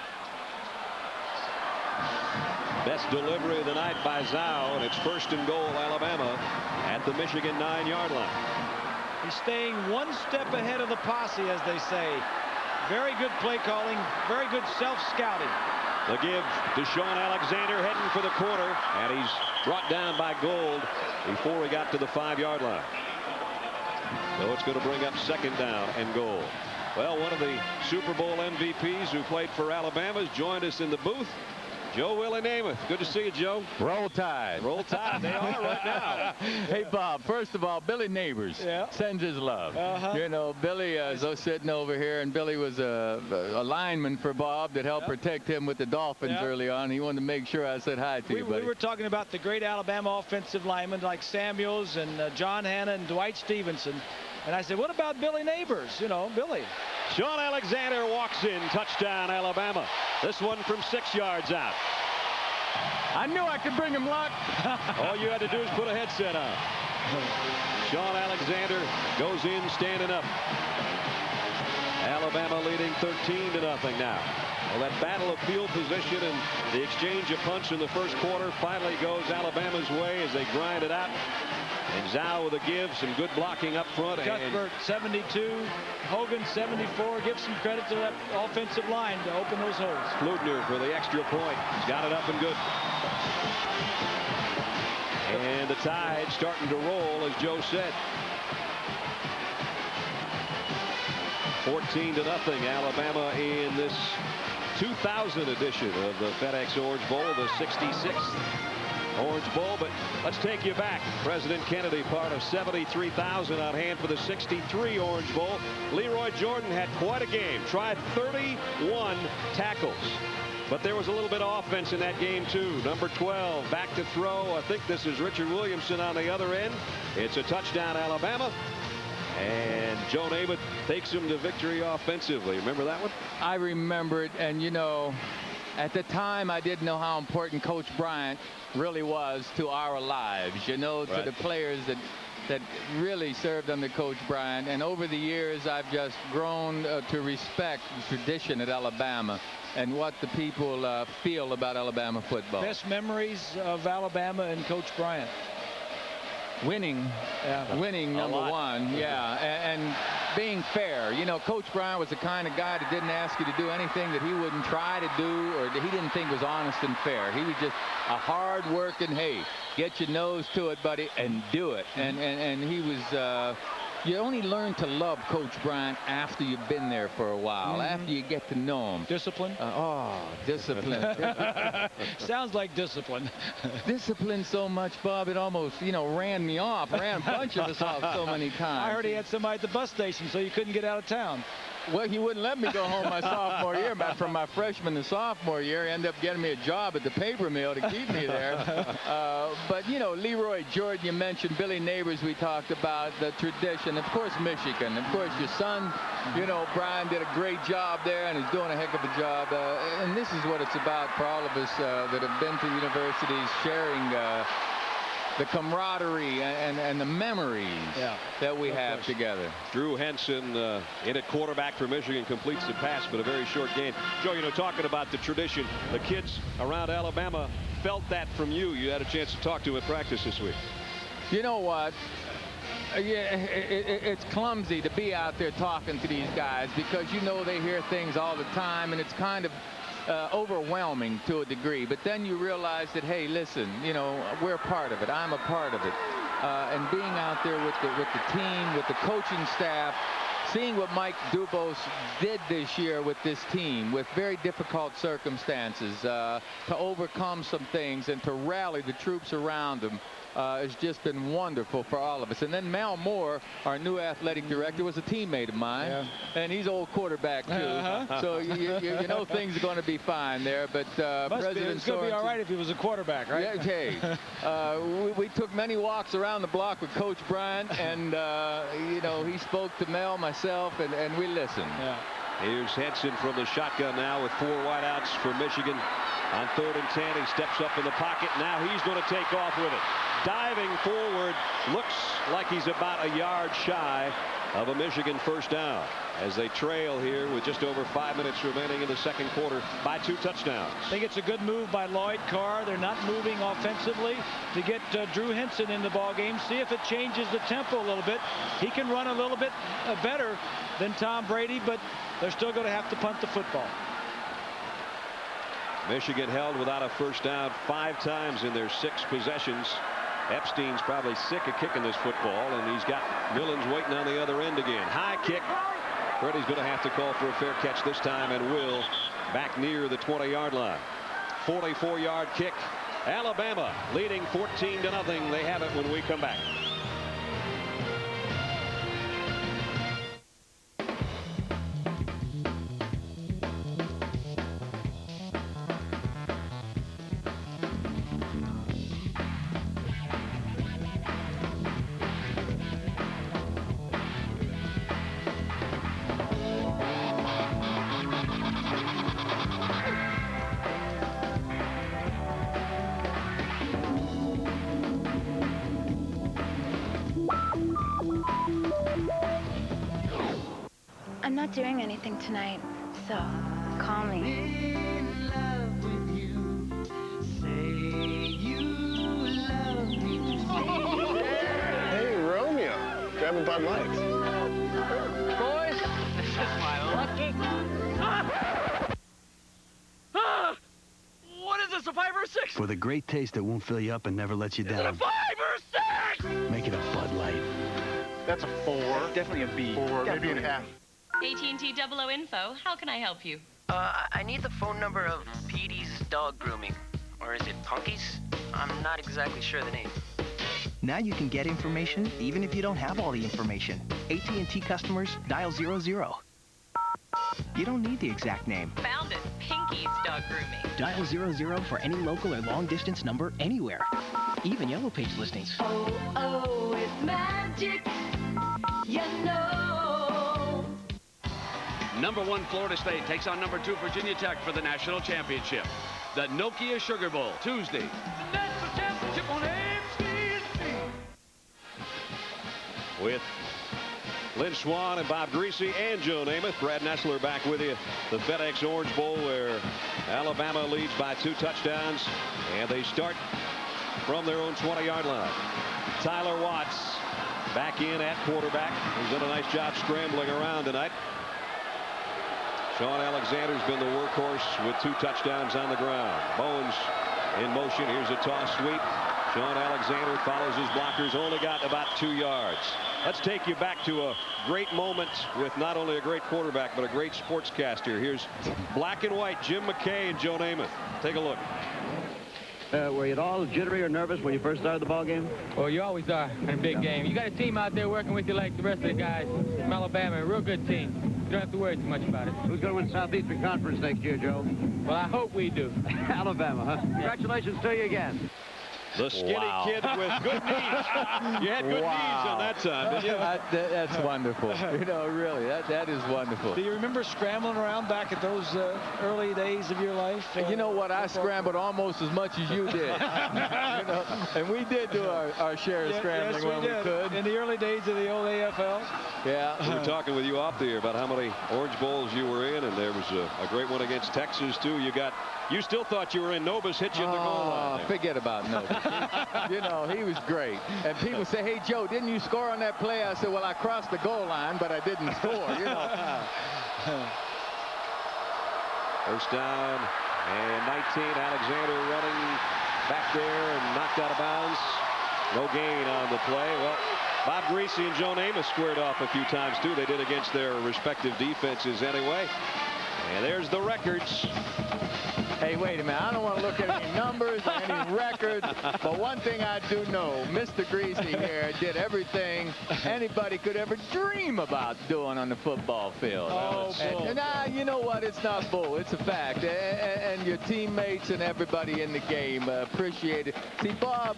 Best delivery of the night by Zhao, and it's 1st and goal, Alabama at the Michigan 9-yard line. He's staying one step ahead of the posse, as they say. Very good play calling, very good self-scouting. The give to Sean Alexander heading for the corner, and he's brought down by Gold before he got to the 5-yard line. So it's going to bring up 2nd down and goal. Well, one of the Super Bowl MVPs who played for Alabama has joined us in the booth. Joe Willie Namath. Good to see you, Joe. Roll Tide. Roll Tide. They are right now. Hey, Bob, first of all, Billy Neighbors sends his love. You know, Billy is sitting over here, and Billy was a lineman for Bob that helped protect him with the Dolphins early on. He wanted to make sure I said hi to you, buddy. We were talking about the great Alabama offensive linemen like Samuels and John Hanna and Dwight Stevenson. And I said, what about Billy Neighbors? You know, Billy. Sean Alexander walks in. Touchdown, Alabama. This one from 6 yards out. I knew I could bring him luck. All you had to do is put a headset on. Sean Alexander goes in standing up. Alabama leading 13-0 now. Well, that battle of field position and the exchange of punch in the first quarter finally goes Alabama's way as they grind it out. And Zhao with a give, some good blocking up front. Cuthbert 72, Hogan 74. Give some credit to that offensive line to open those holes. Fludner for the extra point. He's got it up and good. And the Tide starting to roll, as Joe said. 14-0 Alabama in this 2000 edition of the FedEx Orange Bowl, the 66th Orange Bowl. But let's take you back. President Kennedy, part of 73,000 on hand for the 63 Orange Bowl. Leroy Jordan had quite a game. Tried 31 tackles. But there was a little bit of offense in that game, too. Number 12 back to throw. I think this is Richard Williamson on the other end. It's a touchdown, Alabama. And Joe Namath takes him to victory offensively. Remember that one? I remember it. And, you know, at the time, I didn't know how important Coach Bryant really was to our lives, you know, to the players that really served under Coach Bryant. And over the years, I've just grown to respect the tradition at Alabama and what the people feel about Alabama football. Best memories of Alabama and Coach Bryant? Winning, winning number one, and being fair. You know, Coach Bryant was the kind of guy that didn't ask you to do anything that he wouldn't try to do or that he didn't think was honest and fair. He was just a hard-working, hey, get your nose to it, buddy, and do it. And he was. You only learn to love Coach Bryant after you've been there for a while, after you get to know him. Discipline? Discipline. Sounds like discipline. Discipline so much, Bob, it almost, you know, ran me off, ran a bunch of us off so many times. I heard he had somebody at the bus station so you couldn't get out of town. Well, he wouldn't let me go home my sophomore year, but from my freshman to sophomore year, he ended up getting me a job at the paper mill to keep me there. But, you know, Leroy Jordan, you mentioned, Billy Neighbors, we talked about, the tradition. Of course, Michigan. Of course, your son, you know, Brian did a great job there, and he's doing a heck of a job. And this is what it's about for all of us that have been to universities, sharing the camaraderie and the memories that we have together. Drew Henson in at quarterback for Michigan completes the pass, but a very short game. Joe, you know, talking about the tradition, the kids around Alabama felt that from you. You had a chance to talk to at practice this week. You know what? Yeah, it's clumsy to be out there talking to these guys because, you know, they hear things all the time, and it's kind of overwhelming to a degree. But then you realize that, hey, listen, you know, we're part of it. I'm a part of it. And being out there with the team, with the coaching staff, seeing what Mike Dubose did this year with this team, with very difficult circumstances, to overcome some things and to rally the troops around him, has just been wonderful for all of us. And then Mal Moore, our new athletic director, was a teammate of mine, and he's old quarterback too. So you know things are going to be fine there. But President it's going to be all right if he was a quarterback, right? Yeah, okay. We took many walks around the block with Coach Bryant, and you know, he spoke to Mel, myself, and we listened. Here's Henson from the shotgun now with 4 wideouts for Michigan. On 3rd and 10, he steps up in the pocket. Now he's going to take off with it. Diving forward, looks like he's about a yard shy of a Michigan first down as they trail here with just over 5 minutes remaining in the second quarter by 2 touchdowns. I think it's a good move by Lloyd Carr. They're not moving offensively to get Drew Henson in the ball game. See if it changes the tempo a little bit. He can run a little bit better than Tom Brady, but they're still going to have to punt the football. Michigan held without a first down 5 times in their 6 possessions. Epstein's probably sick of kicking this football, and he's got Millens waiting on the other end again. High kick. Brady's going to have to call for a fair catch this time, and will back near the 20-yard line. 44-yard kick. Alabama leading 14-0. They have it when we come back. I'm not doing anything tonight, so call me. Hey, Romeo. Grab a Bud Light. Boys, this is my lucky. What is this, a 5 or a 6? For the great taste that won't fill you up and never lets you down. Is it a 5 or a 6? Make it a Bud Light. That's a 4. Definitely a B. 4, maybe an F. AT&T 00 Info, how can I help you? I need the phone number of Petey's Dog Grooming. Or is it Punky's? I'm not exactly sure the name. Now you can get information even if you don't have all the information. AT&T customers, dial 00. You don't need the exact name. Found it. Pinky's Dog Grooming. Dial 00 for any local or long-distance number anywhere. Even Yellow Page listings. Oh, it's magic. You know. Number 1 Florida State takes on number 2 Virginia Tech for the national championship. The Nokia Sugar Bowl, Tuesday. The national championship on AMC. With Lynn Swan and Bob Greasy and Joe Namath. Brad Nessler back with you. The FedEx Orange Bowl where Alabama leads by 2 touchdowns. And they start from their own 20-yard line. Tyler Watts back in at quarterback. He's done a nice job scrambling around tonight. Sean Alexander's been the workhorse with 2 touchdowns on the ground. Bones in motion. Here's a toss sweep. Sean Alexander follows his blockers. Only got about 2 yards. Let's take you back to a great moment with not only a great quarterback, but a great sportscaster. Here's black and white Jim McKay and Joe Namath. Take a look. Were you at all jittery or nervous when you first started the ball game? Well, you always are in a big game. You got a team out there working with you like the rest of the guys from Alabama. A real good team. You don't have to worry too much about it. Who's going to win Southeastern Conference next year, Joe? Well, I hope we do. Alabama, huh? Congratulations to you again. The skinny kid with good knees. You had good knees on that time, didn't you? That's wonderful. You know, really, that is wonderful. Do you remember scrambling around back at those early days of your life? You know what? I scrambled almost as much as you did. You know, and we did do our share of scrambling when we could. In the early days of the old AFL? Yeah. We were talking with you off the air about how many Orange Bowls you were in, and there was a great one against Texas, too. You still thought you were in. Nobis hit you in the goal line. Forget about Nobis. You know, he was great. And people say, hey, Joe, didn't you score on that play? I said, well, I crossed the goal line, but I didn't score, you know. First down and 19. Alexander running back there and knocked out of bounds. No gain on the play. Well, Bob Greasy and Joe Namath squared off a few times, too. They did against their respective defenses anyway. And there's the records. Hey, wait a minute. I don't want to look at any numbers or any records, but one thing I do know, Mr. Greasy here did everything anybody could ever dream about doing on the football field. Oh, and you know what? It's not bull. It's a fact. And your teammates and everybody in the game appreciate it. See, Bob,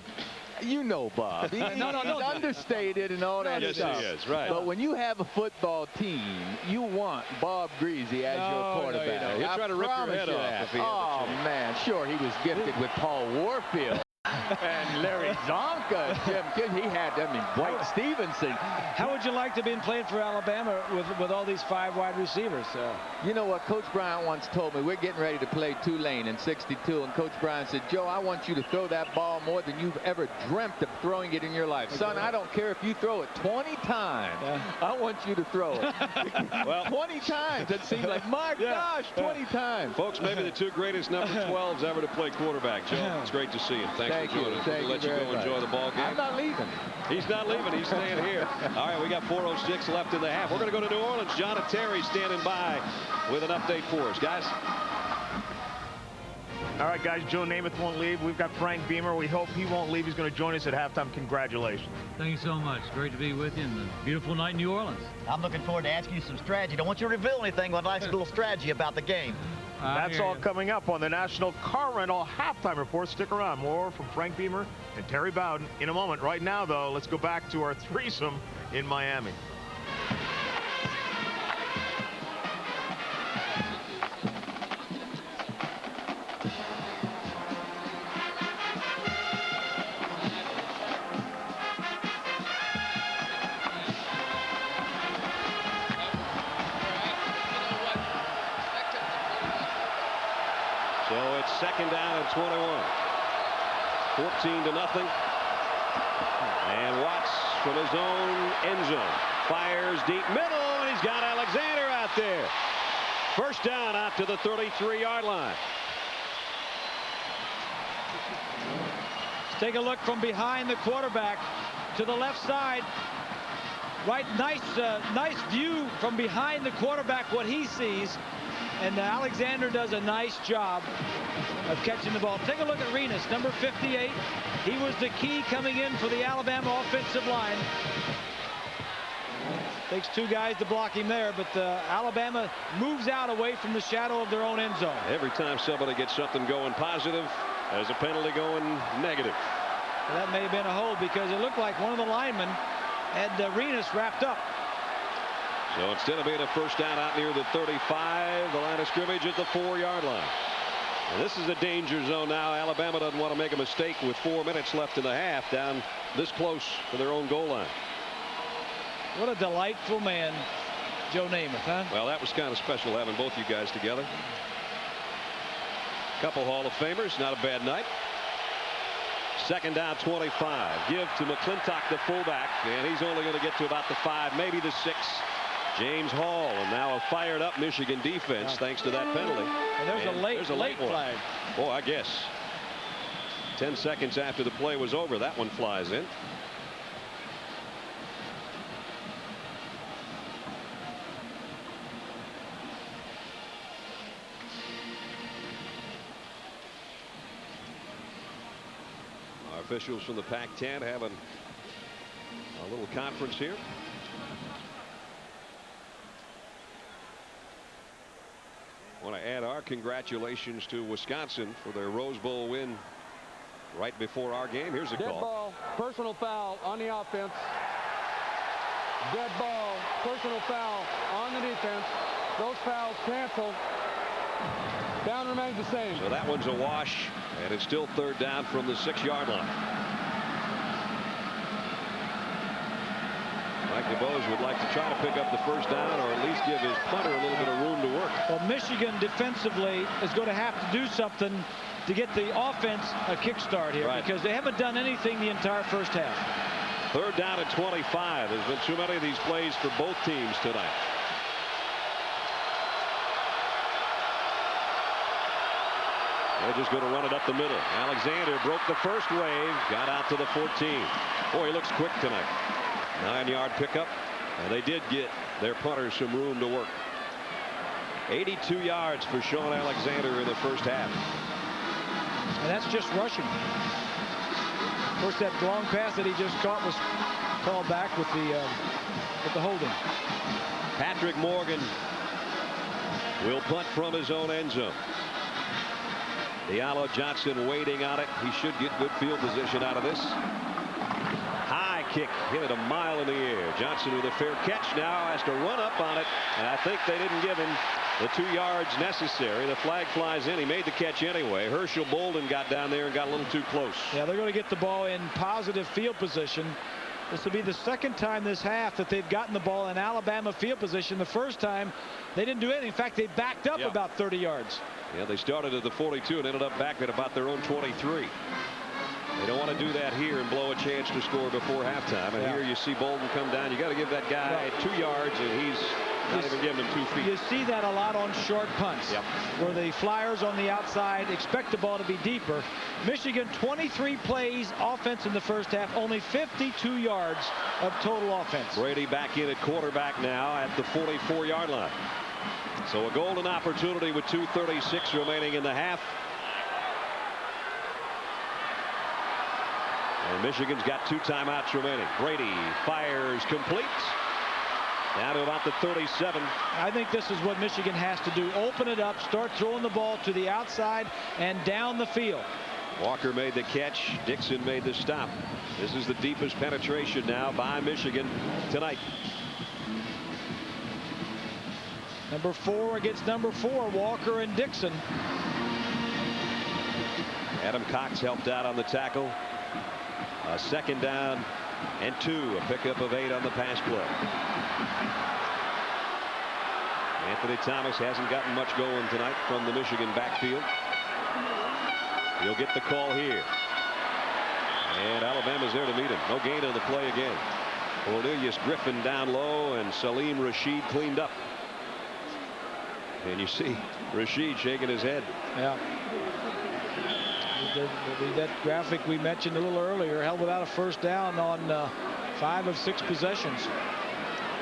you know Bob. He's understated and all that stuff. Yes, he is, right. But when you have a football team, you want Bob Greasy as your quarterback. No, he'll try to rip your head off if he has a chance. Man, sure, he was gifted with Paul Warfield. And Larry Zonka, Jim Kidd, he had, Dwight Stevenson. How would you like to be playing for Alabama with all these 5 wide receivers? You know what Coach Bryant once told me? We're getting ready to play Tulane in '62, and Coach Bryant said, Joe, I want you to throw that ball more than you've ever dreamt of throwing it in your life. Son, I don't care if you throw it 20 times. I want you to throw it. Well, 20 times. It seemed like, my gosh, 20 times. Folks, maybe the 2 greatest number 12s ever to play quarterback. Joe, it's great to see you. Thanks for joining us. We'll let you go enjoy the ball game. I'm not leaving. He's not leaving. He's staying here. All right, we got 4:06 left in the half. We're going to go to New Orleans. John and Terry standing by with an update for us. Guys. All right, guys, Joe Namath won't leave. We've got Frank Beamer. We hope he won't leave. He's going to join us at halftime. Congratulations. Thank you so much. Great to be with you in the beautiful night in New Orleans. I'm looking forward to asking you some strategy. Don't want you to reveal anything, but I'd like a little strategy about the game. That's all coming up on the National Car Rental Halftime Report. Stick around. More from Frank Beamer and Terry Bowden in a moment. Right now, though, let's go back to our threesome in Miami. It's 2nd down and 21. 14-0. And Watts from his own end zone fires deep middle, and he's got Alexander out there. First down out to the 33-yard line. Let's take a look from behind the quarterback to the left side. Right, nice view from behind the quarterback, what he sees. And Alexander does a nice job of catching the ball. Take a look at Renas, number 58. He was the key coming in for the Alabama offensive line. Takes 2 guys to block him there, but Alabama moves out away from the shadow of their own end zone. Every time somebody gets something going positive, there's a penalty going negative. Well, that may have been a hold because it looked like one of the linemen had Renas wrapped up. So instead of being a first down out near the 35, the line of scrimmage at the 4-yard line. And this is a danger zone now. Alabama doesn't want to make a mistake with 4 minutes left in the half, down this close to their own goal line. What a delightful man, Joe Namath, huh? Well, that was kind of special having both you guys together. Couple Hall of Famers, not a bad night. 2nd down, 25. Give to McClintock, the fullback, and he's only going to get to about the 5, maybe the 6. James Hall, and now a fired up Michigan defense thanks to that penalty. And there's a late flag. Oh, I guess 10 seconds after the play was over, that one flies in. Our officials from the Pac-10 having a little conference here. I want to add our congratulations to Wisconsin for their Rose Bowl win right before our game. Here's a Dead call. Ball, personal foul on the offense. Dead ball, personal foul on the defense. Those fouls canceled. Down remains the same. So that one's a wash, and it's still 3rd down from the 6-yard line. Mike DeBose would like to try to pick up the first down, or at least give his punter a little bit of room to work. Well, Michigan defensively is going to have to do something to get the offense a kickstart here, because they haven't done anything the entire first half. 3rd down and 25. There's been too many of these plays for both teams tonight. They're just going to run it up the middle. Alexander broke the first wave, got out to the 14. Boy, he looks quick tonight. 9-yard pickup, and they did get their punter some room to work. 82 yards for Sean Alexander in the first half. And that's just rushing. Of course, that long pass that he just caught was called back with the holding. Patrick Morgan will punt from his own end zone. Diallo Johnson waiting on it. He should get good field position out of this. High kick, hit it a mile in the air. Johnson with a fair catch now has to run up on it, and I think they didn't give him the 2 yards necessary. The flag flies in. He made the catch anyway. Herschel Bolden got down there and got a little too close. Yeah, they're going to get the ball in positive field position. This will be the 2nd time this half that they've gotten the ball in Alabama field position. The first time they didn't do anything. In fact, they backed up about 30 yards. Yeah, they started at the 42 and ended up back at about their own 23. They don't want to do that here and blow a chance to score before halftime. And here you see Bolden come down. You got to give that guy 2 yards, and he's not even giving him 2 feet. You see that a lot on short punts, where the Flyers on the outside expect the ball to be deeper. Michigan 23 plays offense in the first half, only 52 yards of total offense. Brady back in at quarterback now at the 44-yard line. So a golden opportunity with 2:36 remaining in the half. And Michigan's got 2 timeouts remaining. Brady fires complete. Down to about the 37. I think this is what Michigan has to do. Open it up, start throwing the ball to the outside and down the field. Walker made the catch. Dixon made the stop. This is the deepest penetration now by Michigan tonight. Number 4 against number 4, Walker and Dixon. Adam Cox helped out on the tackle. 2nd down and 2. A pickup of 8 on the pass play. Anthony Thomas hasn't gotten much going tonight from the Michigan backfield. He'll get the call here. And Alabama's there to meet him. No gain on the play again. Cornelius Griffin down low, and Salim Rashid cleaned up. And you see Rashid shaking his head. Yeah. That graphic we mentioned a little earlier, held without a first down on 5 of 6 possessions.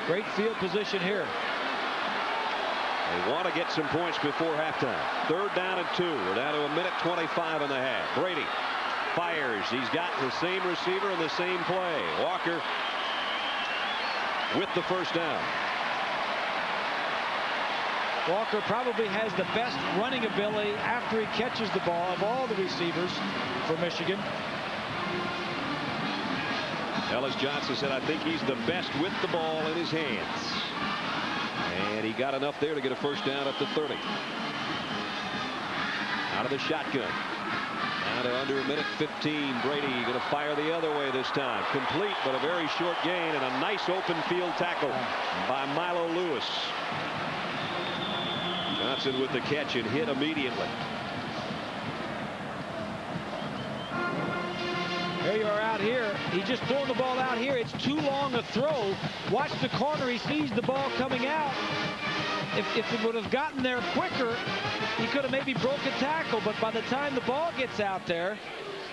Great field position here. They want to get some points before halftime. 3rd down and 2. We're down to 1:25 in the half. Brady fires. He's got the same receiver in the same play. Walker with the first down. Walker probably has the best running ability after he catches the ball of all the receivers for Michigan. Ellis Johnson said, I think he's the best with the ball in his hands. And he got enough there to get a first down at the 30. Out of the shotgun. Down to under 1:15. Brady going to fire the other way this time. Complete, but a very short gain, and a nice open field tackle by Milo Lewis. Johnson with the catch and hit immediately. There you are out here. He's just throwing the ball out here. It's too long a throw. Watch the corner. He sees the ball coming out. If it would have gotten there quicker, he could have maybe broke a tackle. But by the time the ball gets out there,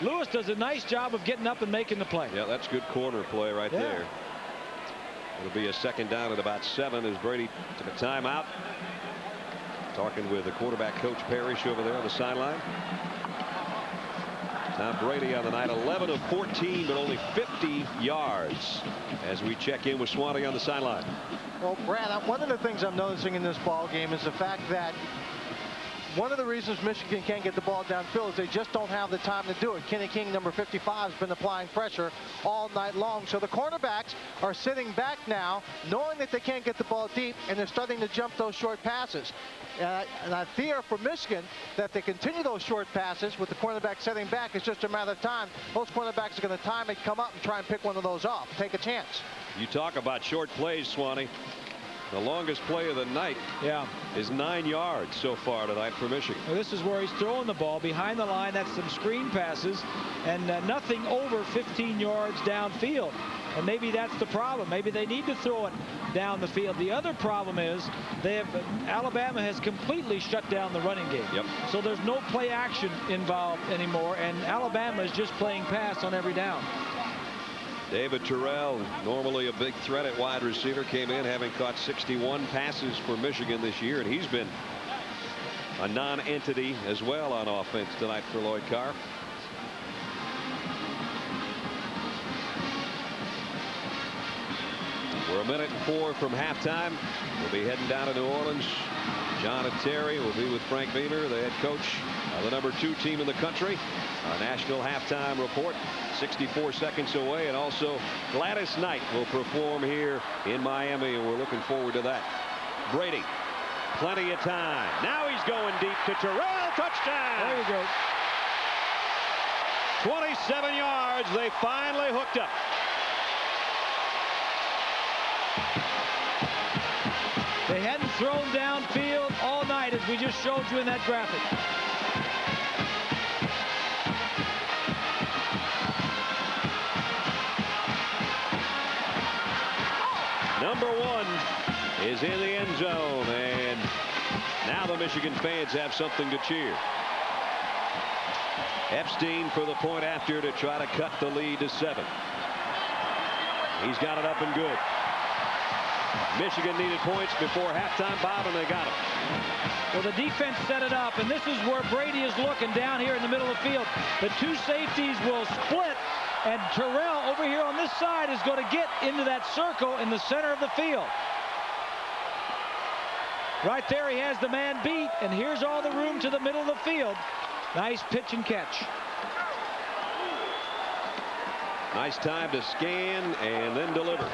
Lewis does a nice job of getting up and making the play. Yeah, that's good corner play right there. It'll be a 2nd down at about 7 as Brady took a timeout. Talking with the quarterback coach Parrish over there on the sideline. Tom Brady on the night, 11 of 14, but only 50 yards as we check in with Swanee on the sideline. Well, Brad, one of the things I'm noticing in this ball game is the fact that one of the reasons Michigan can't get the ball downfield is they just don't have the time to do it. Kenny King, number 55, has been applying pressure all night long. So the cornerbacks are sitting back now, knowing that they can't get the ball deep, and they're starting to jump those short passes. And I fear for Michigan that if they continue those short passes with the cornerback setting back, it's just a matter of time. Those cornerbacks are going to time it, come up, and try and pick one of those off, take a chance. You talk about short plays, Swanee. The longest play of the night is 9 yards so far tonight for Michigan. Well, this is where he's throwing the ball behind the line. That's some screen passes and nothing over 15 yards downfield. And maybe that's the problem. Maybe they need to throw it down the field. The other problem is Alabama has completely shut down the running game. So there's no play action involved anymore, and Alabama is just playing pass on every down. David Terrell, normally a big threat at wide receiver, came in having caught 61 passes for Michigan this year, and he's been a non-entity as well on offense tonight for Lloyd Carr. We're 1:04 from halftime. We'll be heading down to New Orleans. John and Terry will be with Frank Beamer, the head coach of the #2 team in the country. Our national halftime report 64 seconds away, and also Gladys Knight will perform here in Miami, and we're looking forward to that. Brady, plenty of time. Now he's going deep to Terrell. Touchdown. There you go. 27 yards. They finally hooked up. They hadn't thrown downfield all night, as we just showed you in that graphic. #1 is in the end zone, and now the Michigan fans have something to cheer. Epstein for the point after to try to cut the lead to 7. He's got it up and good. Michigan needed points before halftime, Bob, and they got them. Well, the defense set it up, and this is where Brady is looking down here in the middle of the field. The two safeties will split, and Terrell over here on this side is going to get into that circle in the center of the field. Right there, he has the man beat, and here's all the room to the middle of the field. Nice pitch and catch. Nice time to scan and then deliver.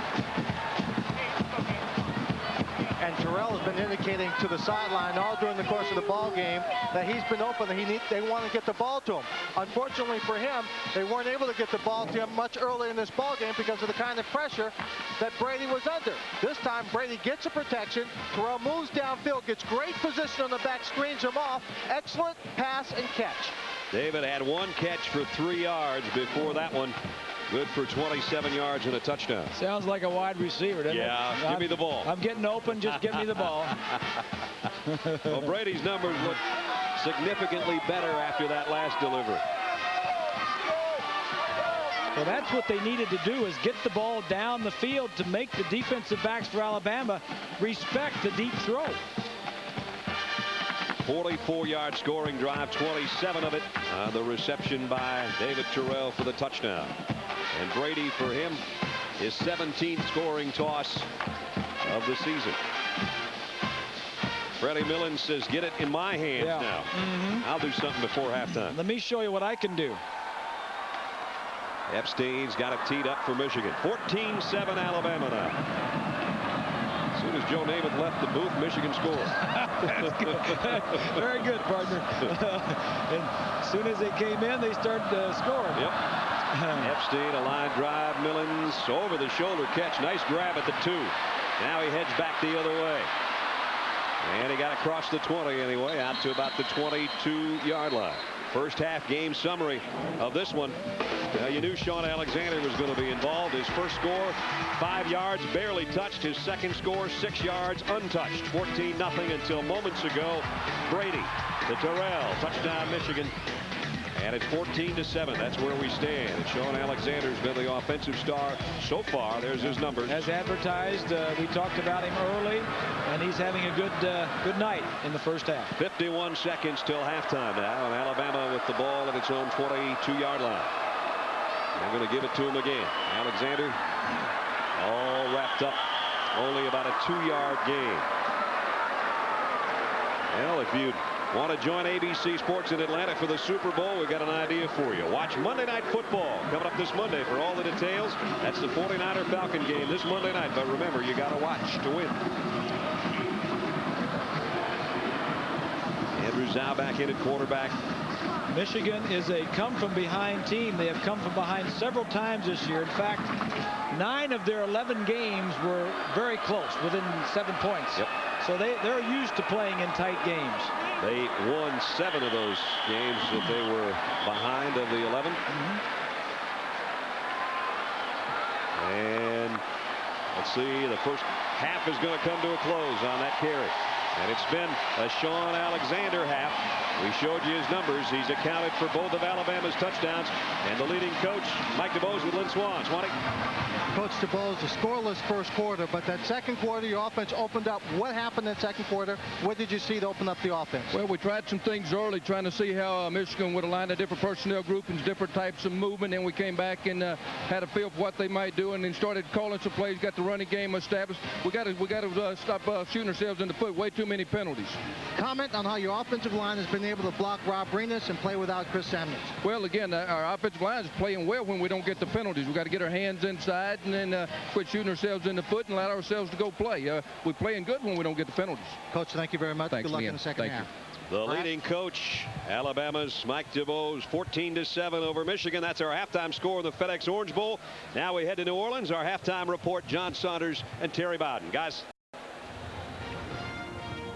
And Terrell has been indicating to the sideline all during the course of the ball game that he's been open, that they want to get the ball to him. Unfortunately for him, they weren't able to get the ball to him much earlier in this ball game because of the kind of pressure that Brady was under. This time, Brady gets a protection. Terrell moves downfield, gets great position on the back, screens him off. Excellent pass and catch. David had one catch for 3 yards before that one. Good for 27 yards and a touchdown. Sounds like a wide receiver, doesn't it? Yeah, give me the ball. I'm getting open. Just give me the ball. Well, Brady's numbers look significantly better after that last delivery. Well, that's what they needed to do, is get the ball down the field to make the defensive backs for Alabama respect the deep throw. 44-yard scoring drive, 27 of it on the reception by David Terrell for the touchdown. And Brady, for him, his 17th scoring toss of the season. Freddie Millen says, get it in my hands now. I'll do something before halftime. Let me show you what I can do. Epstein's got it teed up for Michigan. 14-7 Alabama now. As soon as Joe Namath left the booth, Michigan scored. Very good, partner. And as soon as they came in, they started scoring. Yep. Epstein, a line drive. Millens over the shoulder catch. Nice grab at the 2. Now he heads back the other way. And he got across the 20 anyway, out to about the 22-yard line. First half game summary of this one. You knew Sean Alexander was going to be involved. His first score, 5 yards, barely touched. His second score, 6 yards, untouched. 14-0 until moments ago. Brady to Terrell, touchdown Michigan. And it's 14-7. That's where we stand. And Sean Alexander's been the offensive star so far. There's his numbers. As advertised, we talked about him early, and he's having a good night in the first half. 51 seconds till halftime now, and Alabama with the ball at its own 22-yard line. They're going to give it to him again. Alexander all wrapped up. Only about a 2-yard gain. Well, if you'd want to join ABC Sports in Atlanta for the Super Bowl, we've got an idea for you. Watch Monday Night Football coming up this Monday. For all the details, that's the 49er Falcon game this Monday night. But remember, you got to watch to win. Andrew Zhao back in at quarterback. Michigan is a come-from-behind team. They have come from behind several times this year. In fact, 9 of their 11 games were very close, within 7 points. Yep. So they're used to playing in tight games. They won 7 of those games that they were behind of the 11. And let's see, the first half is going to come to a close on that carry. And it's been a Sean Alexander half. We showed you his numbers. He's accounted for both of Alabama's touchdowns. And the leading coach, Mike DeBose with Lynn Swan. Swanee. Coach DeBose, a scoreless first quarter, but that second quarter, your offense opened up. What happened in that second quarter? What did you see to open up the offense? Well, we tried some things early, trying to see how Michigan would align the different personnel groupings, different types of movement, and we came back and had a feel for what they might do, and then started calling some plays, got the running game established. We got to stop shooting ourselves in the foot. Way too many penalties. Comment on how your offensive line has been able to block Rob Renas and play without Chris Samuels. Well, again, our offensive line is playing well when we don't get the penalties. We got to get our hands inside and then quit shooting ourselves in the foot and allow ourselves to go play. We're playing good when we don't get the penalties. Coach, thank you very much. Thanks, good luck Ian. in the second Thank half. You. The leading coach, Alabama's Mike DeBose, 14-7 over Michigan. That's our halftime score in the FedEx Orange Bowl. Now we head to New Orleans. Our halftime report, John Saunders and Terry Bowden. Guys.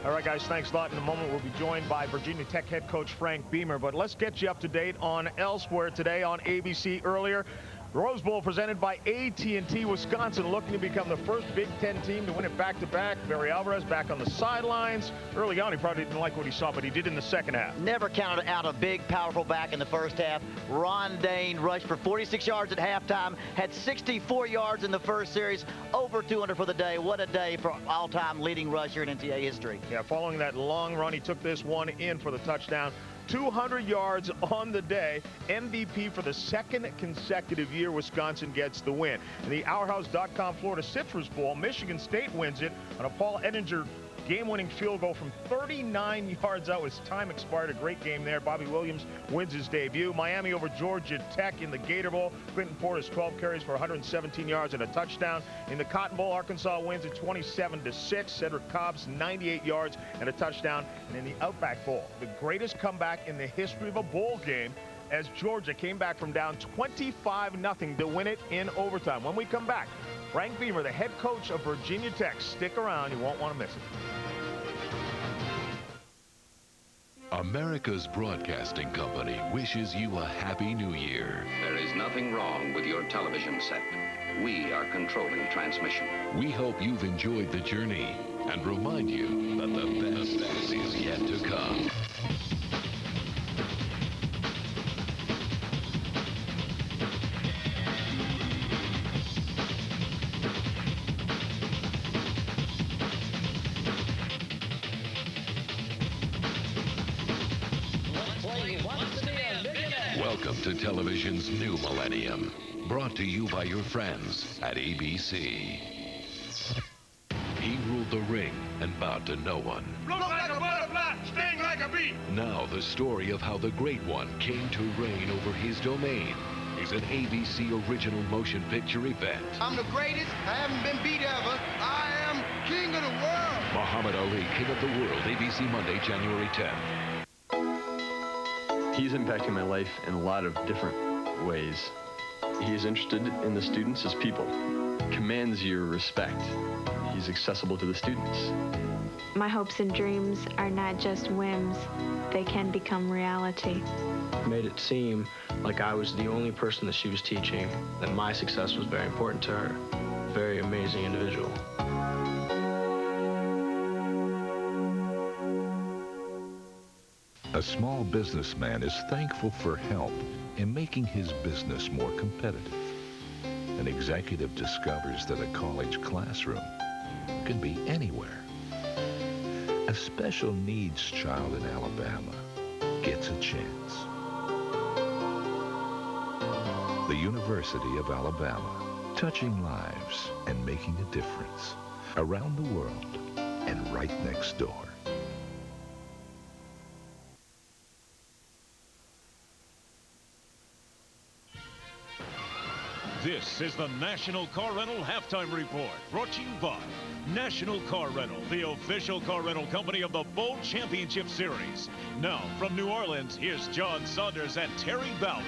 All right, guys, thanks a lot. In a moment, we'll be joined by Virginia Tech head coach Frank Beamer. But let's get you up to date on elsewhere today on ABC earlier. The Rose Bowl presented by AT&T Wisconsin, looking to become the first Big Ten team to win it back-to-back. Barry Alvarez back on the sidelines. Early on, he probably didn't like what he saw, but he did in the second half. Never counted out a big, powerful back in the first half. Ron Dane rushed for 46 yards at halftime, had 64 yards in the first series, over 200 for the day. What a day for all-time leading rusher in NCAA history. Yeah, following that long run, he took this one in for the touchdown. 200 yards on the day. MVP for the second consecutive year. Wisconsin gets the win. In the OurHouse.com Florida Citrus Bowl, Michigan State wins it on a Paul Ettinger game-winning field goal from 39 yards out as time expired. A great game there. Bobby Williams wins his debut. Miami over Georgia Tech in the Gator Bowl. Quentin Portis 12 carries for 117 yards and a touchdown. In the Cotton Bowl, Arkansas wins at 27-6. Cedric Cobb's 98 yards and a touchdown. And in the Outback Bowl, the greatest comeback in the history of a bowl game, as Georgia came back from down 25-0 to win it in overtime. When we come back, Frank Beamer, the head coach of Virginia Tech. Stick around. You won't want to miss it. America's Broadcasting Company wishes you a Happy New Year. There is nothing wrong with your television set. We are controlling transmission. We hope you've enjoyed the journey and remind you that the best is yet to come. Welcome to television's new millennium, brought to you by your friends at ABC. He ruled the ring and bowed to no one. Look like a butterfly, sting like a bee. Now the story of how the Great One came to reign over his domain is an ABC original motion picture event. I'm the greatest. I haven't been beat ever. I am king of the world. Muhammad Ali, King of the World, ABC Monday, January 10th. He's impacting my life in a lot of different ways. He is interested in the students as people, commands your respect. He's accessible to the students. My hopes and dreams are not just whims, they can become reality. Made it seem like I was the only person that she was teaching, that my success was very important to her. Very amazing individual. A small businessman is thankful for help in making his business more competitive. An executive discovers that a college classroom can be anywhere. A special needs child in Alabama gets a chance. The University of Alabama, touching lives and making a difference around the world and right next door. This is the National Car Rental Halftime Report, brought to you by National Car Rental, the official car rental company of the Bowl Championship Series. Now, from New Orleans, here's John Saunders and Terry Bowden.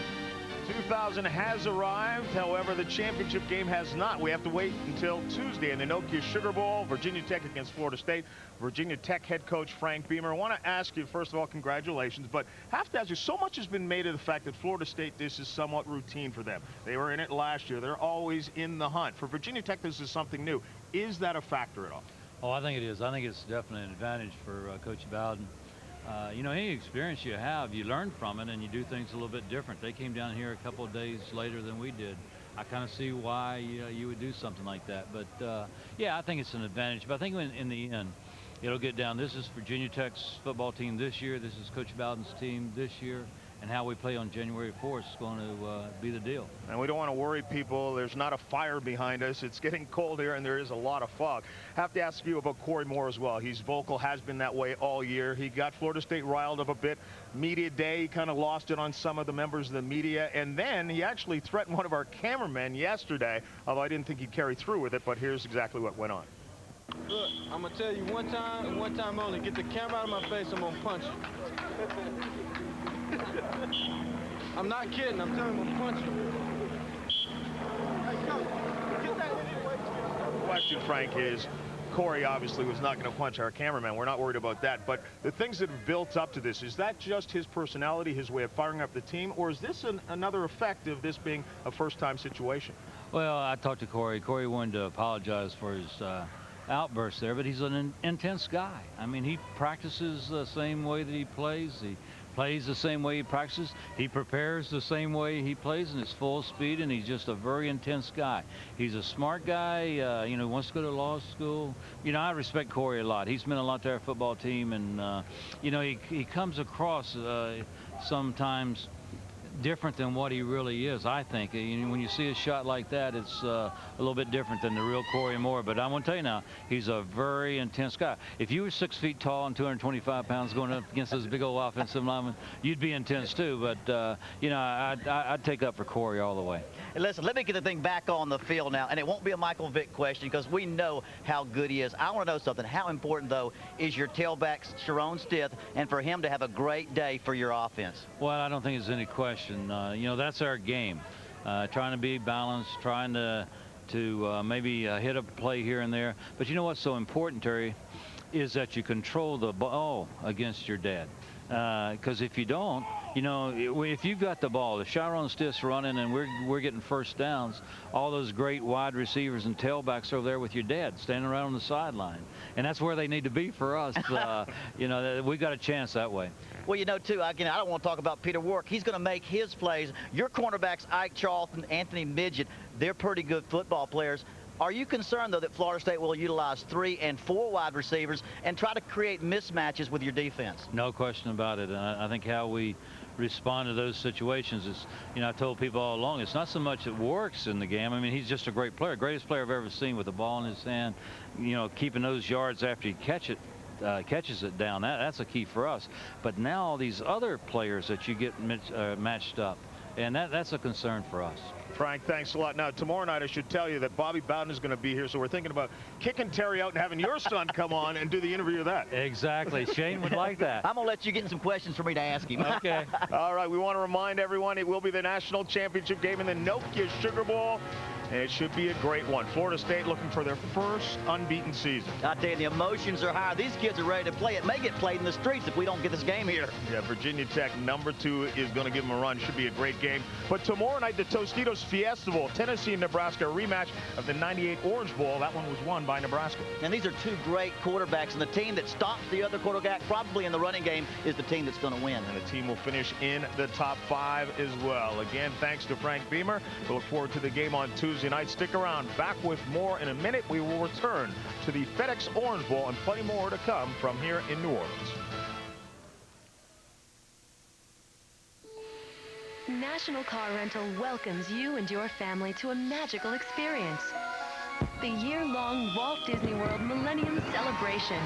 2000 has arrived. However, the championship game has not. We have to wait until Tuesday in the Nokia Sugar Bowl. Virginia Tech against Florida State. Virginia Tech head coach Frank Beamer. I want to ask you, first of all, congratulations, but have to ask you, so much has been made of the fact that Florida State, this is somewhat routine for them. They were in it last year. They're always in the hunt. For Virginia Tech, this is something new. Is that a factor at all? Oh, I think it is. I think it's definitely an advantage for Coach Bowden. You know, any experience you have, you learn from it and you do things a little bit different. They came down here a couple of days later than we did. I kind of see why you would do something like that. But, yeah, I think it's an advantage. But I think in the end, it'll get down. This is Virginia Tech's football team this year. This is Coach Bowden's team this year. And how we play on January 4th is going to be the deal. And we don't want to worry people. There's not a fire behind us. It's getting cold here, and there is a lot of fog. Have to ask you about Corey Moore as well. He's vocal, has been that way all year. He got Florida State riled up a bit. Media day, he kind of lost it on some of the members of the media. And then he actually threatened one of our cameramen yesterday, although I didn't think he'd carry through with it, but here's exactly what went on. Look, I'm going to tell you one time and one time only. Get the camera out of my face, I'm going to punch you. I'm not kidding. I'm telling you, I'm punching. The question, Frank, is Corey obviously was not going to punch our cameraman. We're not worried about that. But the things that have built up to this, is that just his personality, his way of firing up the team, or is this another effect of this being a first-time situation? Well, I talked to Corey. Corey wanted to apologize for his outburst there, but he's an intense guy. I mean, he practices the same way that he plays. He plays the same way he practices. He prepares the same way he plays, and it's full speed, and he's just a very intense guy. He's a smart guy, you know, wants to go to law school. You know, I respect Corey a lot. He's meant a lot to our football team, and, you know, he comes across sometimes different than what he really is, I think. When you see a shot like that, it's a little bit different than the real Corey Moore. But I want to tell you now, he's a very intense guy. If you were 6 feet tall and 225 pounds going up against those big old offensive linemen, you'd be intense too. But, you know, I'd take up for Corey all the way. And listen, let me get the thing back on the field now, and it won't be a Michael Vick question because we know how good he is. I want to know something. How important, though, is your tailback, Sharon Stith, and for him to have a great day for your offense? Well, I don't think there's any question. You know, that's our game. Trying to be balanced, trying to maybe hit a play here and there. But you know what's so important, Terry, is that you control the ball against your dad. Because if you don't, you know, if you've got the ball, the Chiron stiff's running and we're getting first downs, all those great wide receivers and tailbacks are there with your dad standing around on the sideline. And that's where they need to be for us. You know, we got a chance that way. Well, you know, too, again, I don't want to talk about Peter Warrick. He's going to make his plays. Your cornerbacks, Ike Charlton, Anthony Midget, they're pretty good football players. Are you concerned, though, that Florida State will utilize 3 and 4 wide receivers and try to create mismatches with your defense? No question about it. And I think how we respond to those situations is, you know, I told people all along, it's not so much that Warrick's in the game. I mean, he's just a great player, greatest player I've ever seen with the ball in his hand, you know, keeping those yards after he catches it down. That's a key for us. But now all these other players that you get matched up, and that's a concern for us. Frank, thanks a lot. Now, tomorrow night, I should tell you that Bobby Bowden is going to be here, so we're thinking about kicking Terry out and having your son come on and do the interview of that. Exactly. Shane would like that. I'm going to let you get some questions for me to ask him. Okay. All right, we want to remind everyone it will be the national championship game in the Nokia Sugar Bowl, and it should be a great one. Florida State looking for their first unbeaten season. I tell you, the emotions are high. These kids are ready to play. It may get played in the streets if we don't get this game here. Yeah, Virginia Tech, #2, is going to give them a run. Should be a great game. But tomorrow night, the Tostitos Fiesta Bowl, Tennessee and Nebraska, a rematch of the '98 Orange Bowl. That one was won by Nebraska. And these are 2 great quarterbacks, and the team that stops the other quarterback, probably in the running game, is the team that's going to win. And the team will finish in the top 5 as well. Again, thanks to Frank Beamer. We look forward to the game on Tuesday night. Stick around. Back with more in a minute. We will return to the FedEx Orange Bowl and plenty more to come from here in New Orleans. National Car Rental welcomes you and your family to a magical experience. The year-long Walt Disney World Millennium Celebration.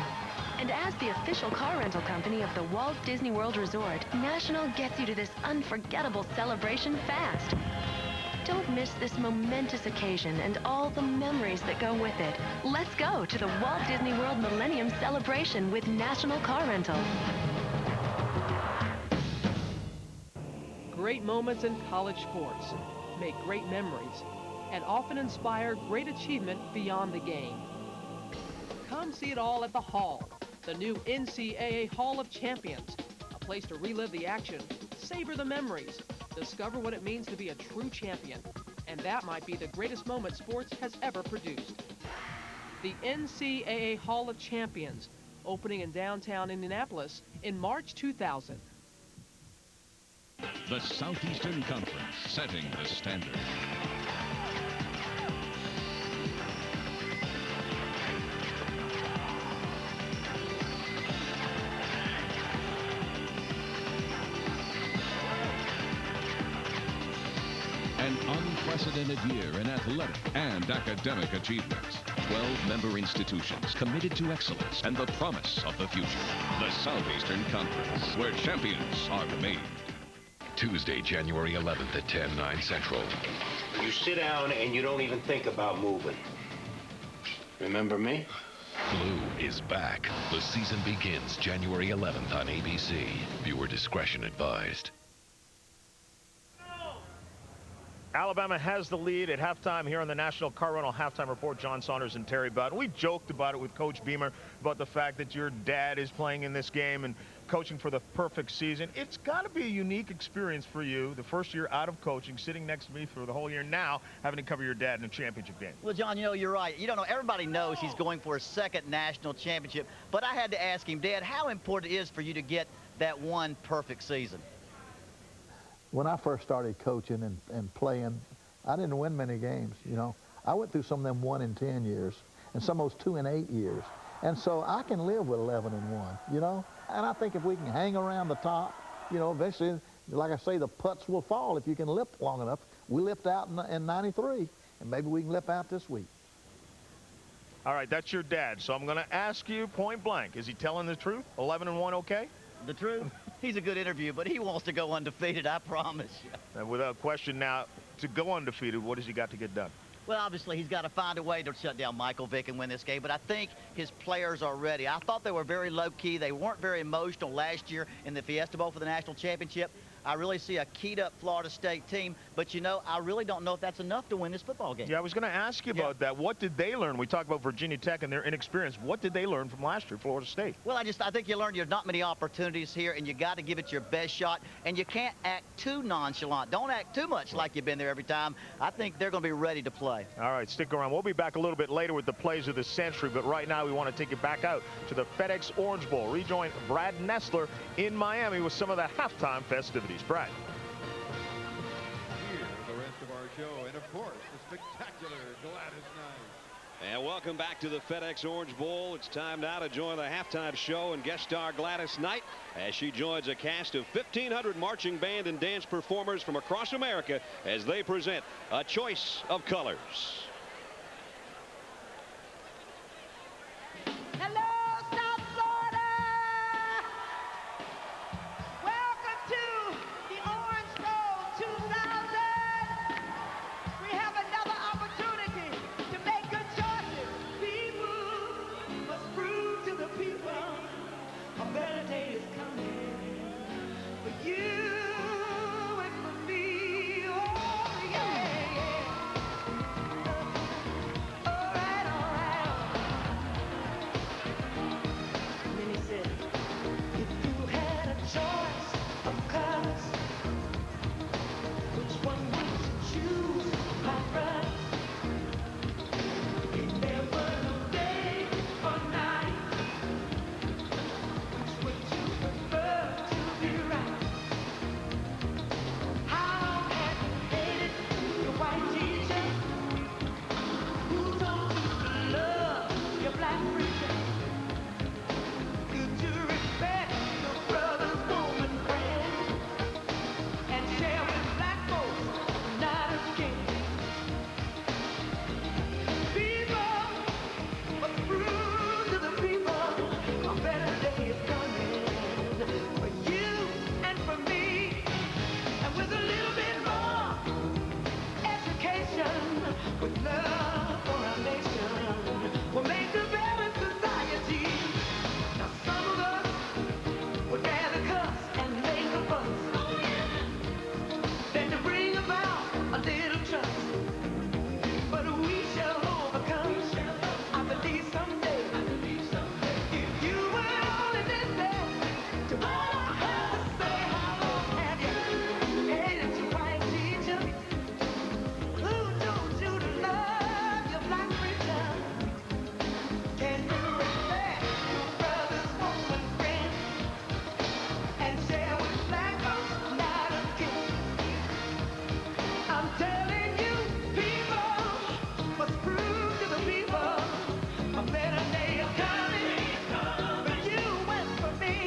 And as the official car rental company of the Walt Disney World Resort, National gets you to this unforgettable celebration fast. Don't miss this momentous occasion and all the memories that go with it. Let's go to the Walt Disney World Millennium Celebration with National Car Rental. Great moments in college sports make great memories and often inspire great achievement beyond the game. Come see it all at the Hall, the new NCAA Hall of Champions, a place to relive the action, savor the memories, discover what it means to be a true champion, and that might be the greatest moment sports has ever produced. The NCAA Hall of Champions, opening in downtown Indianapolis in March 2000. The Southeastern Conference, setting the standard. An unprecedented year in athletic and academic achievements. 12 member institutions committed to excellence and the promise of the future. The Southeastern Conference, where champions are made. Tuesday, January 11th at 10/9 Central. You sit down and you don't even think about moving. Remember me? Blue is back. The season begins January 11th on ABC. Viewer discretion advised. Alabama has the lead at halftime here on the National Car Rental Halftime Report. John Saunders and Terry Bowden. We joked about it with Coach Beamer about the fact that your dad is playing in this game and coaching for the perfect season. It's got to be a unique experience for you, the first year out of coaching, sitting next to me for the whole year, now having to cover your dad in a championship game. Well, John, you know, you're right. You don't know, everybody knows he's going for a second national championship, but I had to ask him, Dad, how important it is for you to get that one perfect season? When I first started coaching and playing, I didn't win many games, you know. I went through some of them 1 in 10 years and some of those 2 in 8 years. And so I can live with 11-1, you know. And I think if we can hang around the top, you know, eventually, like I say, the putts will fall if you can lip long enough. We lipped out in 93, and maybe we can lip out this week. All right, that's your dad. So I'm going to ask you point blank. Is he telling the truth? 11-1 okay? The truth? He's a good interview, but he wants to go undefeated, I promise you. And without question now, to go undefeated, what has he got to get done? Well, obviously, he's got to find a way to shut down Michael Vick and win this game, but I think his players are ready. I thought they were very low-key. They weren't very emotional last year in the Fiesta Bowl for the national championship. I really see a keyed-up Florida State team But, you know, I really don't know if that's enough to win this football game. Yeah, I was going to ask you about that. What did they learn? We talked about Virginia Tech and their inexperience. What did they learn from last year, Florida State? Well, I think you learned there's not many opportunities here, and you got to give it your best shot, and you can't act too nonchalant. Don't act too much like you've been there every time. I think they're going to be ready to play. All right, stick around. We'll be back a little bit later with the plays of the century, but right now we want to take you back out to the FedEx Orange Bowl. Rejoin Brad Nessler in Miami with some of the halftime festivities. Brad. Here are the rest of our show, and of course, the spectacular Gladys Knight. And welcome back to the FedEx Orange Bowl. It's time now to join the halftime show and guest star Gladys Knight as she joins a cast of 1,500 marching band and dance performers from across America as they present a choice of colors. Hello, South Florida! Welcome to the Orange Bowl 2000. We have another opportunity to make good choices. People must prove to the people a better day is coming for you and for me. Oh, yeah, yeah. All right, all right. And then he said, if you had a choice of colors, which one would you choose, my brother? If there were no day or night, which would you prefer to be right? How have you hated your white teacher who told you to love your black preacher? Could you respect your brother's woman friend and share with black folks not again? People must prove to the people a better day is coming for you and for me. And with a little bit more education, with love for our nation, we'll make a better society. Now some of us would rather cuss and make a fuss than to bring about a little trust. But we shall overcome, I believe someday. If you would only listen to what I have to say, how long have you hated your white teacher who told you to love your black preacher? Can you respect your brother's woman friend and share with black folks not again? I'm telling you, people must prove to the people a better day is coming for you and for me.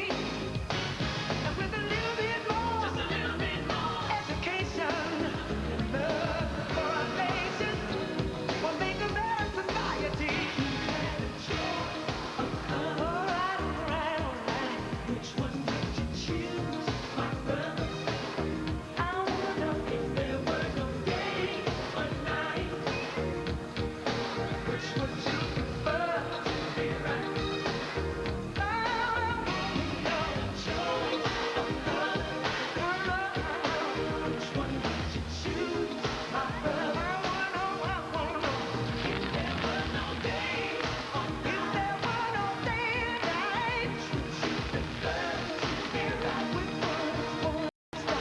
And with a little bit more, just a little bit more education and love for our nation, we'll make a better society. All right, all right, all right. Which one would you choose, my brother? I wanna know if there were no day or night, which would you prefer to be right? I wanna know the choice of color. Which one would you choose, my brother? I wanna know if there were no day or night, if there were no day or night, which would you prefer to be right? Which one would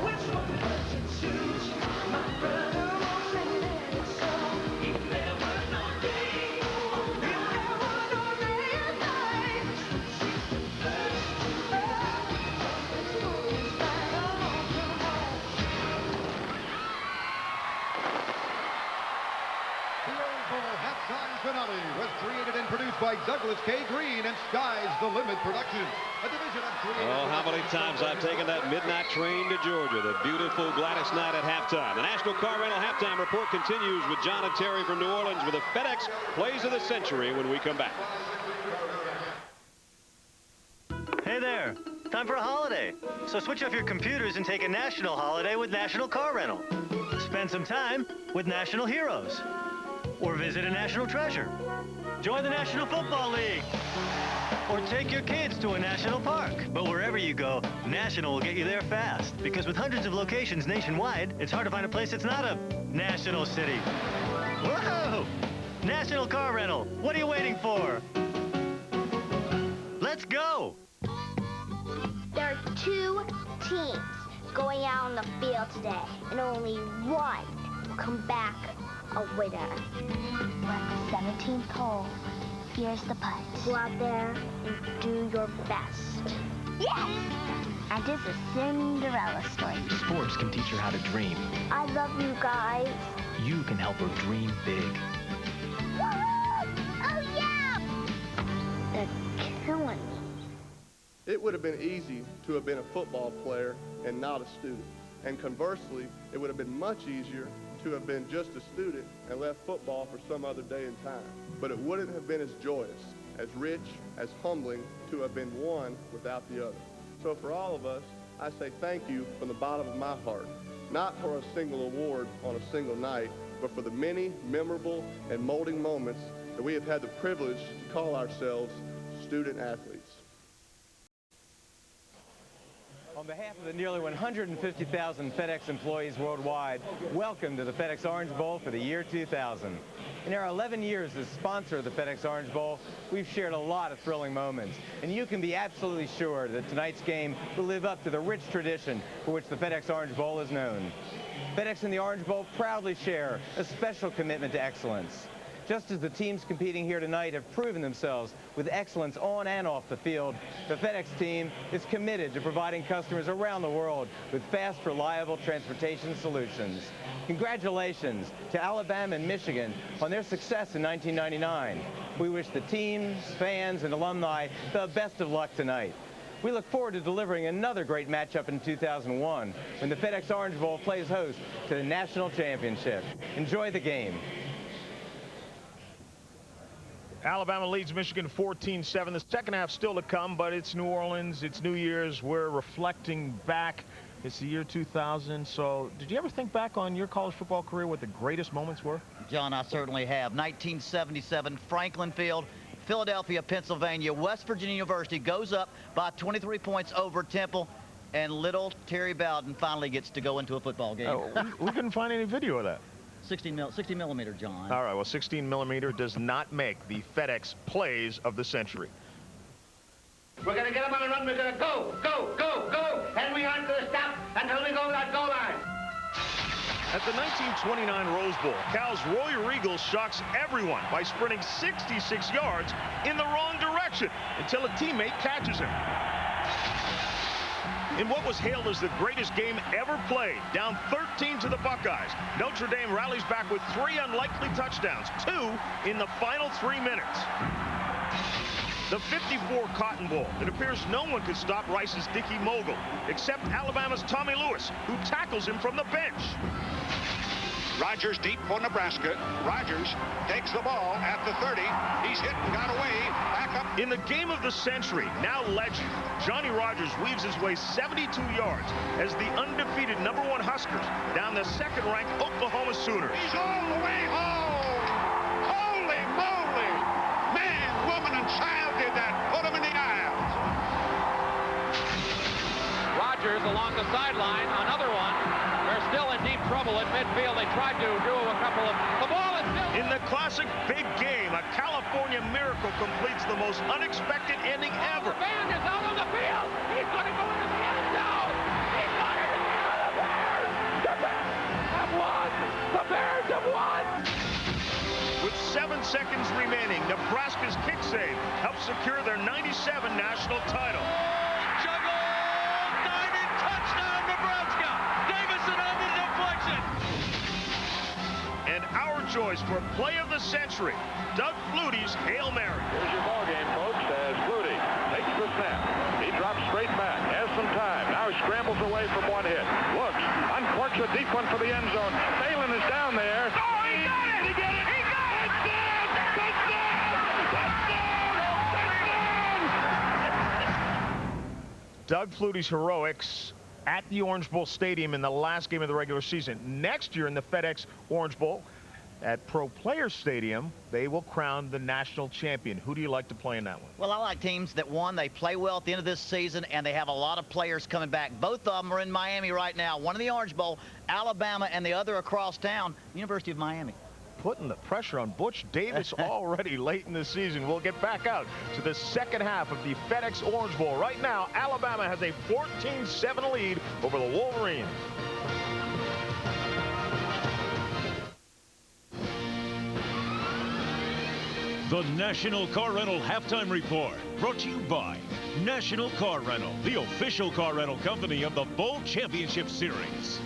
which one would you choose, my brother? Won't let it show. If there were no day, if there were no day and night, which would you prefer to be right? Which one is right? The Orange Bowl halftime finale was created and produced by Douglas K. Green and Sky's the Limit Productions, a division of creative. Oh, how many times I've taken that midnight train to Georgia. The beautiful Gladys Knight at halftime. The National Car Rental Halftime Report continues with John and Terry from New Orleans with the FedEx Plays of the Century when we come back. Hey there, time for a holiday. So switch off your computers and take a national holiday with National Car Rental. Spend some time with National Heroes. Or visit a national treasure. Join the National Football League. Or take your kids to a national park. But wherever you go, National will get you there fast. Because with hundreds of locations nationwide, it's hard to find a place that's not a national city. Whoa! National Car Rental. What are you waiting for? Let's go! There are 2 teams going out on the field today, and only one will come back a winner. We're at the 17th hole. Here's the putt. Go out there and do your best. Yes! And it's a Cinderella story. Sports can teach her how to dream. I love you guys. You can help her dream big. Woohoo! Oh, yeah! They're killing me. It would have been easy to have been a football player and not a student. And conversely, it would have been much easier to have been just a student and left football for some other day and time. But it wouldn't have been as joyous, as rich, as humbling to have been one without the other. So for all of us, I say thank you from the bottom of my heart, not for a single award on a single night, but for the many memorable and molding moments that we have had the privilege to call ourselves student athletes. On behalf of the nearly 150,000 FedEx employees worldwide, welcome to the FedEx Orange Bowl for the year 2000. In our 11 years as sponsor of the FedEx Orange Bowl, we've shared a lot of thrilling moments, and you can be absolutely sure that tonight's game will live up to the rich tradition for which the FedEx Orange Bowl is known. FedEx and the Orange Bowl proudly share a special commitment to excellence. Just as the teams competing here tonight have proven themselves with excellence on and off the field, the FedEx team is committed to providing customers around the world with fast, reliable transportation solutions. Congratulations to Alabama and Michigan on their success in 1999. We wish the teams, fans, and alumni the best of luck tonight. We look forward to delivering another great matchup in 2001 when the FedEx Orange Bowl plays host to the national championship. Enjoy the game. Alabama leads Michigan 14-7. The second half still to come, but it's New Orleans, it's New Year's. We're reflecting back. It's the year 2000. So did you ever think back on your college football career what the greatest moments were? John, I certainly have. 1977, Franklin Field, Philadelphia, Pennsylvania. West Virginia University goes up by 23 points over Temple, and little Terry Bowden finally gets to go into a football game. We couldn't find any video of that. 60 millimeter, John. All right, well, 16 millimeter does not make the FedEx plays of the century. We're going to get them on a run. We're going to go, go, go, go. And we aren't going to stop until we go to that goal line. At the 1929 Rose Bowl, Cal's Roy Regal shocks everyone by sprinting 66 yards in the wrong direction until a teammate catches him. In what was hailed as the greatest game ever played, down 13 to the Buckeyes, Notre Dame rallies back with 3 unlikely touchdowns, 2 in the final 3 minutes. The 54 Cotton Bowl. It appears no one could stop Rice's Dickie Mogul, except Alabama's Tommy Lewis, who tackles him from the bench. Rogers deep for Nebraska. Rogers takes the ball at the 30. He's hit and got away. Back up. In the game of the century, now legend, Johnny Rogers weaves his way 72 yards as the undefeated #1 Huskers down the second-ranked Oklahoma Sooners. He's all the way home. Holy moly. Man, woman, and child did that. Put him in the aisles. Rogers along the sideline. Another one. They're still in deep trouble at midfield. They tried to do a couple of... The ball is still... In the classic big game, a California miracle completes the most unexpected ending ever. The band is out on the field. He's going to go into the end zone. He's got it in the end. The Bears! The Bears have won! The Bears have won! With 7 seconds remaining, Nebraska's kick save helps secure their '97 national title. Juggle! Diving touchdown, Nebraska! Davison on the deflection! And our choice for play of the century, Doug Flutie's Hail Mary. Here's your ball game, folks, as Flutie takes the snap. He drops straight back, has some time. Now he scrambles away from one hit. Looks, uncorks a deep one for the end zone. Phelan is down there. Oh, he got it! He got it! He got it! Doug Flutie's heroics at the Orange Bowl Stadium in the last game of the regular season. Next year in the FedEx Orange Bowl, At Pro Player Stadium, they will crown the national champion. Who do you like to play in that one? Well, I like teams that, one, they play well at the end of this season, and they have a lot of players coming back. Both of them are in Miami right now. One in the Orange Bowl, Alabama, and the other across town, University of Miami. Putting the pressure on Butch Davis already late in the season. We'll get back out to the second half of the FedEx Orange Bowl. Right now, Alabama has a 14-7 lead over the Wolverines. The National Car Rental Halftime Report, brought to you by National Car Rental, the official car rental company of the Bowl Championship Series.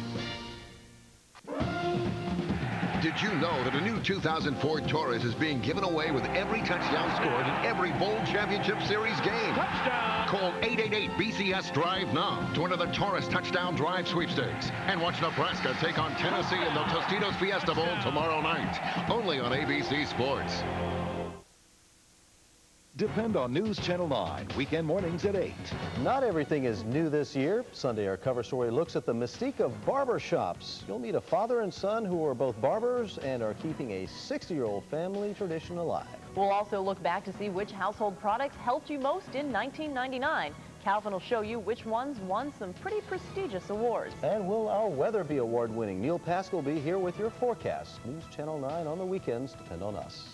Did you know that a new 2004 Taurus is being given away with every touchdown scored in every Bowl Championship Series game? Touchdown! Call 888-BCS-DRIVE now to enter the Taurus Touchdown Drive Sweepstakes and watch Nebraska take on Tennessee in the Tostitos Fiesta Bowl tomorrow night, only on ABC Sports. Depend on News Channel 9, weekend mornings at 8. Not everything is new this year. Sunday, our cover story looks at the mystique of barbershops. You'll meet a father and son who are both barbers and are keeping a 60-year-old family tradition alive. We'll also look back to see which household products helped you most in 1999. Calvin will show you which ones won some pretty prestigious awards. And will our weather be award-winning? Neil Pascal will be here with your forecast. News Channel 9 on the weekends. Depend on us.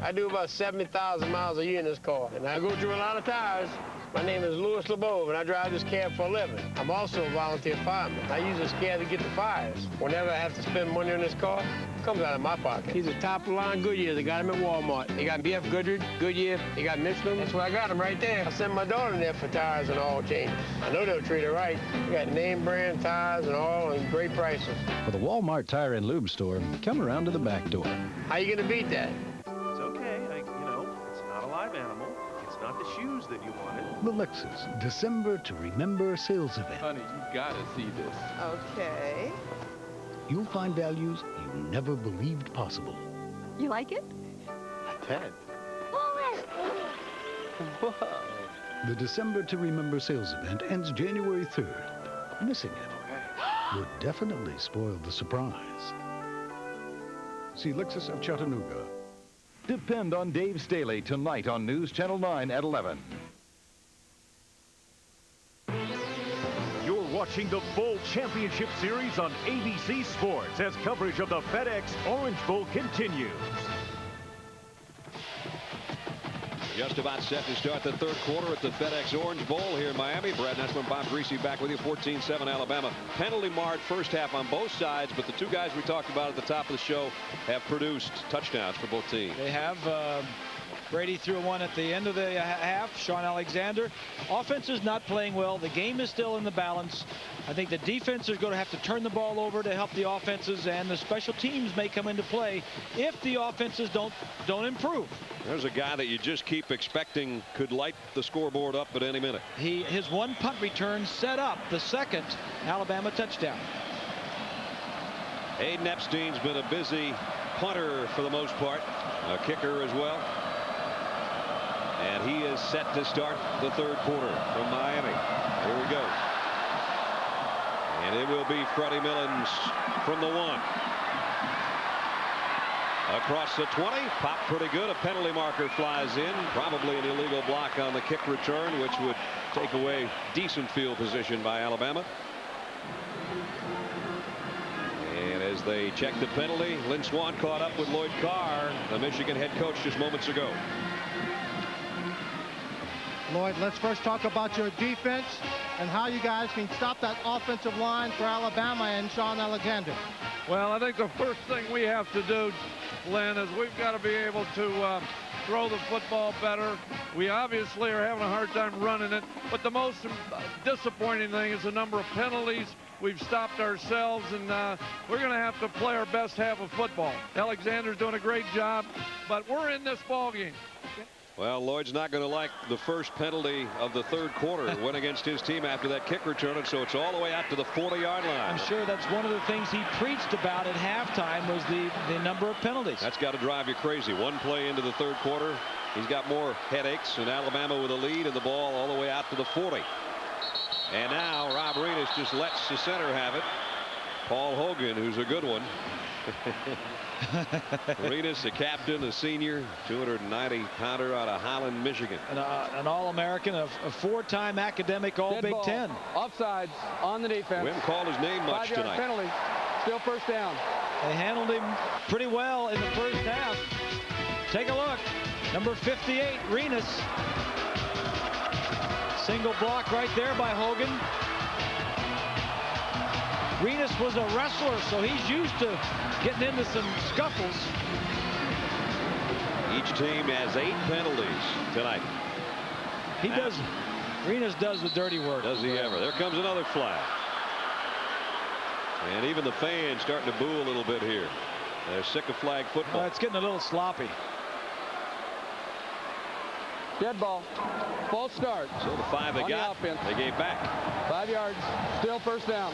I do about 70,000 miles a year in this car, and I go through a lot of tires. My name is Louis LeBeau, and I drive this cab for a living. I'm also a volunteer fireman. I use this cab to get the fires. Whenever I have to spend money on this car, it comes out of my pocket. These are top-of-the-line Goodyear. They got them at Walmart. They got BF Goodrich, Goodyear. They got Michelin. That's where I got them right there. I send my daughter in there for tires and oil changes. I know they'll treat her right. They got name-brand tires and oil and great prices. For the Walmart Tire and Lube store, come around to the back door. How you going to beat that? It's okay. It's not a live animal. It's not the shoes that you wanted. The Lexus December to Remember sales event. Honey, you gotta see this. Okay. You'll find values you never believed possible. You like it? A 10. Whoa. The December to Remember sales event ends January 3rd. Missing it would definitely spoil the surprise. See Lexus of Chattanooga. Depend on Dave Staley tonight on News Channel 9 at 11. You're watching the Bowl Championship Series on ABC Sports as coverage of the FedEx Orange Bowl continues. Just about set to start the third quarter at the FedEx Orange Bowl here in Miami. Brad Nessler, Bob Greasy back with you. 14-7 Alabama. Penalty marred first half on both sides, but the two guys we talked about at the top of the show have produced touchdowns for both teams. They have. Brady threw one at the end of the half. Sean Alexander. Offense is not playing well. The game is still in the balance. I think the defense is going to have to turn the ball over to help the offenses, and the special teams may come into play if the offenses don't improve. There's a guy that you just keep expecting could light the scoreboard up at any minute. His one punt return set up the second Alabama touchdown. Aiden Epstein's been a busy punter for the most part, a kicker as well. And he is set to start the third quarter from Miami. Here we go. And it will be Freddie Millens from the 1. Across the 20, popped pretty good. A penalty marker flies in. Probably an illegal block on the kick return, which would take away decent field position by Alabama. And as they check the penalty, Lynn Swann caught up with Lloyd Carr, the Michigan head coach, just moments ago. Lloyd, let's first talk about your defense and how you guys can stop that offensive line for Alabama and Sean Alexander. Well, I think the first thing we have to do, Lynn, is we've got to be able to throw the football better. We obviously are having a hard time running it, but the most disappointing thing is the number of penalties we've stopped ourselves, and we're going to have to play our best half of football. Alexander's doing a great job, but we're in this ball game. Well, Lloyd's not going to like the first penalty of the third quarter. Went against his team after that kick return, and so it's all the way out to the 40-yard line. I'm sure that's one of the things he preached about at halftime was the number of penalties. That's got to drive you crazy. One play into the third quarter, he's got more headaches, and Alabama with a lead and the ball all the way out to the 40. And now Rob Renas just lets the center have it. Paul Hogan, who's a good one. Renas, the captain, a senior, 290-pounder out of Highland, Michigan. An All-American, a four-time academic All-Big Ten. Offsides on the defense. We haven't called his name much 5-yard tonight. penalty. Still first down. They handled him pretty well in the first half. Take a look. Number 58, Renas. Single block right there by Hogan. Renas was a wrestler, so he's used to getting into some scuffles. Each team has 8 penalties tonight. He does. Renas does the dirty work. Does he ever? There comes another flag. And even the fans starting to boo a little bit here. They're sick of flag football. It's getting a little sloppy. Dead ball. False start. So the 5 they got, they gave back. 5 yards. Still first down.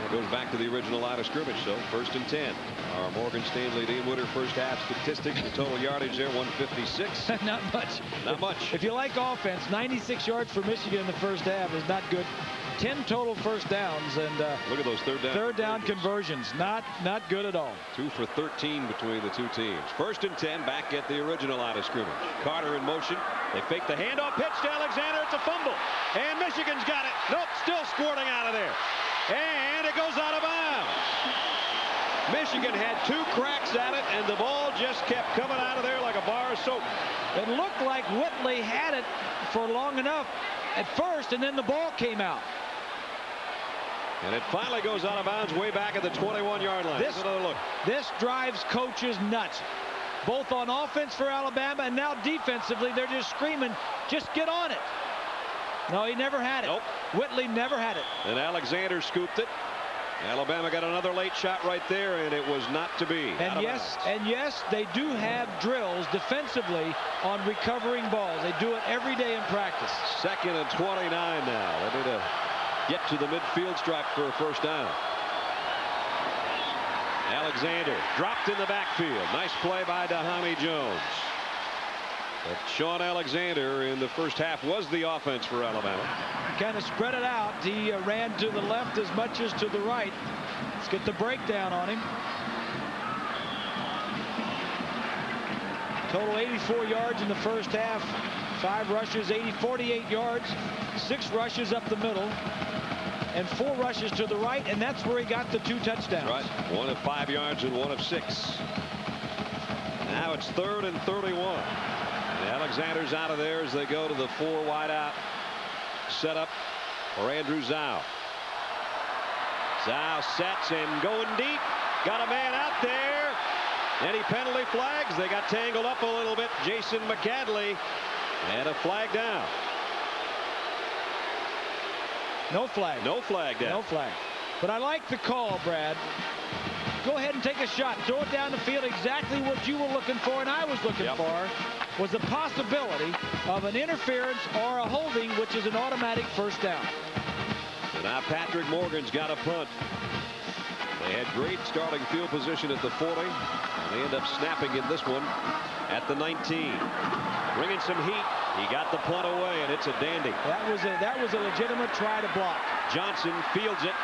It goes back to the original line of scrimmage. So 1st and 10. Our Morgan Stanley Dean Witter first half statistics. The total yardage there 156. Not much. Not much. If you like offense, 96 yards for Michigan in the first half is not good. 10 total first downs, and look at those third down conversions. Not good at all. 2 for 13 between the two teams. 1st and 10 back at the original line of scrimmage. Carter in motion. They fake the handoff. Pitch to Alexander. It's a fumble. And Michigan's got it. Nope. Still squirting out of there. And it goes out of bounds. Michigan had 2 cracks at it, and the ball just kept coming out of there like a bar of soap. It looked like Whitley had it for long enough at first, and then the ball came out. And it finally goes out of bounds way back at the 21-yard line. Here's another look. This drives coaches nuts, both on offense for Alabama and now defensively. They're just screaming, just get on it. No, he never had it. Nope. Whitley never had it. And Alexander scooped it. Alabama got another late shot right there, and it was not to be. And yes, they do have drills defensively on recovering balls. They do it every day in practice. 2nd and 29 now. They need to get to the midfield stripe for a first down. Alexander dropped in the backfield. Nice play by Dahami Jones. But Sean Alexander in the first half was the offense for Alabama. Kind of spread it out. He ran to the left as much as to the right. Let's get the breakdown on him. Total 84 yards in the first half. 5 rushes, 48 yards. 6 rushes up the middle. And 4 rushes to the right, and that's where he got the 2 touchdowns. Right. 1 of 5 yards and 1 of 6. Now it's 3rd and 31. And Alexander's out of there as they go to the 4 wide out setup for Andrew Zhao. Zhao sets and going deep. Got a man out there. Any penalty flags? They got tangled up a little bit. Jason McCadley, and a flag down. No flag. No flag down. No flag. But I like the call, Brad. Go ahead and take a shot. Throw it down the field. Exactly what you were looking for and I was looking for was the possibility of an interference or a holding, which is an automatic first down. So now Patrick Morgan's got a punt. They had great starting field position at the 40. And they end up snapping in this one at the 19. Bringing some heat. He got the punt away, and it's a dandy. That was a legitimate try to block. Johnson fields it.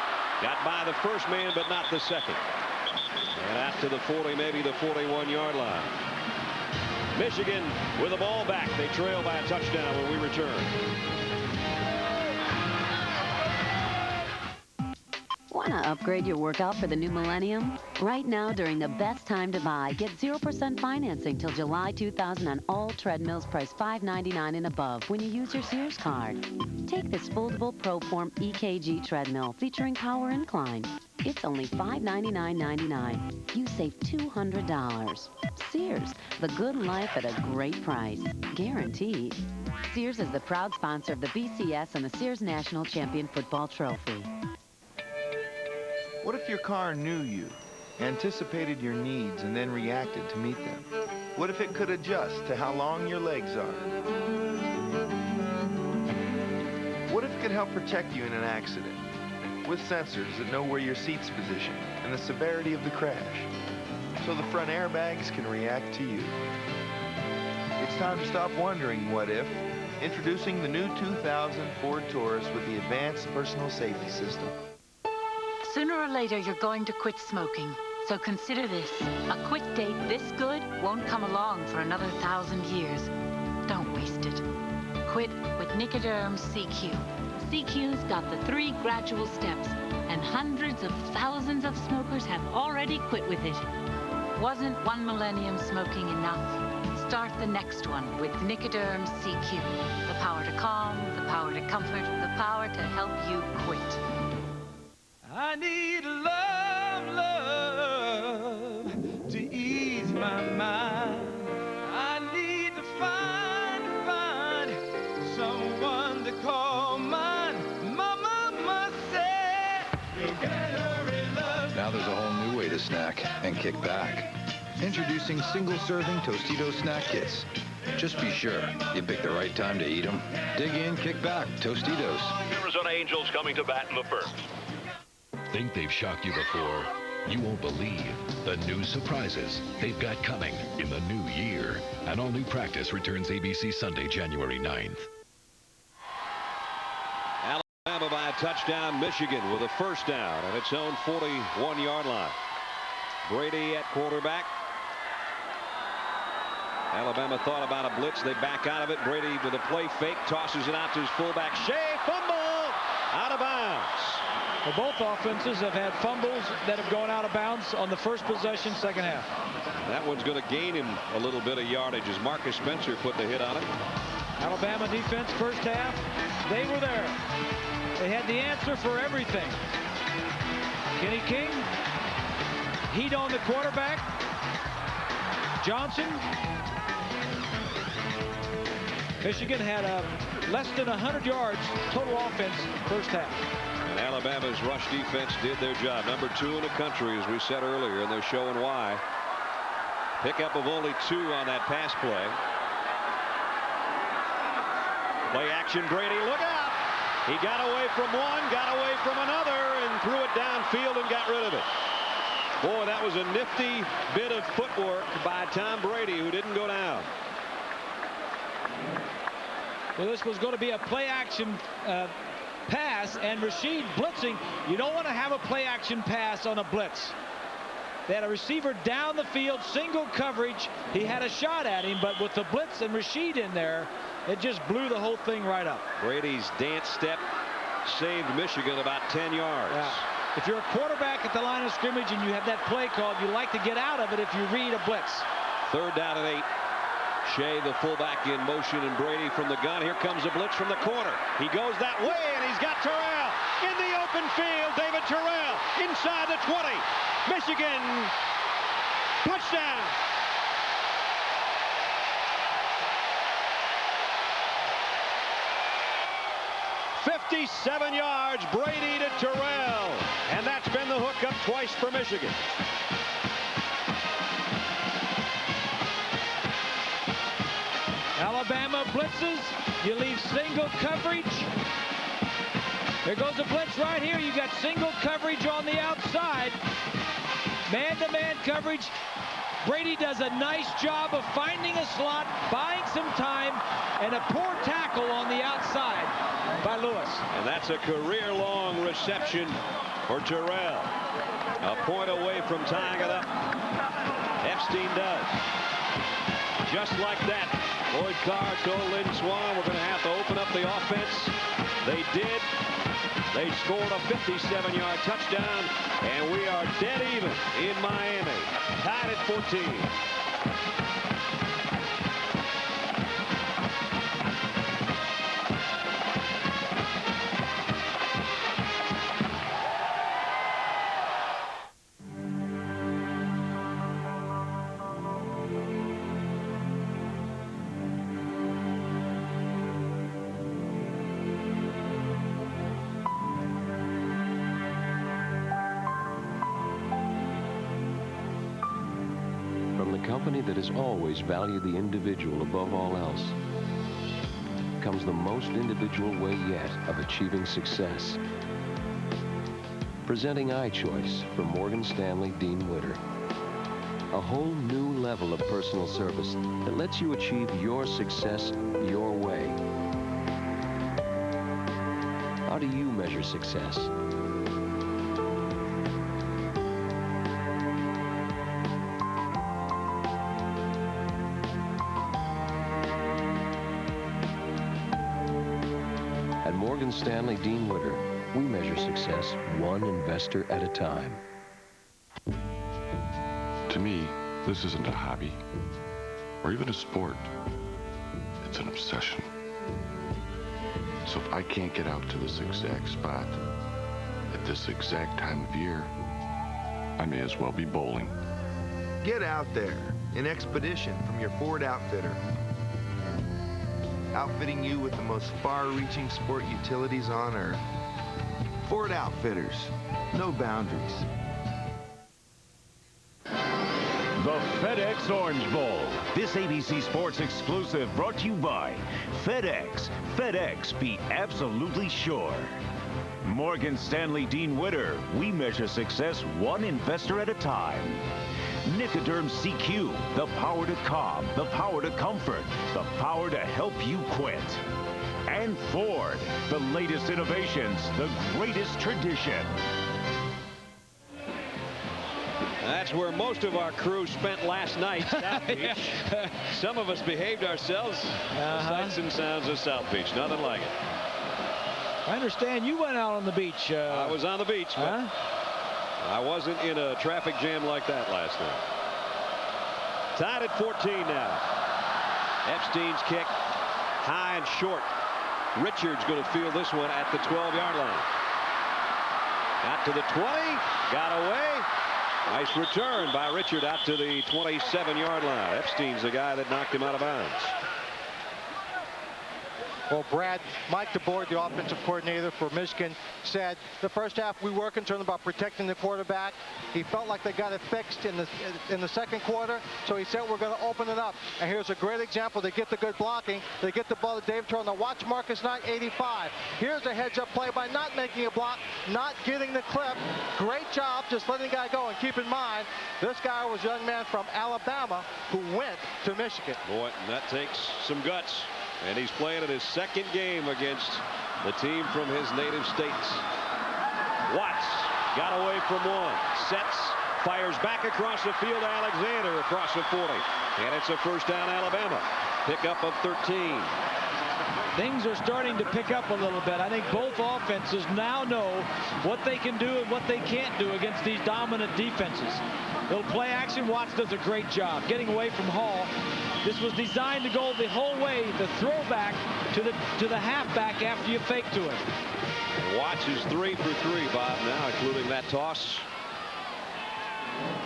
Got by the first man, but not the second. And out to the 40, maybe the 41-yard line. Michigan with the ball back. They trail by a touchdown when we return. Want to upgrade your workout for the new millennium? Right now, during the best time to buy, get 0% financing till July 2000 on all treadmills priced $5.99 and above when you use your Sears card. Take this foldable ProForm EKG treadmill featuring power incline. It's only $599.99. You save $200. Sears, the good life at a great price. Guaranteed. Sears is the proud sponsor of the BCS and the Sears National Champion Football Trophy. What if your car knew you, anticipated your needs, and then reacted to meet them? What if it could adjust to how long your legs are? What if it could help protect you in an accident with sensors that know where your seat's positioned and the severity of the crash, so the front airbags can react to you? It's time to stop wondering what if. Introducing the new 2000 Ford Taurus with the advanced personal safety system. Sooner or later, you're going to quit smoking. So consider this. A quit date this good won't come along for another 1,000 years. Don't waste it. Quit with Nicoderm CQ. CQ's got the 3 gradual steps, and hundreds of thousands of smokers have already quit with it. Wasn't 1 millennium smoking enough? Start the next one with Nicoderm CQ. The power to calm, the power to comfort, the power to help you quit. I need love, love to ease my mind. I need to find someone to call mine. My mama said, you better love. Now there's a whole new way to snack and kick back. Introducing single-serving Tostitos snack kits. Just be sure you pick the right time to eat them. Dig in, kick back, Tostitos. Arizona Angels coming to bat in the first. Think they've shocked you before? You won't believe the new surprises they've got coming in the new year. An all-new practice returns ABC Sunday, January 9th. Alabama by a touchdown. Michigan with a first down at its own 41-yard line. Brady at quarterback. Alabama thought about a blitz. They back out of it. Brady with a play fake, tosses it out to his fullback. Shea, fumble, out of bounds. Well, both offenses have had fumbles that have gone out of bounds on the first possession, second half. That one's going to gain him a little bit of yardage as Marcus Spencer put the hit on it. Alabama defense first half, they were there. They had the answer for everything. Kenny King, heat on the quarterback. Johnson. Michigan had less than 100 yards total offense first half. And Alabama's rush defense did their job. Number 2 in the country, as we said earlier, and they're showing why. Pickup of only 2 on that pass play. Play action, Brady, look out! He got away from one, got away from another, and threw it downfield and got rid of it. Boy, that was a nifty bit of footwork by Tom Brady, who didn't go down. Well, this was going to be a play action pass, and Rashid blitzing. You don't want to have a play action pass on a blitz. They had a receiver down the field, single coverage. He had a shot at him, but with the blitz and Rashid in there, it just blew the whole thing right up. Brady's dance step saved Michigan about 10 yards. Yeah. If you're a quarterback at the line of scrimmage and you have that play called, you like to get out of it if you read a blitz. 3rd down and 8. Shea, the fullback, in motion, and Brady from the gun. Here comes a blitz from the corner. He goes that way, and he's got Terrell in the open field. David Terrell inside the 20. Michigan, touchdown. "57 yards, Brady to Terrell." And that's been the hookup twice for Michigan. Alabama blitzes. You leave single coverage. There goes a blitz right here. You got single coverage on the outside. Man-to-man coverage. Brady does a nice job of finding a slot, buying some time, and a poor tackle on the outside by Lewis. And that's a career-long reception for Terrell. A point away from tying it up. Epstein does. Just like that, Lloyd Carr told Lynn Swan, we're going to have to open up the offense. They did. They scored a 57-yard touchdown, and we are dead even in Miami, tied at 14. company that has always valued the individual above all else, comes the most individual way yet of achieving success. Presenting iChoice from Morgan Stanley Dean Witter. A whole new level of personal service that lets you achieve your success your way. How do you measure success? At Morgan Stanley Dean Witter, we measure success one investor at a time. To me, this isn't a hobby or even a sport. It's an obsession. So if I can't get out to this exact spot at this exact time of year, I may as well be bowling. Get out there in expedition from your Ford outfitter. Outfitting you with the most far-reaching sport utilities on Earth. Ford Outfitters, no boundaries. The FedEx Orange Bowl. This ABC Sports exclusive brought to you by FedEx. FedEx, be absolutely sure. Morgan Stanley Dean Witter. We measure success one investor at a time. Nicoderm CQ. The power to calm. The power to comfort. The power to help you quit. And Ford. The latest innovations. The greatest tradition. That's where most of our crew spent last night, South Beach. Some of us behaved ourselves. The sights and sounds of South Beach. Nothing like it. I understand you went out on the beach. I was on the beach, but I wasn't in a traffic jam like that last night. Tied at 14 now. Epstein's kick, high and short. Richards going to field this one at the 12-yard line. Got to the 20, got away. Nice return by Richard out to the 27-yard line. Epstein's the guy that knocked him out of bounds. Well, Brad, Mike DeBoer, the offensive coordinator for Michigan, said the first half we were concerned about protecting the quarterback. He felt like they got it fixed in the second quarter, so he said we're going to open it up. And here's a great example. They get the good blocking. They get the ball to Dave Turner. Watch Marcus Knight, 85. Here's a heads-up play by not making a block, not getting the clip. Great job just letting the guy go. And keep in mind, this guy was a young man from Alabama who went to Michigan. Boy, that takes some guts. And he's playing in his second game against the team from his native states. Watts got away from one. Sets, fires back across the field to Alexander across the 40. And it's a first down, Alabama. Pickup of 13. Things are starting to pick up a little bit. I think both offenses now know what they can do and what they can't do against these dominant defenses. Little play action. Watts does a great job getting away from Hall. This was designed to go the whole way, the throwback to the halfback after you fake to him. And Watts is 3 for 3, Bob, now including that toss.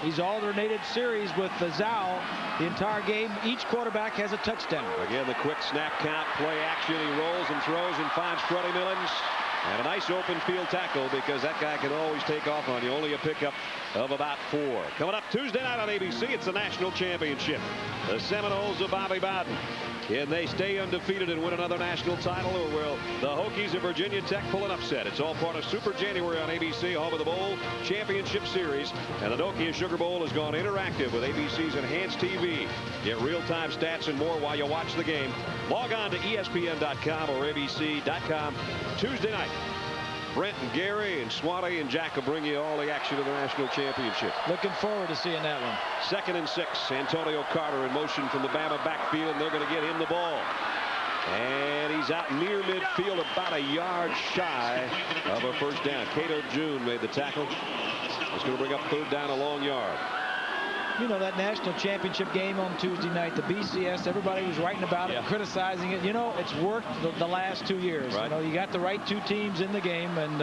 He's alternated series with the Zhao the entire game. Each quarterback has a touchdown. Again, the quick snap count, play action. He rolls and throws and finds Freddie Millens. And a nice open field tackle because that guy can always take off on you. Only a pickup of about 4. Coming up Tuesday night on ABC, it's the national championship. The Seminoles of Bobby Bowden. Can they stay undefeated and win another national title, or will the Hokies of Virginia Tech pull an upset? It's all part of Super January on ABC, home of the Bowl Championship Series. And the Nokia Sugar Bowl has gone interactive with ABC's Enhanced TV. Get real-time stats and more while you watch the game. Log on to ESPN.com or ABC.com Tuesday night. Brent and Gary and Swati and Jack will bring you all the action of the national championship. Looking forward to seeing that one. 2nd and 6. Antonio Carter in motion from the Bama backfield, and they're going to get him the ball. And he's out near midfield, about a yard shy of a first down. Cato June made the tackle. It's going to bring up 3rd down, a long yard. You know, that national championship game on Tuesday night, the BCS, everybody was writing about it, criticizing it. You know, it's worked the last 2 years. Right. You know, you got the right 2 teams in the game, and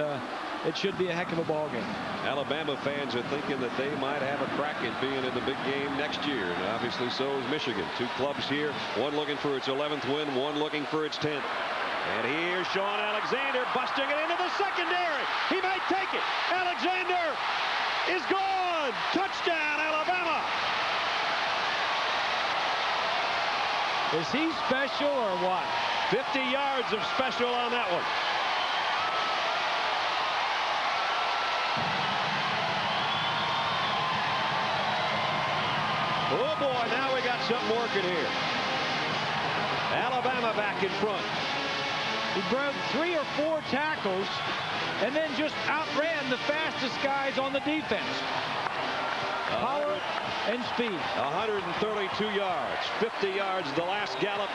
it should be a heck of a ball game. Alabama fans are thinking that they might have a crack at being in the big game next year, and obviously so is Michigan. 2 clubs here, one looking for its 11th win, one looking for its 10th. And here's Sean Alexander busting it into the secondary. He might take it. Alexander is gone. Touchdown, Alabama. Is he special or what? 50 yards of special on that one. Oh boy, now we got something working here. Alabama back in front. He broke 3 or 4 tackles and then just outran the fastest guys on the defense. Power and speed. 132 yards, 50 yards the last gallop.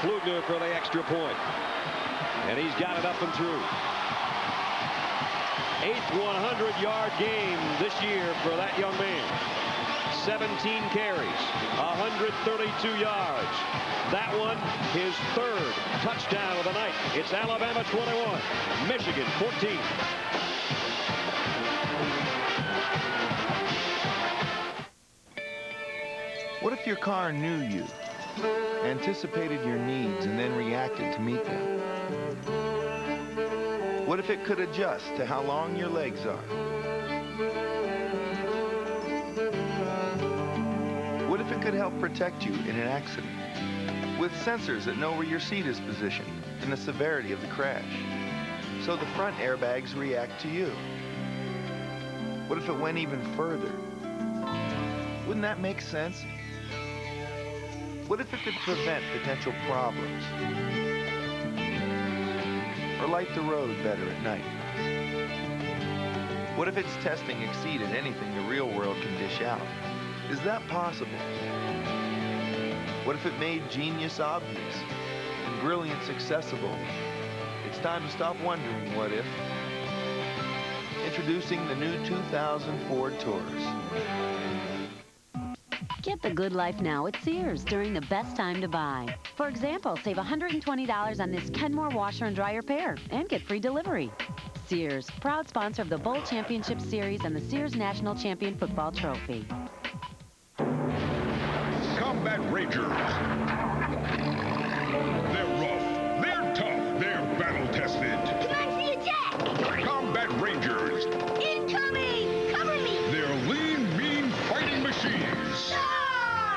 Flugner for the extra point. And he's got it up and through. 8th 100-yard game this year for that young man. 17 carries, 132 yards. That one, his 3rd touchdown of the night. It's Alabama 21, Michigan 14. What if your car knew you, anticipated your needs, and then reacted to meet them? What if it could adjust to how long your legs are? What if it could help protect you in an accident? With sensors that know where your seat is positioned and the severity of the crash, so the front airbags react to you. What if it went even further? Wouldn't that make sense? What if it could prevent potential problems? Or light the road better at night? What if its testing exceeded anything the real world can dish out? Is that possible? What if it made genius obvious and brilliance accessible? It's time to stop wondering what if. Introducing the new 2000 Ford Taurus. Get the good life now at Sears during the best time to buy. For example, save $120 on this Kenmore washer and dryer pair and get free delivery. Sears, proud sponsor of the Bowl Championship Series and the Sears National Champion Football Trophy. Combat Rangers. They're rough, they're tough, they're battle-tested. Come on, see attack! Combat Rangers. Incoming! Cover me! They're lean, mean fighting machines.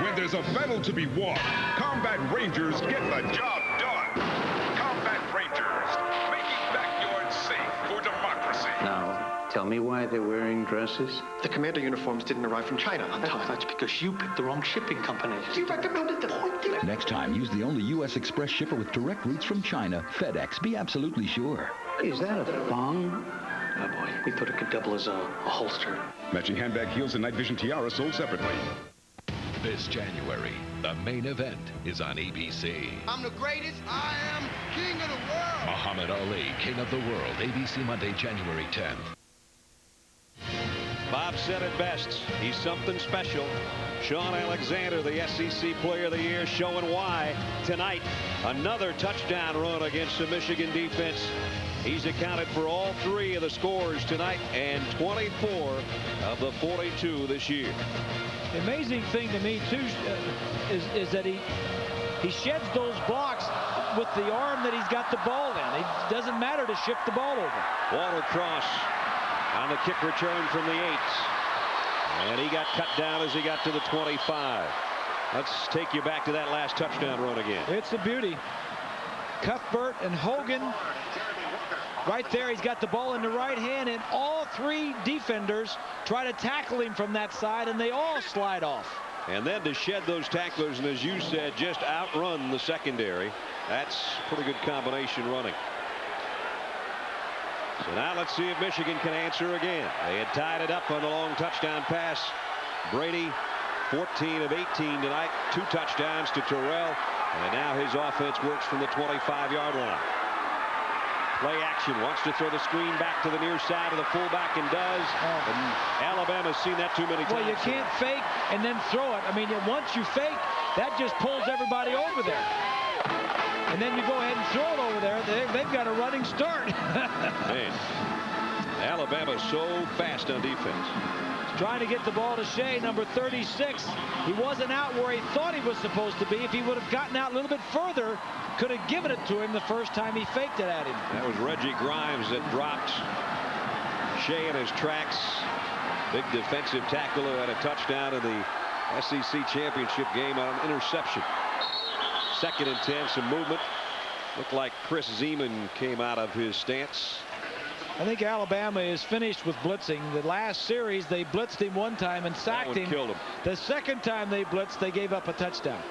When there's a battle to be won, Combat Rangers get the job done. Combat Rangers, making backyards safe for democracy. Now, tell me why they're wearing dresses. The commander uniforms didn't arrive from China on time. That's because you picked the wrong shipping company. You recommended them. Next time, use the only U.S. Express shipper with direct routes from China, FedEx. Be absolutely sure. Is that a thong? Oh boy, we thought it could double as a holster. Matching handbag heels and night vision tiara sold separately. This January, the main event is on ABC. I'm the greatest. I am king of the world. Muhammad Ali, King of the World, ABC Monday, January 10th. Bob said it best. He's something special. Sean Alexander, the SEC Player of the Year, showing why tonight. Another touchdown run against the Michigan defense. He's accounted for all 3 of the scores tonight and 24 of the 42 this year. The amazing thing to me, too, is that he sheds those blocks with the arm that he's got the ball in. It doesn't matter to shift the ball over. Walter Cross on the kick return from the 8. And he got cut down as he got to the 25. Let's take you back to that last touchdown run again. It's a beauty. Cuthbert and Hogan right there. He's got the ball in the right hand, and all 3 defenders try to tackle him from that side, and they all slide off. And then to shed those tacklers, and as you said, just outrun the secondary. That's pretty good combination running. So now let's see if Michigan can answer again. They had tied it up on the long touchdown pass. Brady, 14 of 18 tonight, 2 touchdowns to Terrell, and now his offense works from the 25-yard line. Play action, wants to throw the screen back to the near side of the fullback and does. And Alabama's seen that too many times. Well, you can't fake and then throw it. I mean, once you fake, that just pulls everybody over there. And then you go ahead and throw it over there. They've got a running start. Man, Alabama's so fast on defense. Trying to get the ball to Shea, number 36. He wasn't out where he thought he was supposed to be. If he would have gotten out a little bit further, could have given it to him the first time he faked it at him. That was Reggie Grimes that dropped Shea in his tracks. Big defensive tackle who had a touchdown in the SEC championship game on an interception. 2nd and 10. Some movement. Looked like Chris Zeman came out of his stance. I think Alabama is finished with blitzing. The last series, they blitzed him one time and sacked him. Killed him. The second time they blitzed, they gave up a touchdown.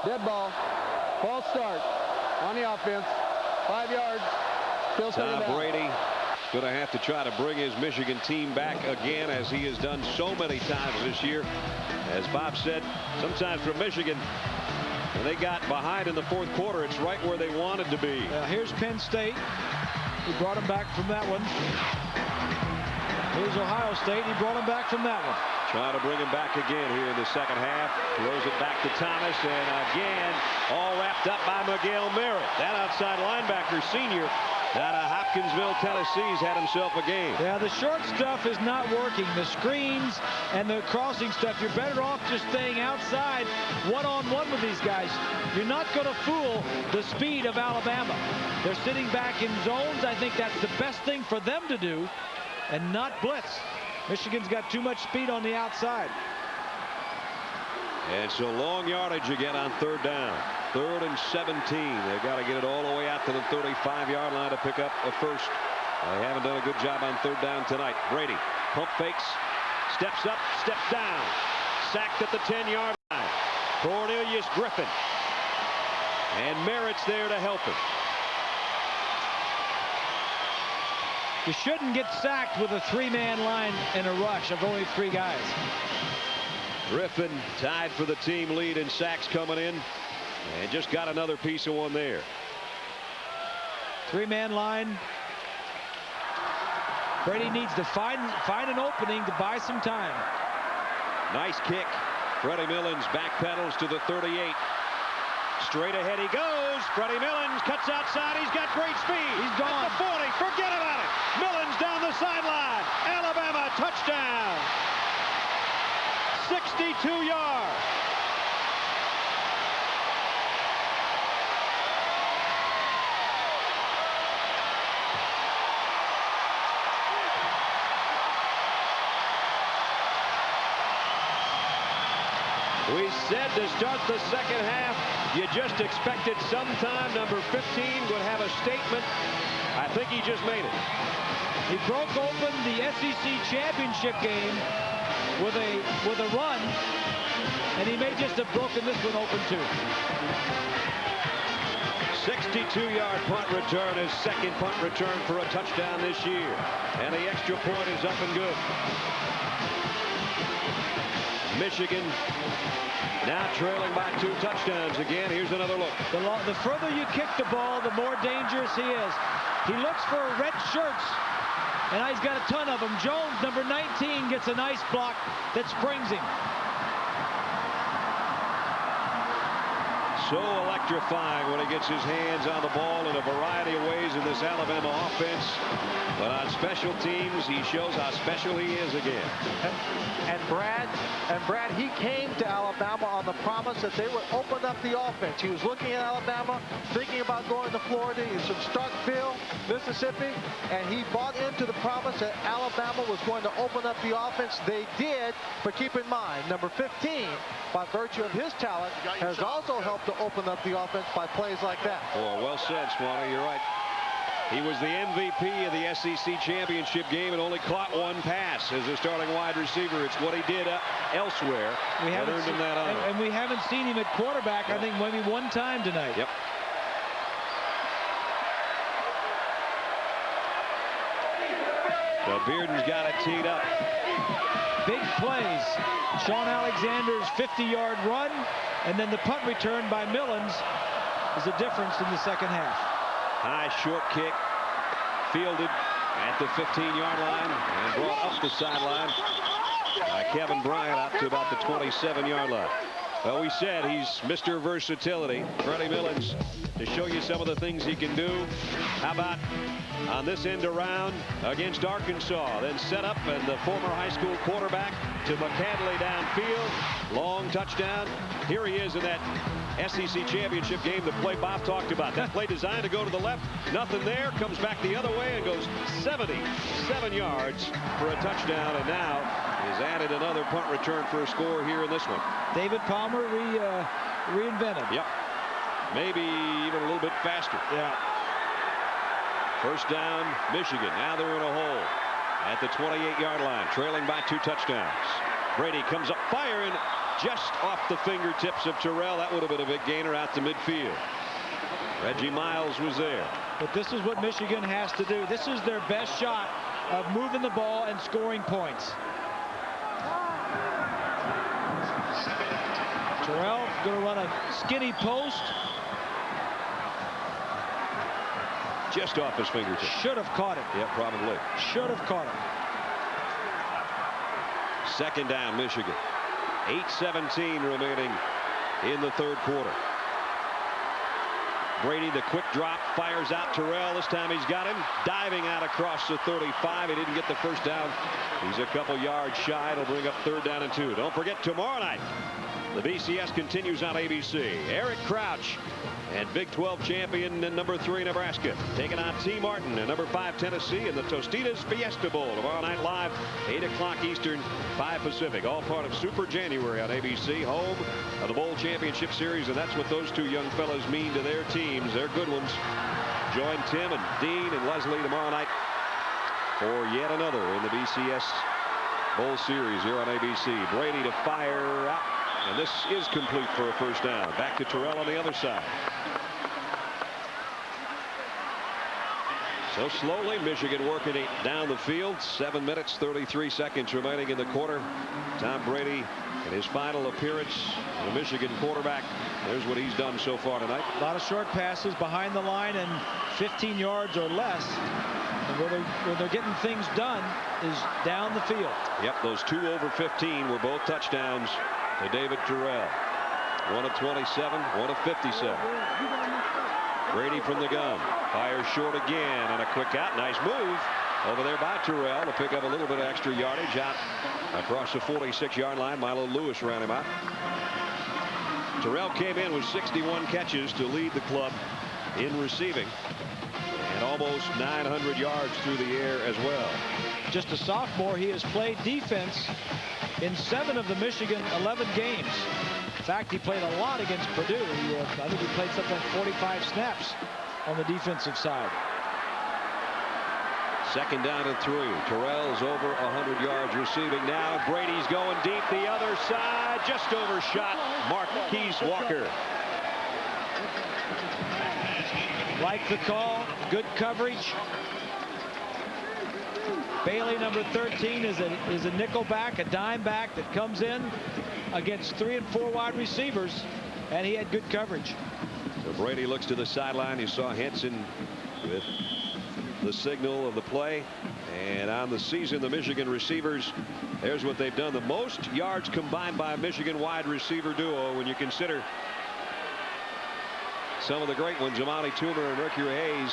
Dead ball. False start on the offense. 5 yards. Still second down. Brady going to have to try to bring his Michigan team back again, as he has done so many times this year. As Bob said, sometimes for Michigan, when they got behind in the 4th quarter, it's right where they wanted to be. Here's Penn State. He brought him back from that one. Here's Ohio State. He brought him back from that one. Trying to bring him back again here in the 2nd half. Throws it back to Thomas, and again, all wrapped up by Miguel Merritt. That outside linebacker, senior, out of Hopkinsville, Tennessee's had himself a game. Yeah, the short stuff is not working. The screens and the crossing stuff, you're better off just staying outside one-on-one with these guys. You're not going to fool the speed of Alabama. They're sitting back in zones. I think that's the best thing for them to do, and not blitz. Michigan's got too much speed on the outside. And so long yardage again on 3rd down. 3rd and 17. They've got to get it all the way out to the 35-yard line to pick up a first. They haven't done a good job on 3rd down tonight. Brady pump fakes, steps up, steps down, sacked at the 10-yard line. Cornelius Griffin, and Merritt's there to help him. You shouldn't get sacked with a 3-man line in a rush of only 3 guys. Griffin tied for the team lead in sacks coming in, and just got another piece of one there. 3-man line. Brady needs to find an opening to buy some time. Nice kick. Freddie Millins backpedals to the 38. Straight ahead he goes. Freddie Millins cuts outside. He's got great speed. He's gone. At the 40. Forget about it. Millins down the sideline. Alabama touchdown. 62 yards. We said to start the 2nd half, you just expected sometime number 15 would have a statement. I think he just made it. He broke open the SEC championship game with a run, and he may just have broken this one open too. 62-yard punt return, his 2nd punt return for a touchdown this year, and the extra point is up and good. Michigan now trailing by 2 touchdowns again. Here's another look. The further you kick the ball, the more dangerous he is. He looks for red shirts, and he's got a ton of them. Jones, number 19, gets a nice block that springs him. So electrifying when he gets his hands on the ball in a variety of ways in this Alabama offense. But on special teams, he shows how special he is again. And Brad, he came to Alabama on the promise that they would open up the offense. He was looking at Alabama, thinking about going to Florida. He's from Starkville, Mississippi, and he bought into the promise that Alabama was going to open up the offense. They did, but keep in mind, number 15, by virtue of his talent, has also helped to open up the offense by plays like that. Oh, well said, Swanee. You're right. He was the MVP of the SEC championship game and only caught 1 pass as a starting wide receiver. It's what he did elsewhere that earned him that honor. And we haven't seen him at quarterback, I think, maybe 1 time tonight. Yep. So Bearden's got it teed up. Big plays. Sean Alexander's 50-yard run, and then the punt return by Millins is the difference in the 2nd half. High short kick, fielded at the 15-yard line and brought up the sideline by Kevin Bryant out to about the 27-yard line. Well, we said he's Mr. Versatility. Freddie Millins, to show you some of the things he can do. How about on this end around against Arkansas, then set up, and the former high school quarterback to McCandley downfield. Long touchdown. Here he is in that SEC championship game, the play Bob talked about. That play designed to go to the left, nothing there, comes back the other way and goes 77 yards for a touchdown, and now has added another punt return for a score here in this one. David Palmer reinvented. Yep. Maybe even a little bit faster. Yeah. First down, Michigan. Now they're in a hole at the 28-yard line, trailing by 2 touchdowns. Brady comes up firing just off the fingertips of Terrell. That would have been a big gainer out to midfield. Reggie Miles was there. But this is what Michigan has to do. This is their best shot of moving the ball and scoring points. Terrell going to run a skinny post. Just off his fingertips. Should have caught it. Yeah, probably. Should have caught it. Second down, Michigan. 8:17 remaining in the third quarter. Brady, the quick drop, fires out Terrell. This time he's got him diving out across the 35. He didn't get the first down. He's a couple yards shy. It'll bring up 3rd down and 2. Don't forget, tomorrow night, the BCS continues on ABC. Eric Crouch and Big 12 champion and number 3 Nebraska taking on T. Martin and number 5 Tennessee in the Tostitos Fiesta Bowl tomorrow night live, 8 o'clock Eastern, 5 Pacific. All part of Super January on ABC, home of the Bowl Championship Series, and that's what those 2 young fellas mean to their teams. They're good ones. Join Tim and Dean and Leslie tomorrow night for yet another in the BCS Bowl Series here on ABC. Brady to fire out. And this is complete for a first down. Back to Terrell on the other side. So slowly, Michigan working it down the field. 7 minutes, 33 seconds remaining in the quarter. Tom Brady in his final appearance, the Michigan quarterback. There's what he's done so far tonight. A lot of short passes behind the line and 15 yards or less. And where they're getting things done is down the field. Yep, those 2 over 15 were both touchdowns to David Terrell. 1 of 27, 1 of 57. Brady from the gun. Fires short again and a quick out. Nice move over there by Terrell to pick up a little bit of extra yardage out across the 46-yard line. Milo Lewis ran him out. Terrell came in with 61 catches to lead the club in receiving and almost 900 yards through the air as well. Just a sophomore, he has played defense in 7 of the Michigan 11 games. In fact, he played a lot against Purdue. I think he played something like 45 snaps on the defensive side. Second down and 3. Terrell's over 100 yards receiving now. Brady's going deep the other side. Just overshot Marquise Walker. Like the call. Good coverage. Bailey, number 13, is a nickel back, a dime back that comes in against 3 and 4 wide receivers, and he had good coverage. So Brady looks to the sideline. You saw Henson with the signal of the play. And on the season, the Michigan receivers, there's what they've done. The most yards combined by a Michigan wide receiver duo when you consider some of the great ones, Amani Toomer and Mercury Hayes,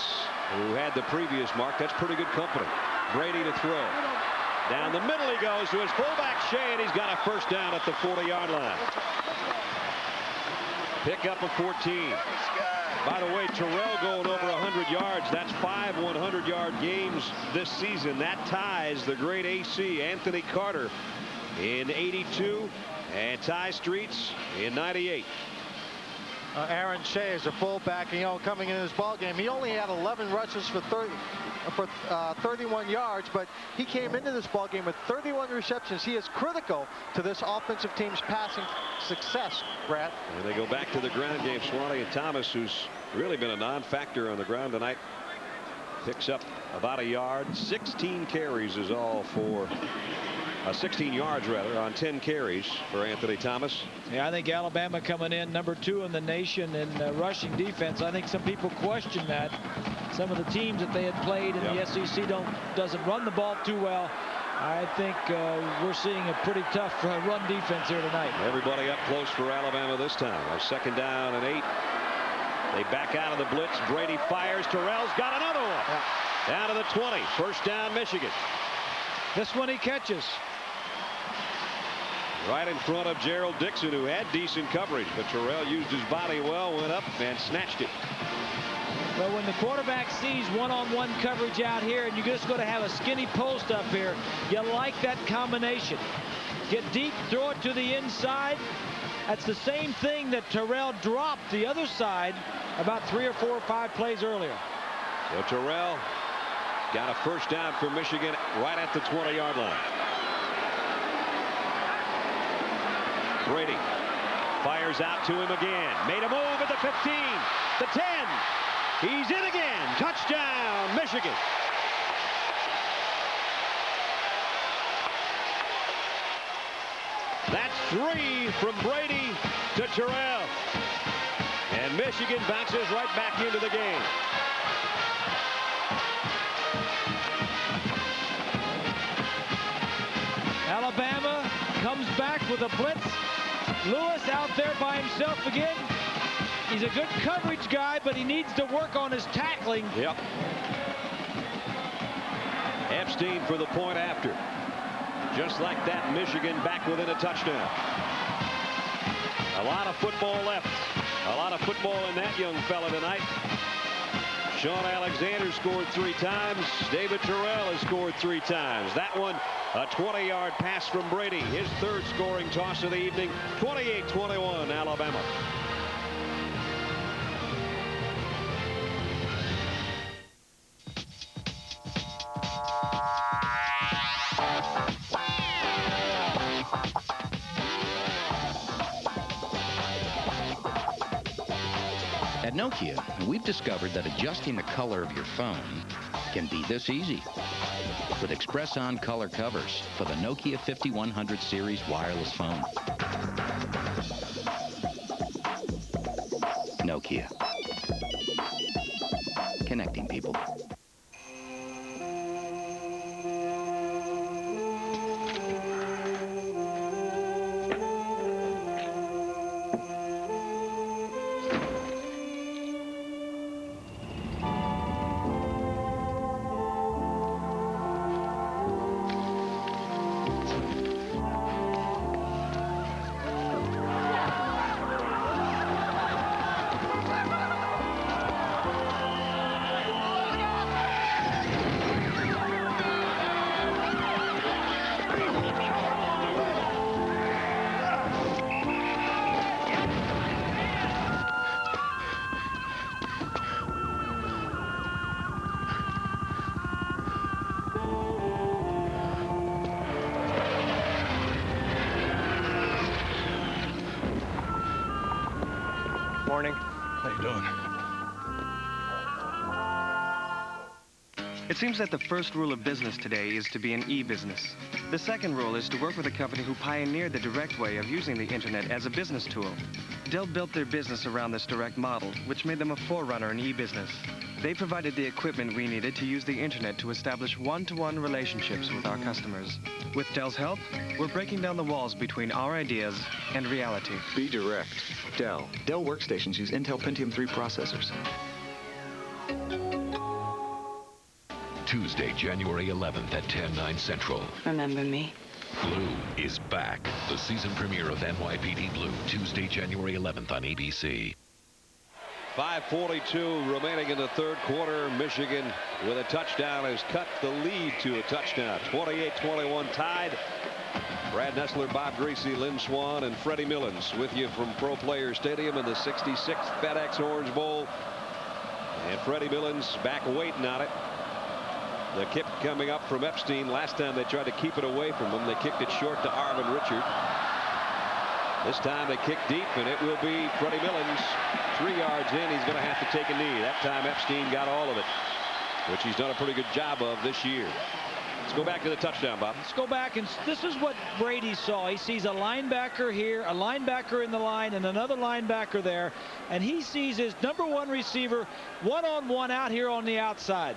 who had the previous mark. That's pretty good company. Brady to throw. Down the middle he goes to his fullback Shea, and he's got a first down at the 40-yard line. Pick up of 14. By the way, Terrell going over 100 yards. That's 5 100-yard games this season. That ties the great AC Anthony Carter in 82 and Ty Streets in 98. Aaron Shea is a fullback, coming in his ball game. He only had 11 rushes for 31 yards, but he came into this ball game with 31 receptions. He is critical to this offensive team's passing success, Brad. And they go back to the ground game. Swanee and Thomas, who's really been a non-factor on the ground tonight, picks up about a yard. 16 carries is all for 16 yards rather on 10 carries for Anthony Thomas. Yeah, I think Alabama coming in number 2 in the nation in rushing defense. I think some people question that. Some of the teams that they had played in the SEC doesn't run the ball too well. I think we're seeing a pretty tough run defense here tonight. Everybody up close for Alabama this time. A second down and 8. They back out of the blitz. Brady fires. Terrell's got another one. Down to the 20. First down, Michigan. This one he catches. right in front of Gerald Dixon, who had decent coverage, but Terrell used his body well, went up and snatched it. Well, when the quarterback sees one-on-one coverage out here and you're just going to have a skinny post up here, you like that combination. Get deep, throw it to the inside. That's the same thing that Terrell dropped the other side about 3 or 4 or 5 plays earlier. So Terrell got a first down for Michigan right at the 20-yard line. Brady fires out to him again. Made a move at the 15, the 10. He's in again. Touchdown, Michigan. That's 3 from Brady to Terrell. And Michigan bounces right back into the game. Alabama comes back with a blitz. Lewis out there by himself again. He's a good coverage guy, but he needs to work on his tackling. Yep. Epstein for the point after. Just like that, Michigan back within a touchdown. A lot of football left. A lot of football in that young fella tonight. Sean Alexander scored 3 times. David Terrell has scored 3 times. That one, a 20-yard pass from Brady. His 3rd scoring toss of the evening. 28-21, Alabama. At Nokia, we've discovered that adjusting the color of your phone can be this easy. With Express On color covers for the Nokia 5100 series wireless phone. Nokia. Connecting people. Morning. How you doing? It seems that the first rule of business today is to be an e-business. The second rule is to work with a company who pioneered the direct way of using the internet as a business tool. Dell built their business around this direct model, which made them a forerunner in e-business. They provided the equipment we needed to use the internet to establish one-to-one relationships with our customers. With Dell's help, we're breaking down the walls between our ideas and reality. Be direct. Dell. Dell workstations use Intel Pentium 3 processors. Tuesday, January 11th at 10/9 Central. Remember me? Blue is back. The season premiere of NYPD Blue, Tuesday, January 11th on ABC. 5:42 remaining in the 3rd quarter. Michigan with a touchdown has cut the lead to a touchdown. 28-21 tied. Brad Nessler, Bob Greasy, Lynn Swan, and Freddie Millens with you from Pro Player Stadium in the 66th FedEx Orange Bowl. And Freddie Millens back waiting on it. The kick coming up from Epstein. Last time they tried to keep it away from him. They kicked it short to Arvin Richard. This time they kick deep, and it will be Freddie Millens. 3 yards in, he's going to have to take a knee. That time Epstein got all of it, which he's done a pretty good job of this year. Let's go back to the touchdown, Bob. Let's go back, and this is what Brady saw. He sees a linebacker here, a linebacker in the line, and another linebacker there, and he sees his #1 receiver one-on-one out here on the outside.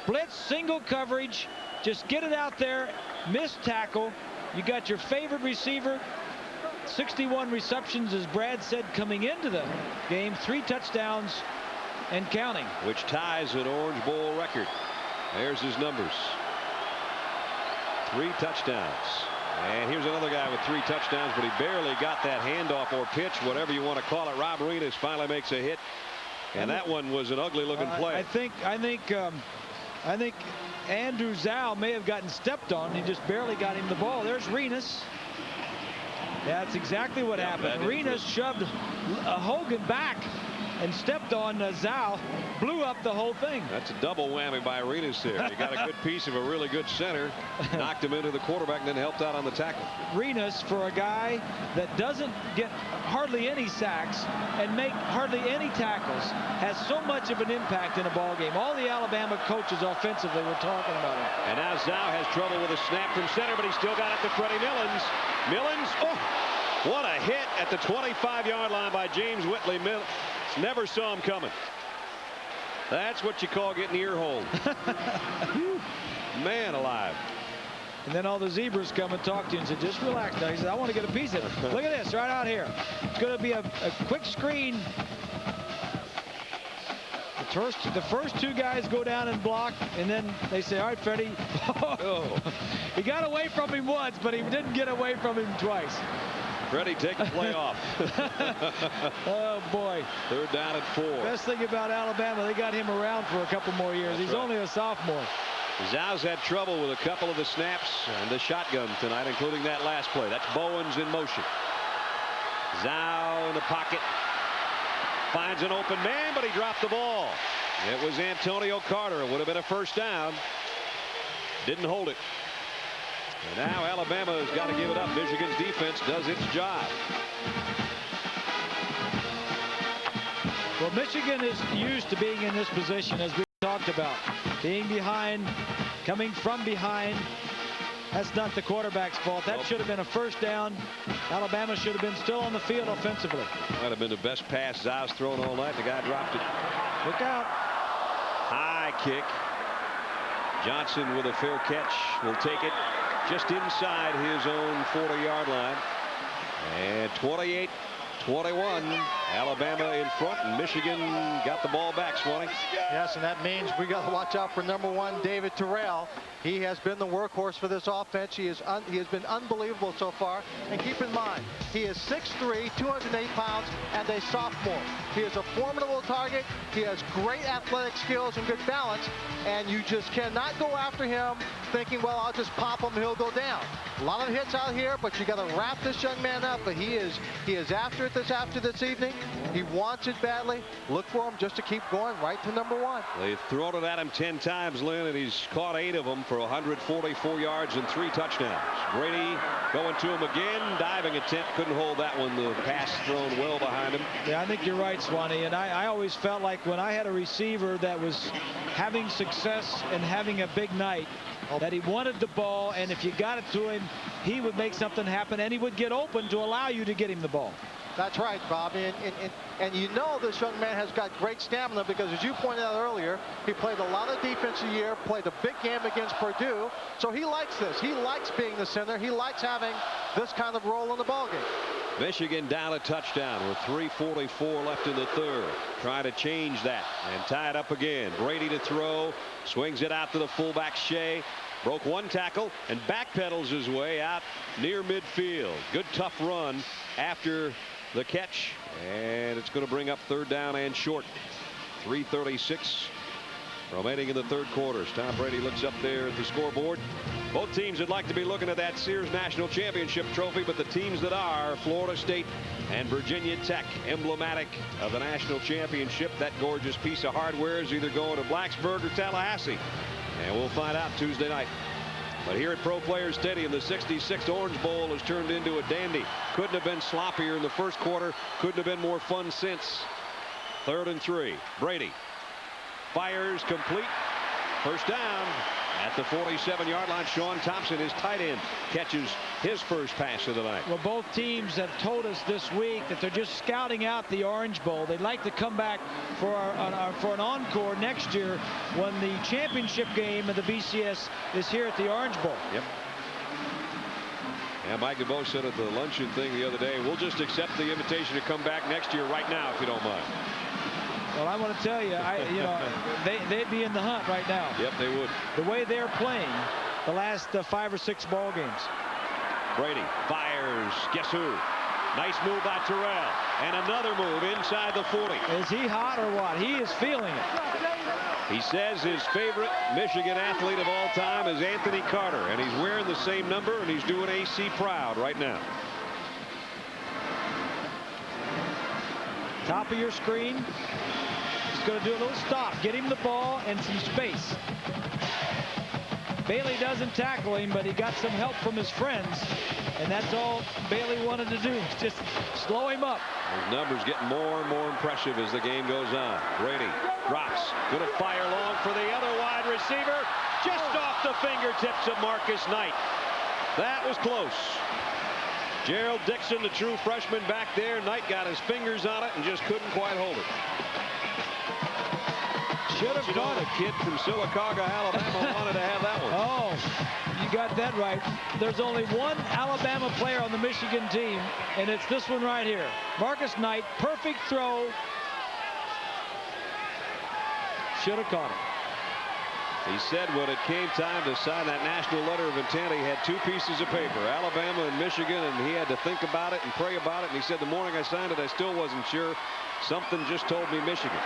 Blitz, single coverage, just get it out there, missed tackle. You got your favorite receiver. 61 receptions, as Brad said, coming into the game. 3 touchdowns and counting. Which ties an Orange Bowl record. There's his numbers. 3 touchdowns. And here's another guy with 3 touchdowns, but he barely got that handoff or pitch, whatever you want to call it. Rob Renas finally makes a hit, and that one was an ugly-looking play. I think Andrew Zhao may have gotten stepped on. He just barely got him the ball. There's Renas. That's exactly what happened. Renas shoved Hogan back and stepped on Zhao, blew up the whole thing. That's a double whammy by Renas there. He got a good piece of a really good center, knocked him into the quarterback, and then helped out on the tackle. Renas, for a guy that doesn't get hardly any sacks and make hardly any tackles, has so much of an impact in a ball game. All the Alabama coaches offensively were talking about him. And now Zhao has trouble with a snap from center, but he still got it to Freddie Millens. Millens, oh, what a hit at the 25-yard line by James Whitley. Never saw him coming. That's what you call getting ear-holed. Man alive. And then all the zebras come and talk to you and say, just relax now. He said, I want to get a piece of it. Look at this right out here. It's going to be a quick screen. The first 2 guys go down and block, and then they say, all right, Freddie. He got away from him once, but he didn't get away from him twice. Freddie take the play off. Oh, boy. 3rd down and 4. Best thing about Alabama, they got him around for a couple more years. He's only a sophomore. Zhau's had trouble with a couple of the snaps and the shotgun tonight, including that last play. That's Bowens in motion. Zhao in the pocket. Finds an open man, but he dropped the ball. It was Antonio Carter. It would have been a first down. Didn't hold it. And now Alabama has got to give it up. Michigan's defense does its job. Well, Michigan is used to being in this position, as we talked about. Being behind, coming from behind. That's not the quarterback's fault. That should have been a first down. Alabama should have been still on the field offensively. Might have been the best pass Zhau's thrown all night. The guy dropped it. Look out. High kick. Johnson with a fair catch will take it just inside his own 40-yard line. And 28-21, Alabama in front, and Michigan got the ball back, Swanee. Yes, and that means we got to watch out for number 1, David Terrell. He has been the workhorse for this offense. He has been unbelievable so far. And keep in mind, he is 6'3", 208 pounds, and a sophomore. He is a formidable target. He has great athletic skills and good balance, and you just cannot go after him thinking, well, I'll just pop him, he'll go down. A lot of hits out here, but you got to wrap this young man up. But he is after it after this evening. He wants it badly. Look for him just to keep going right to number 1. They've thrown it at him 10 times, Lynn, and he's caught 8 of them for 144 yards and 3 touchdowns. Brady going to him again. Diving attempt. Couldn't hold that one. The pass thrown well behind him. Yeah, I think you're right, Swanee. And I always felt like when I had a receiver that was having success and having a big night, that he wanted the ball, and if you got it to him, he would make something happen, and he would get open to allow you to get him the ball. That's right, Bobby. And you know this young man has got great stamina because, as you pointed out earlier, he played a lot of defense a year, played a big game against Purdue. So he likes this. He likes being the center. He likes having this kind of role in the ballgame. Michigan down a touchdown with 3:44 left in the 3rd. Trying to change that and tie it up again. Brady to throw. Swings it out to the fullback, Shea. Broke 1 tackle and backpedals his way out near midfield. Good tough run after the catch, and it's going to bring up 3rd down and short. 3:36 remaining in the 3rd quarter. Tom Brady looks up there at the scoreboard. Both teams would like to be looking at that Sears National Championship trophy, but the teams that are Florida State and Virginia Tech, emblematic of the national championship. That gorgeous piece of hardware is either going to Blacksburg or Tallahassee, and we'll find out Tuesday night. But here at Pro Players Stadium, the 66th Orange Bowl has turned into a dandy. Couldn't have been sloppier in the first quarter. Couldn't have been more fun since. 3rd and 3. Brady fires complete. First down at the 47-yard line. Sean Thompson, his tight end, catches his first pass of the night. Well, both teams have told us this week that they're just scouting out the Orange Bowl. They'd like to come back for an encore next year when the championship game of the BCS is here at the Orange Bowl. Yep. Yeah, Mike DeVoe said at the luncheon thing the other day, we'll just accept the invitation to come back next year right now if you don't mind. Well, I want to tell you, they'd be in the hunt right now. Yep, they would. The way they're playing the last 5 or 6 ball games. Brady fires. Guess who? Nice move by Terrell. And another move inside the 40. Is he hot or what? He is feeling it. He says his favorite Michigan athlete of all time is Anthony Carter, and he's wearing the same number, and he's doing AC proud right now. Top of your screen. He's going to do a little stop. Get him the ball and some space. Bailey doesn't tackle him, but he got some help from his friends, and that's all Bailey wanted to do, just slow him up. His numbers getting more and more impressive as the game goes on. Brady drops, going to fire long for the other wide receiver, just off the fingertips of Marcus Knight. That was close. Gerald Dixon, the true freshman, back there. Knight got his fingers on it and just couldn't quite hold it. Should have got it. A kid from Sylacauga, Alabama wanted to have that one. Oh, you got that right. There's only one Alabama player on the Michigan team, and it's this one right here. Marcus Knight, perfect throw. Should have caught it. He said when it came time to sign that national letter of intent, he had two pieces of paper, Alabama and Michigan, and he had to think about it and pray about it. And he said the morning I signed it, I still wasn't sure. Something just told me Michigan.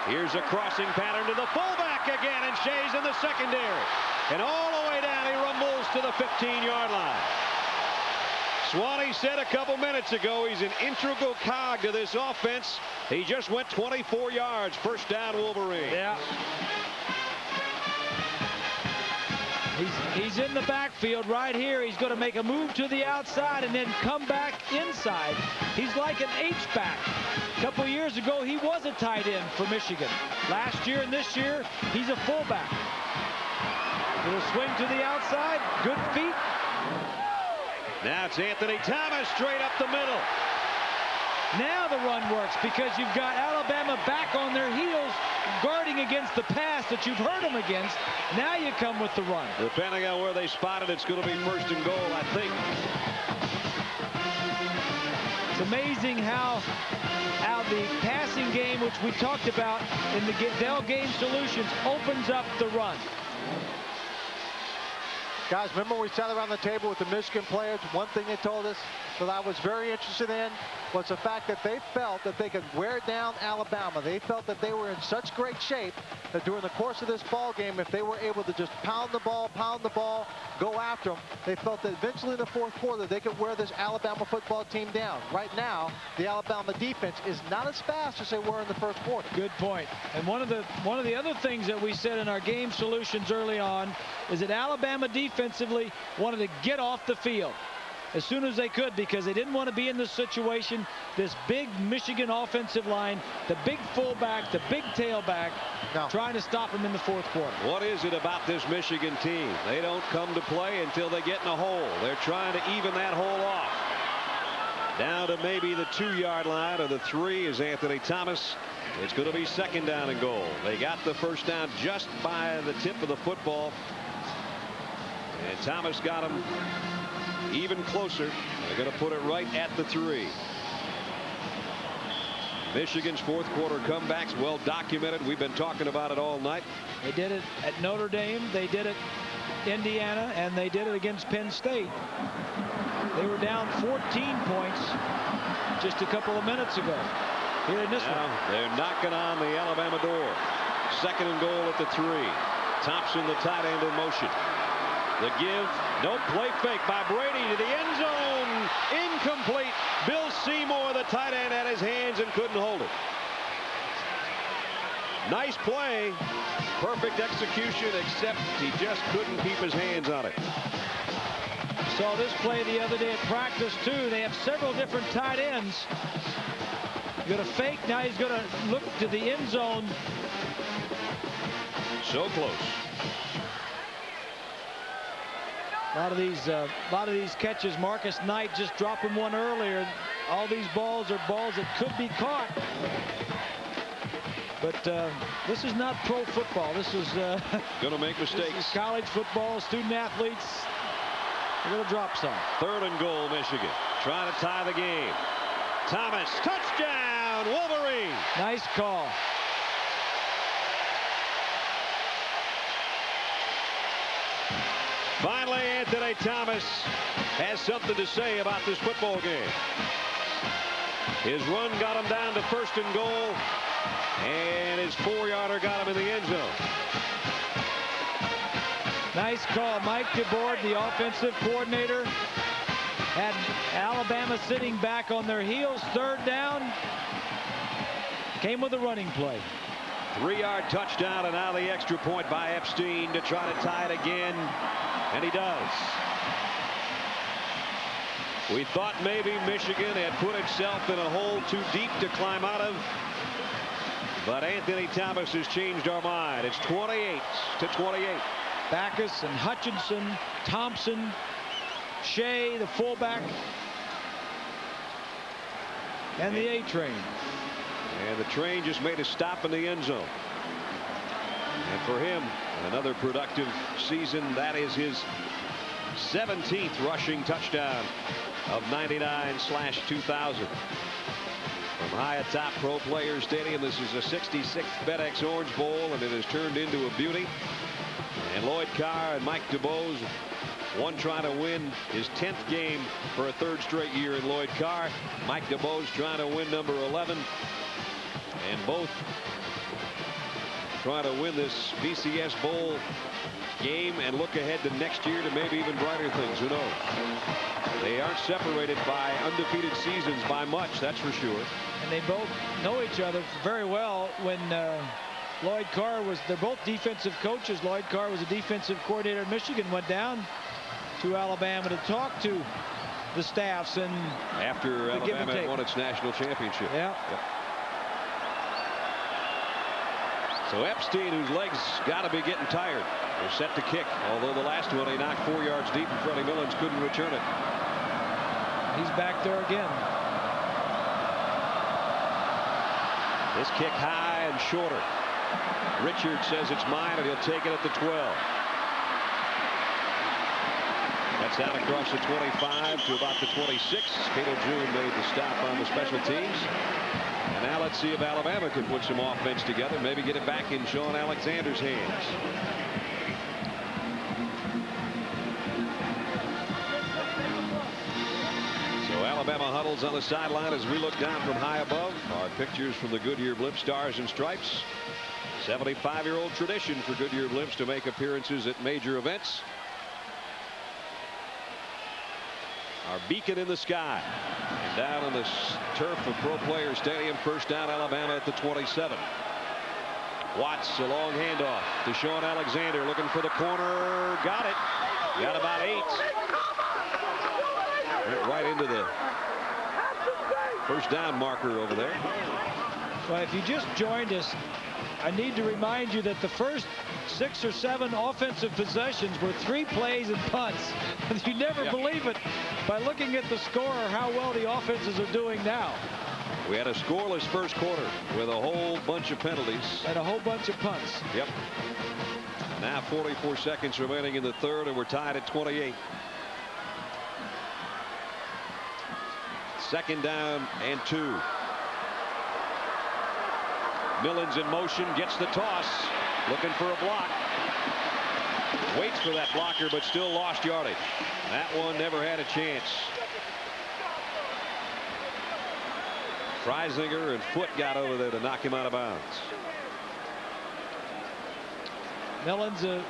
Here's a crossing pattern to the fullback again, and Shea's in the secondary. And all the way down, he rumbles to the 15-yard line. Swanee said a couple minutes ago he's an integral cog to this offense. He just went 24 yards. First down, Wolverines. Yeah. He's in the backfield right here. He's going to make a move to the outside and then come back inside. He's like an H-back. A couple years ago, he was a tight end for Michigan. Last year and this year, he's a fullback. Little swing to the outside. Good feet. Now it's Anthony Thomas straight up the middle. Now the run works because you've got Alabama back on their heels guarding against the pass that you've hurt them against. Now you come with the run. Depending on where they spot it, it's going to be first and goal, I think. It's amazing how the passing game, which we talked about in the Dell Game Solutions, opens up the run. Guys, remember we sat around the table with the Michigan players? One thing they told us that I was very interested in was the fact that they felt that they could wear down Alabama. They felt that they were in such great shape that during the course of this ball game, if they were able to just pound the ball, go after them, they felt that eventually in the fourth quarter they could wear this Alabama football team down. Right now, the Alabama defense is not as fast as they were in the first quarter. Good point. And one of the other things that we said in our game solutions early on is that Alabama defensively wanted to get off the field as soon as they could because they didn't want to be in this situation. This big Michigan offensive line, the big fullback, the big tailback, trying to stop them in the fourth quarter. What is it about this Michigan team? They don't come to play until they get in a hole. They're trying to even that hole off. Down to maybe the 2-yard line or the 3 is Anthony Thomas. It's going to be second down and goal. They got the first down just by the tip of the football. And Thomas got him even closer. They're going to put it right at the 3. Michigan's fourth quarter comebacks well documented. We've been talking about it all night. They did it at Notre Dame. They did it Indiana, and they did it against Penn State. They were down 14 points just a couple of minutes ago. Here in this one. They're knocking on the Alabama door. Second and goal at the 3. Thompson, the tight end, in motion. The give, no play fake by Brady to the end zone. Incomplete. Bill Seymour, the tight end, had his hands and couldn't hold it. Nice play. Perfect execution, except he just couldn't keep his hands on it. Saw this play the other day at practice, too. They have several different tight ends. Going to fake. Now he's going to look to the end zone. So close. A lot of these catches, Marcus Knight just dropping one earlier. All these balls are balls that could be caught. But this is not pro football. This is going to make mistakes. This is college football. Student athletes are going to drop some. Third and goal, Michigan. Trying to tie the game. Thomas, touchdown, Wolverines. Nice call. Finally Finally, Anthony Thomas has something to say about this football game. His run got him down to 1st and goal, and his 4-yarder got him in the end zone. Nice call. Mike DeBoard, the offensive coordinator, had Alabama sitting back on their heels. 3rd down. Came with a running play. 3-yard touchdown, and now the extra point by Epstein to try to tie it again, and he does. We thought maybe Michigan had put itself in a hole too deep to climb out of, but Anthony Thomas has changed our mind. It's 28-28. Backus and Hutchinson, Thompson, Shea, the fullback, and the A-train. And the train just made a stop in the end zone. And for him, another productive season. That is his 17th rushing touchdown of 99/2000. From high atop Pro Players Stadium, this is the 66th FedEx Orange Bowl, and it has turned into a beauty. And Lloyd Carr and Mike DuBose, one trying to win his 10th game for a 3rd straight year in Lloyd Carr. Mike DuBose trying to win number 11. And both trying to win this BCS Bowl game and look ahead to next year to maybe even brighter things. Who knows? They aren't separated by undefeated seasons by much, that's for sure. And they both know each other very well. When Lloyd Carr was, they're both defensive coaches. Lloyd Carr was a defensive coordinator at Michigan, went down to Alabama to talk to the staffs. And after Alabama had won its national championship. Yeah. Yep. So Epstein, whose legs got to be getting tired, is set to kick. Although the last one he knocked 4 yards deep, and Freddie Millens couldn't return it. He's back there again. This kick high and shorter. Richard says it's mine, and he'll take it at the 12. That's out across the 25 to about the 26. Cato June made the stop on the special teams. And now let's see if Alabama can put some offense together, maybe get it back in Sean Alexander's hands. So Alabama huddles on the sideline as we look down from high above. Our pictures from the Goodyear Blimp Stars and Stripes. 75-year-old tradition for Goodyear Blimps to make appearances at major events. Our beacon in the sky. And down on the turf of Pro Players Stadium, 1st down Alabama at the 27. Watts, a long handoff to Sean Alexander, looking for the corner. Got it. Got about 8. Went right into the 1st down marker over there. Well, if you just joined us, I need to remind you that the first 6 or 7 offensive possessions were 3 plays and punts. You never believe it by looking at the score or how well the offenses are doing now. We had a scoreless first quarter with a whole bunch of penalties. And a whole bunch of punts. Yep. Now 44 seconds remaining in the 3rd, and we're tied at 28. 2nd down and 2. Millens in motion, gets the toss, looking for a block. Waits for that blocker, but still lost yardage. That one never had a chance. Freisinger and Foot got over there to knock him out of bounds. Millens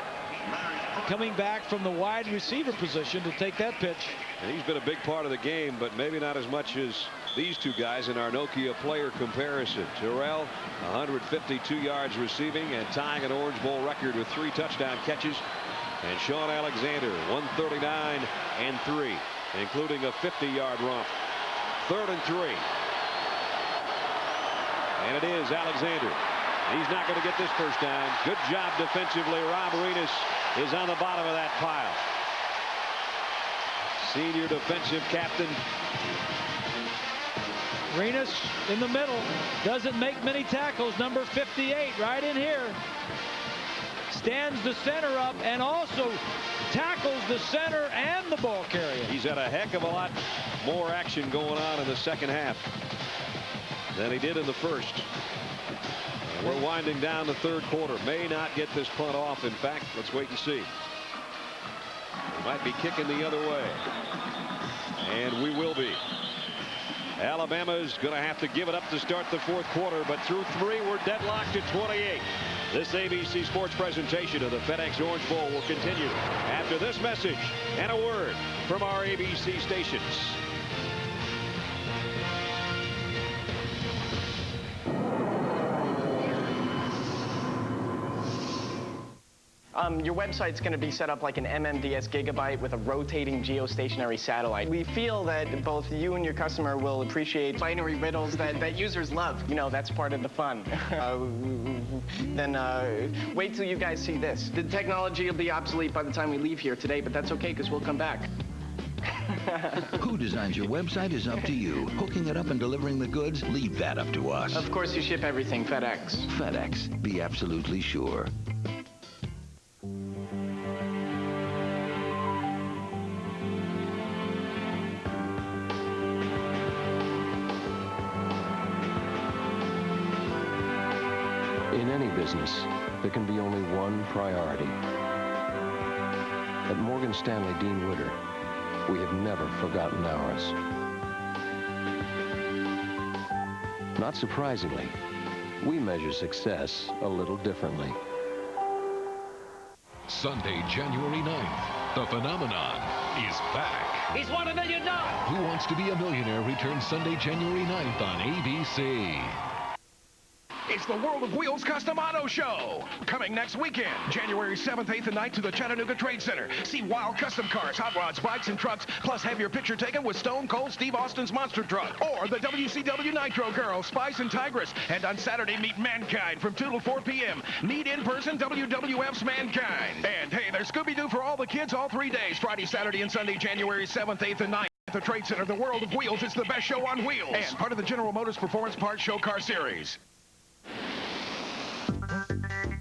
coming back from the wide receiver position to take that pitch. And he's been a big part of the game, but maybe not as much as these two guys in our Nokia player comparison. Terrell, 152 yards receiving and tying an Orange Bowl record with 3 touchdown catches. And Sean Alexander, 139 and 3, including a 50-yard romp. 3rd and 3. And it is Alexander. He's not going to get this first down. Good job defensively. Rob Renas is on the bottom of that pile. Senior defensive captain. Renas in the middle. Doesn't make many tackles. Number 58 right in here. Stands the center up and also tackles the center and the ball carrier. He's had a heck of a lot more action going on in the 2nd half than he did in the 1st. And we're winding down the 3rd quarter. May not get this punt off. In fact, let's wait and see. Might be kicking the other way. And we will be. Alabama's going to have to give it up to start the fourth quarter, but through 3, we're deadlocked at 28. This ABC Sports presentation of the FedEx Orange Bowl will continue after this message and a word from our ABC stations. Your website's going to be set up like an MMDS gigabyte with a rotating geostationary satellite. We feel that both you and your customer will appreciate binary riddles that users love. You know, that's part of the fun. Then wait till you guys see this. The technology will be obsolete by the time we leave here today, but that's okay because we'll come back. Who designs your website is up to you. Hooking it up and delivering the goods, leave that up to us. Of course, you ship everything FedEx. FedEx, be absolutely sure. In any business, there can be only one priority. At Morgan Stanley Dean Witter, we have never forgotten ours. Not surprisingly, we measure success a little differently. Sunday, January 9th, the phenomenon is back. He's won $1 million. Who Wants to Be a Millionaire returns Sunday, January 9th on ABC. It's the World of Wheels Custom Auto Show. Coming next weekend, January 7th, 8th, and 9th to the Chattanooga Trade Center. See wild custom cars, hot rods, bikes, and trucks, plus have your picture taken with Stone Cold Steve Austin's monster truck. Or the WCW Nitro Girls, Spice and Tigress. And on Saturday, meet Mankind from 2 to 4 p.m. Meet in person WWF's Mankind. And hey, there's Scooby-Doo for all the kids all 3 days, Friday, Saturday, and Sunday, January 7th, 8th, and 9th. At the Trade Center, the World of Wheels is the best show on wheels. And part of the General Motors Performance Parts Show Car Series.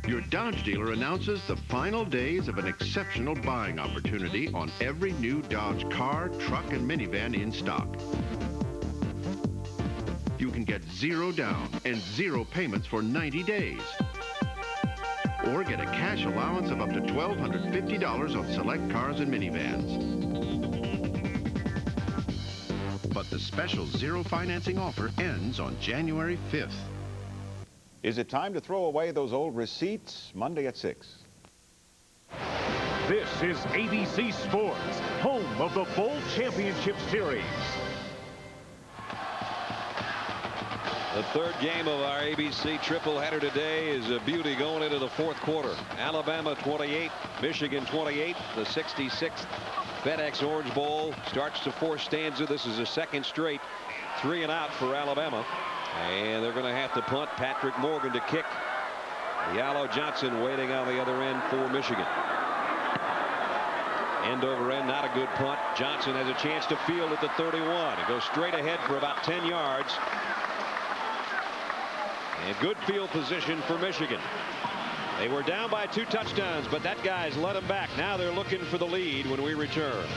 Your Dodge dealer announces the final days of an exceptional buying opportunity on every new Dodge car, truck, and minivan in stock. You can get 0 down and 0 payments for 90 days. Or get a cash allowance of up to $1,250 on select cars and minivans. But the special 0 financing offer ends on January 5th. Is it time to throw away those old receipts? Monday at 6. This is ABC Sports, home of the Bowl Championship Series. The third game of our ABC triple header today is a beauty going into the fourth quarter. Alabama 28, Michigan 28, the 66th FedEx Orange Bowl starts to fourth stanza. This is a second straight 3 and out for Alabama. And they're going to have to punt. Patrick Morgan to kick. Yalo Johnson waiting on the other end for Michigan. End over end, not a good punt. Johnson has a chance to field at the 31. It goes straight ahead for about 10 yards. And good field position for Michigan. They were down by 2 touchdowns, but that guy's led them back. Now they're looking for the lead when we return.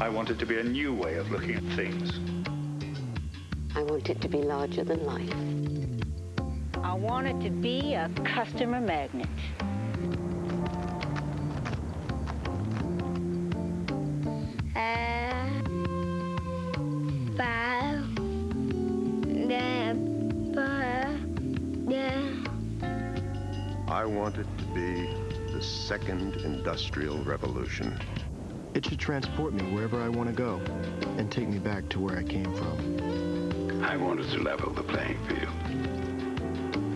I want it to be a new way of looking at things. I want it to be larger than life. I want it to be a customer magnet. Five, I want it to be the second industrial revolution. It should transport me wherever I want to go and take me back to where I came from. I wanted to level the playing field.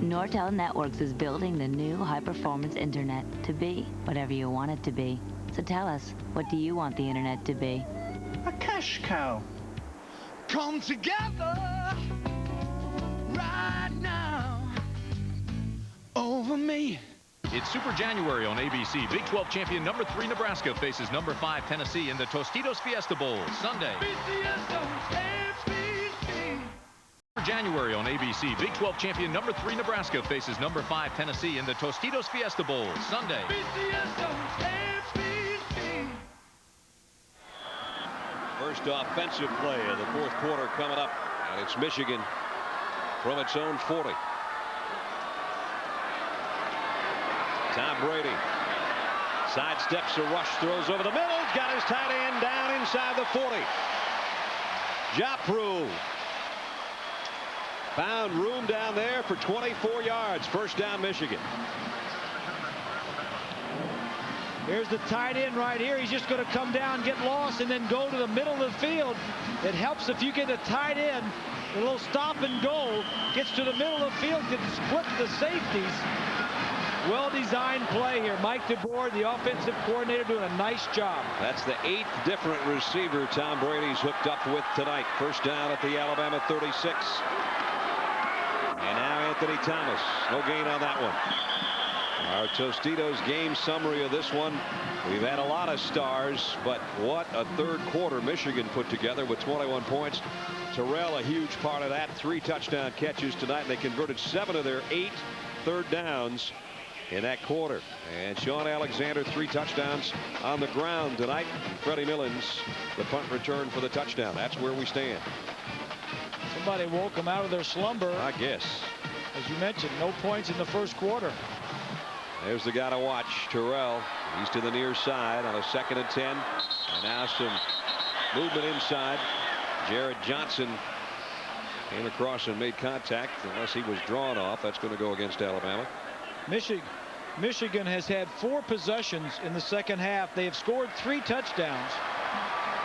Nortel Networks is building the new high-performance internet to be whatever you want it to be. So tell us, what do you want the internet to be? A cash cow. Come together right now over me. It's Super January on ABC. Big 12 champion number 3 Nebraska faces number 5 Tennessee in the Tostitos Fiesta Bowl Sunday. Super January on ABC. Big 12 champion number 3 Nebraska faces number 5 Tennessee in the Tostitos Fiesta Bowl Sunday. First offensive play of the fourth quarter coming up, and it's Michigan from its own 40. Tom Brady sidesteps a rush, throws over the middle, got his tight end down inside the 40. Japru found room down there for 24 yards. First down, Michigan. Here's the tight end right here. He's just going to come down, get lost, and then go to the middle of the field. It helps if you get a tight end, a little stop and go, gets to the middle of the field, can split the safeties. Well-designed play here. Mike DeBoer, the offensive coordinator, doing a nice job. That's the 8th different receiver Tom Brady's hooked up with tonight. First down at the Alabama 36. And now Anthony Thomas. No gain on that one. Our Tostitos game summary of this one. We've had a lot of stars, but what a third quarter Michigan put together with 21 points. Terrell, a huge part of that. 3 touchdown catches tonight, and they converted 7 of their 8 third downs in that quarter. And Sean Alexander, 3 touchdowns on the ground tonight. Freddie Millins, the punt return for the touchdown. That's where we stand. Somebody woke them out of their slumber. I guess. As you mentioned, no points in the first quarter. There's the guy to watch, Terrell. He's to the near side on a 2nd and 10. And now some movement inside. Jared Johnson came across and made contact. Unless he was drawn off, that's going to go against Alabama. Michigan has had 4 possessions in the second half. They have scored 3 touchdowns.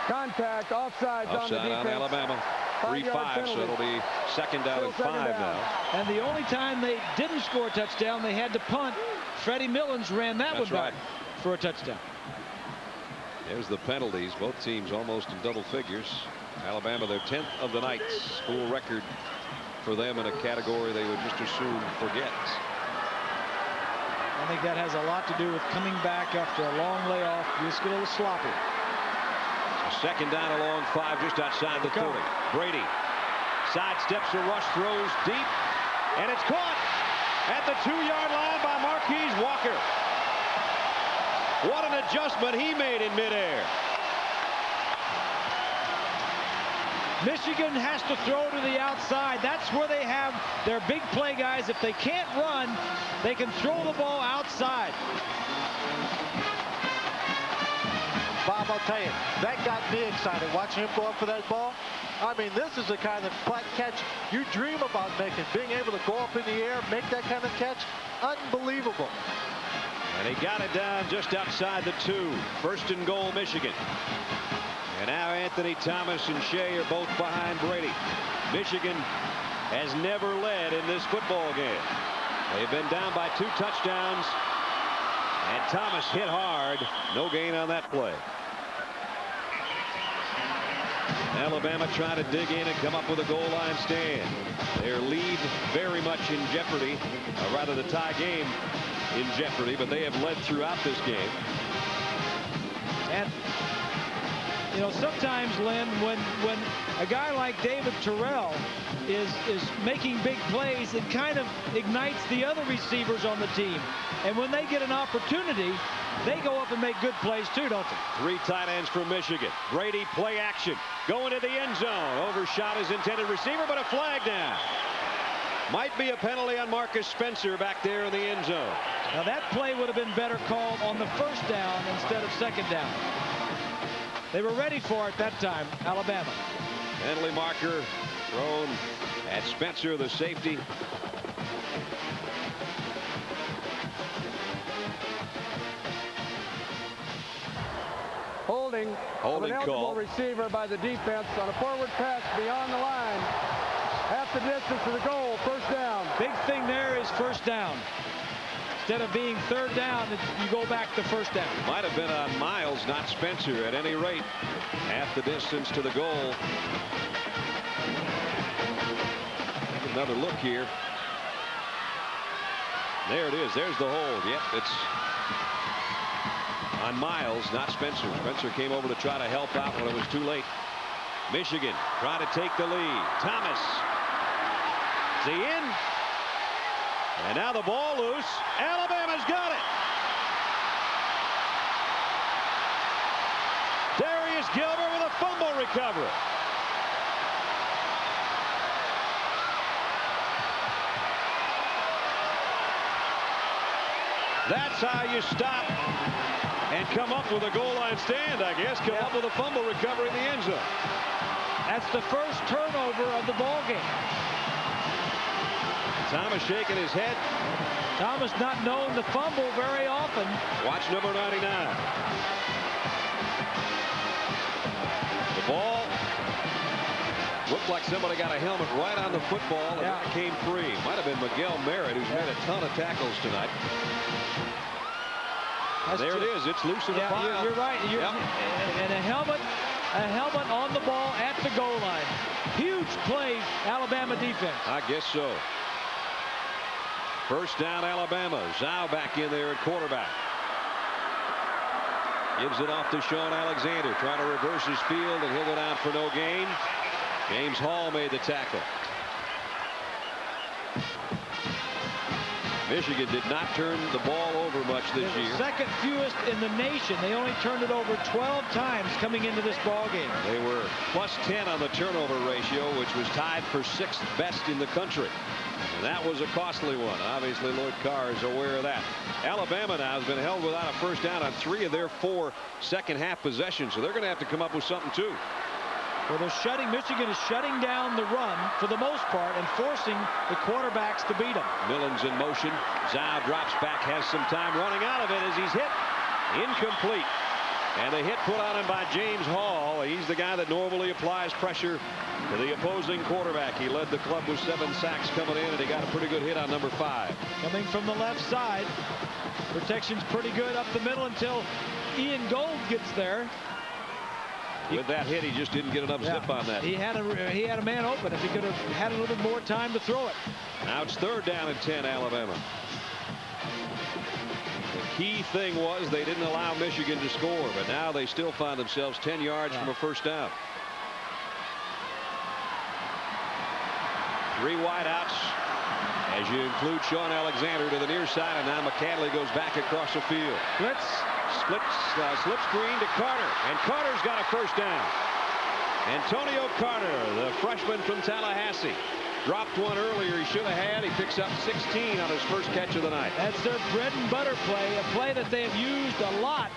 Contact, offside on the defense. On Alabama. 3-5, so it'll be second down and 5 now. And the only time they didn't score a touchdown, they had to punt. Freddie Millins ran that one back for a touchdown. There's the penalties. Both teams almost in double figures. Alabama, their 10th of the night. School record for them in a category they would just as soon forget. I think that has a lot to do with coming back after a long layoff. You just get a little sloppy. Second down along 5, just outside the 40. Brady sidesteps a rush, throws deep, and it's caught at the 2-yard line by Marquise Walker. What an adjustment he made in midair. Michigan has to throw to the outside. That's where they have their big play guys. If they can't run, they can throw the ball outside. Bob, I'll tell you, that got me excited watching him go up for that ball. I mean, this is the kind of catch you dream about making. Being able to go up in the air, make that kind of catch, unbelievable. And he got it down just outside the 2. First and goal, Michigan. And now Anthony Thomas and Shea are both behind Brady. Michigan has never led in this football game. They've been down by 2 touchdowns. And Thomas hit hard. No gain on that play. Alabama trying to dig in and come up with a goal line stand. Their lead very much in jeopardy. Or rather, the tie game in jeopardy, but they have led throughout this game. And you know, sometimes, Lynn, when a guy like David Terrell is making big plays, it kind of ignites the other receivers on the team. And when they get an opportunity, they go up and make good plays too, don't they? 3 tight ends for Michigan. Brady, play action, going to the end zone. Overshot his intended receiver, but a flag down. Might be a penalty on Marcus Spencer back there in the end zone. Now that play would have been better called on the first down instead of second down. They were ready for it that time, Alabama. Penalty marker thrown at Spencer, the safety. an eligible receiver by the defense on a forward pass beyond the line. Half the distance to the goal, first down. Big thing there is first down. Instead of being third down, you go back to first down. Might have been on Miles, not Spencer. At any rate, half the distance to the goal. Another look here. There it is. There's the hold. Yep, it's on Miles, not Spencer. Spencer came over to try to help out when it was too late. Michigan trying to take the lead. Thomas. Is he in? And now the ball loose. Alabama's got it. Darius Gilbert with a fumble recovery. That's how you stop and come up with a goal line stand, I guess. Come up with a fumble recovery in the end zone. That's the first turnover of the ball game. Thomas shaking his head. Thomas not known to fumble very often. Watch number 99. The ball looked like somebody got a helmet right on the football, and it came free. Might have been Miguel Merritt, who's made a ton of tackles tonight. There it is. It's loose in the pile. You're right. And a helmet on the ball at the goal line. Huge play, Alabama defense. I guess so. First down, Alabama. Zhao back in there at quarterback. Gives it off to Sean Alexander. Trying to reverse his field, and he'll go down for no gain. James Hall made the tackle. Michigan did not turn the ball over much this year. Second fewest in the nation. They only turned it over 12 times coming into this ball game. They were +10 on the turnover ratio, which was tied for 6th best in the country. And that was a costly one. Obviously, Lloyd Carr is aware of that. Alabama now has been held without a first down on 3 of their 4 second-half possessions, so they're going to have to come up with something, too. Well, Michigan is shutting down the run for the most part and forcing the quarterbacks to beat them. Millen's in motion. Zhao drops back, has some time running out of it as he's hit. Incomplete. And the hit put on him by James Hall. He's the guy that normally applies pressure to the opposing quarterback. He led the club with 7 sacks coming in, and he got a pretty good hit on number 5. Coming from the left side. Protection's pretty good up the middle until Ian Gold gets there. With that hit, he just didn't get enough zip on that. He had a man open. If he could have had a little bit more time to throw it. Now it's 3rd down and 10, Alabama. The key thing was they didn't allow Michigan to score, but now they still find themselves 10 yards from a first down. 3 wideouts as you include Sean Alexander to the near side, and now McCadley goes back across the field. Slip screen to Carter, and Carter's got a first down. Antonio Carter, the freshman from Tallahassee, dropped one earlier he should have had. He picks up 16 on his first catch of the night. That's their bread and butter play, a play that they have used a lot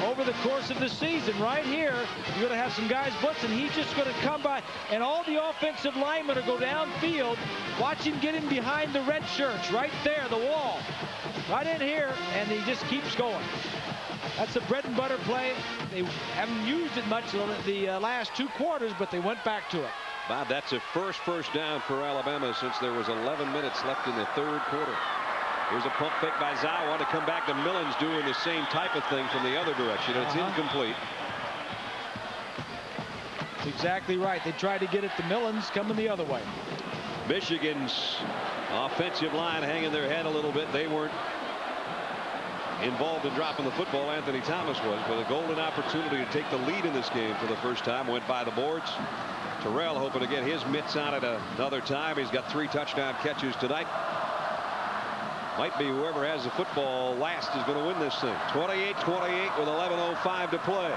over the course of the season. Right here, you're going to have some guys blitzing. He's just going to come by, and all the offensive linemen are go downfield. Watch him get in behind the red shirts right there, the wall. Right in here, and he just keeps going. That's a bread and butter play. They haven't used it much the last 2 quarters, but they went back to it. Bob, that's a first down for Alabama since there was 11 minutes left in the 3rd quarter. Here's a pump fake by Zhao. Want to come back to Millen's doing the same type of thing from the other direction. It's incomplete. That's exactly right. They tried to get it to Millen's coming the other way. Michigan's offensive line hanging their head a little bit. They weren't involved in dropping the football. Anthony Thomas was, but a golden opportunity to take the lead in this game for the first time went by the boards. Terrell hoping to get his mitts on it another time. He's got 3 touchdown catches tonight. Might be whoever has the football last is going to win this thing. 28-28 with 11:05 to play.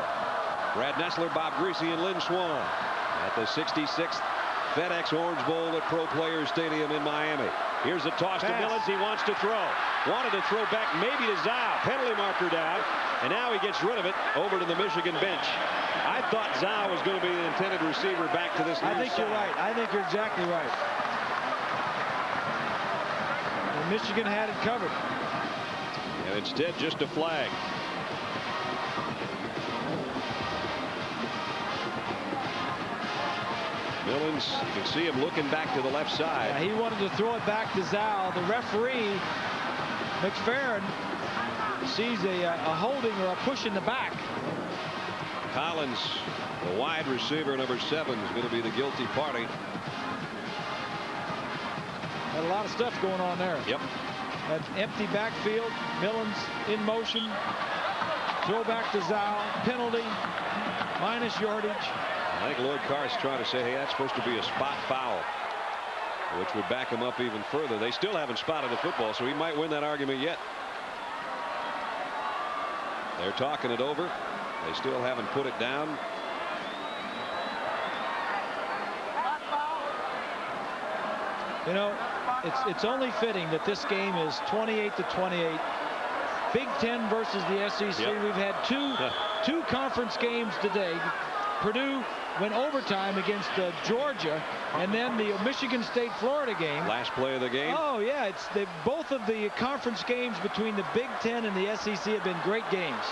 Brad Nessler, Bob Greasy, and Lynn Swan at the 66th FedEx Orange Bowl at Pro Players Stadium in Miami. Here's a toss to Millens. He wants to throw. Wanted to throw back maybe to Zhao. Penalty marker down. And now he gets rid of it over to the Michigan bench. I thought Zhao was going to be the intended receiver back to this near I think side. you're right. I think you're exactly right. And Michigan had it covered. And instead just a flag. Millens, you can see him looking back to the left side. Yeah, he wanted to throw it back to Zal. The referee, McFerrin, sees a holding or a push in the back. Collins, the wide receiver, number 7, is going to be the guilty party. Had a lot of stuff going on there. Yep. That empty backfield, Millens in motion, throw back to Zal, penalty, minus yardage. I think Lloyd Carr's trying to say, hey, that's supposed to be a spot foul, which would back him up even further. They still haven't spotted the football, so he might win that argument yet. They're talking it over. They still haven't put it down. You know, it's only fitting that this game is 28-28. Big Ten versus the SEC. Yep. We've had two conference games today. Purdue went overtime against Georgia, and then the Michigan State-Florida game. Last play of the game. Oh yeah, both of the conference games between the Big Ten and the SEC have been great games.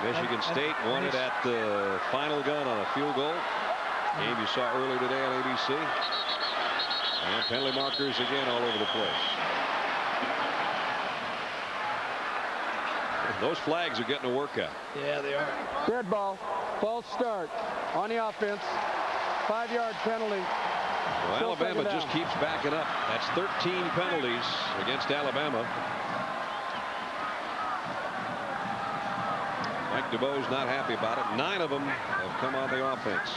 Michigan State won it at the final gun on a field goal. Game you saw earlier today on ABC. And penalty markers again all over the place. Those flags are getting a workout. Yeah, they are. Dead ball. False start on the offense. 5-yard penalty. Well, Alabama just keeps backing up. That's 13 penalties against Alabama. Mike DeBoe's not happy about it. 9 of them have come on the offense.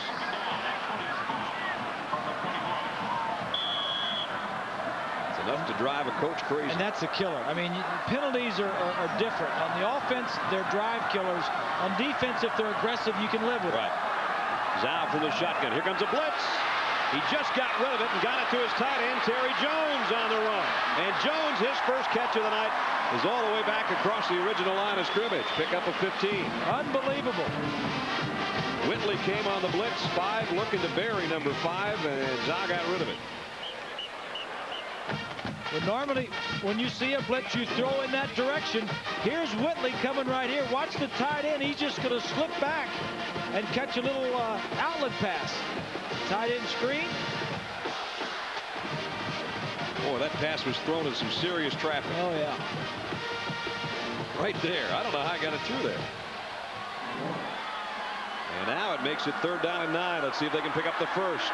It's enough to drive a coach crazy. And that's a killer. I mean, penalties are different. On the offense, they're drive killers. On defense, if they're aggressive, you can live with it. Zal from the shotgun. Here comes a blitz. He just got rid of it and got it to his tight end, Terry Jones, on the run. And Jones, his first catch of the night, is all the way back across the original line of scrimmage. Pick up a 15. Unbelievable. Whitley came on the blitz. 5 looking to bury number 5, and Zal got rid of it. Well, normally, when you see a blitz, you throw in that direction. Here's Whitley coming right here. Watch the tight end. He's just going to slip back and catch a little outlet pass. Tight end screen. Boy, that pass was thrown in some serious traffic. Oh, yeah. Right there. I don't know how I got it through there. And now it makes it 3rd down and 9. Let's see if they can pick up the first.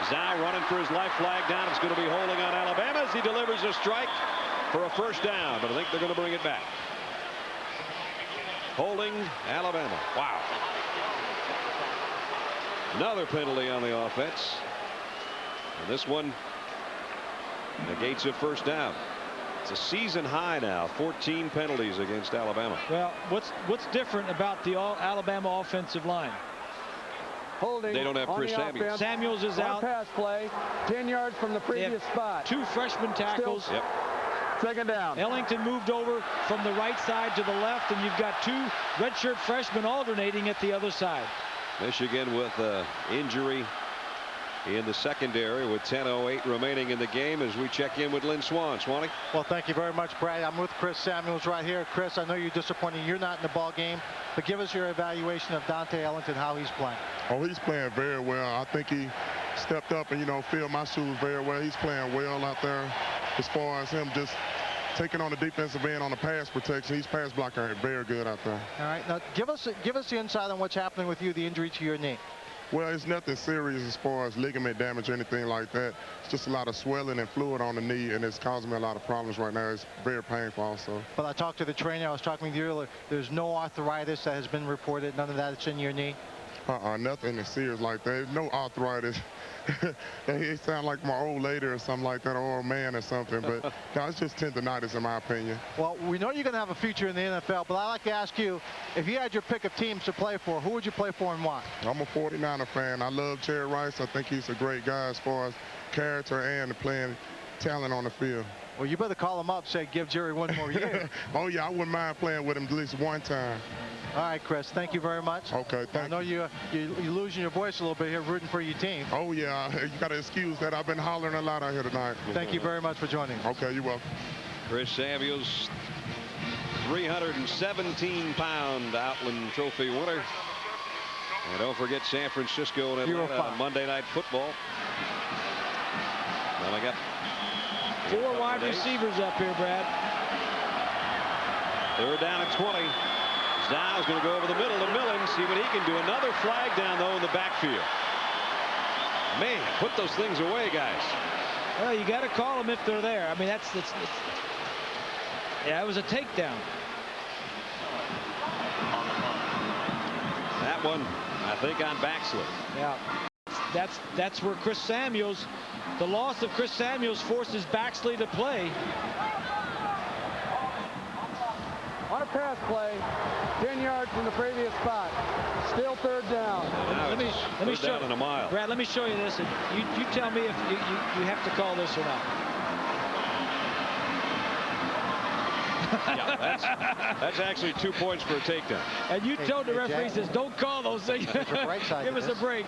Zal running for his life flag down. It's going to be holding on Alabama as he delivers a strike for a first down. But I think they're going to bring it back. Holding Alabama. Wow. Another penalty on the offense. And this one negates a first down. It's a season high now. 14 penalties against Alabama. Well, what's different about the Alabama offensive line? Holding. They don't have Chris Samuels. Samuels is out. Pass play. 10 yards from the previous spot. 2 freshman tackles. Still, second down. Ellington moved over from the right side to the left, and you've got 2 redshirt freshmen alternating at the other side. Michigan with an injury in the secondary with 10:08 remaining in the game as we check in with Lynn Swan. Swanee. Well, thank you very much, Brad. I'm with Chris Samuels right here. Chris, I know you're disappointed you're not in the ball game, but give us your evaluation of Dante Ellington, how he's playing. Oh, he's playing very well. I think he stepped up and, filled my shoes very well. He's playing well out there as far as him just taking on the defensive end on the pass protection. He's pass blocking very good out there. All right, now give us the insight on what's happening with you, the injury to your knee. Well, it's nothing serious as far as ligament damage or anything like that. It's just a lot of swelling and fluid on the knee, and it's causing me a lot of problems right now. It's very painful also. But I talked to the trainer. I was talking with you earlier. There's no arthritis that has been reported. None of that is in your knee. Nothing is serious like that. No arthritis. It sounds like my old lady or something like that, or a man or something. But it's just tendonitis in my opinion. Well, we know you're going to have a future in the NFL, but I'd like to ask you, if you had your pick of teams to play for, who would you play for and why? I'm a 49er fan. I love Jerry Rice. I think he's a great guy as far as character and playing talent on the field. Well, you better call him up, say give Jerry one more year. Oh, yeah, I wouldn't mind playing with him at least one time. All right, Chris, thank you very much. Okay, thank you. I know you're losing your voice a little bit here, rooting for your team. Oh, yeah, you got to excuse that. I've been hollering a lot out here tonight. Thank you very much for joining us. Okay, you're welcome. Chris Samuels, 317-pound Outland Trophy winner. And don't forget San Francisco and Atlanta on Monday Night Football. Only got 4 wide receivers up here, Brad. They're down at 20. Zau's going to go over the middle to Millen, see what he can do. Another flag down, though, in the backfield. Man, put those things away, guys. Well, you got to call them if they're there. I mean, that's yeah, it was a takedown. That one, I think, on backslip. Yeah, that's where Chris Samuels, the loss of Chris Samuels forces Baxley to play. On a pass play, 10 yards from the previous spot. Still 3rd down. Let me show down in a mile. Brad, let me show you this, and you tell me if you have to call this or not. Yeah, that's actually 2 points for a takedown. And you told the referee, says, don't call those things. Give us a break.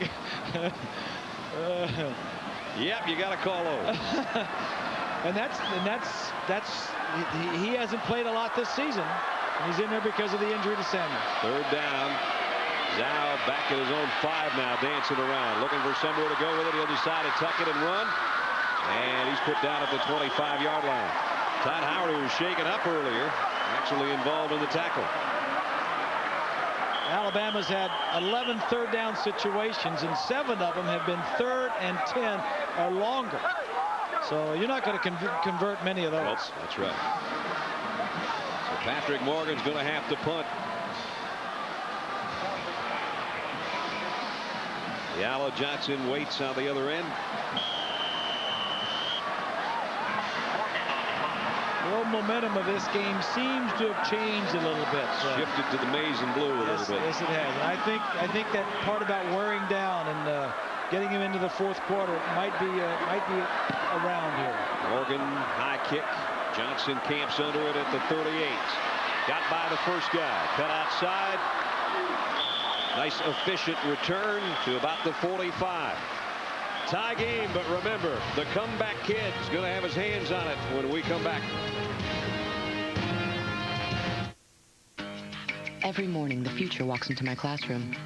Yep, you got to call those. and that's he hasn't played a lot this season. He's in there because of the injury to Samuels. 3rd down. Zau back at his own 5 now, dancing around, looking for somewhere to go with it. He'll decide to tuck it and run. And he's put down at the 25-yard line. Todd Howard, who was shaken up earlier, actually involved in the tackle. Alabama's had 11 third-down situations, and 7 of them have been 3rd and 10 or longer. So you're not going to convert many of those. Nope, that's right. So Patrick Morgan's going to have to punt. Yala Johnson waits on the other end. The old momentum of this game seems to have changed a little bit. Shifted to the maize and blue a little bit. Yes, it has. And I think that part about wearing down and getting him into the 4th quarter might be around here. Morgan, high kick. Johnson camps under it at the 38. Got by the first guy. Cut outside. Nice efficient return to about the 45. Tie game, but remember, the comeback kid's going to have his hands on it when we come back. Every morning, the future walks into my classroom.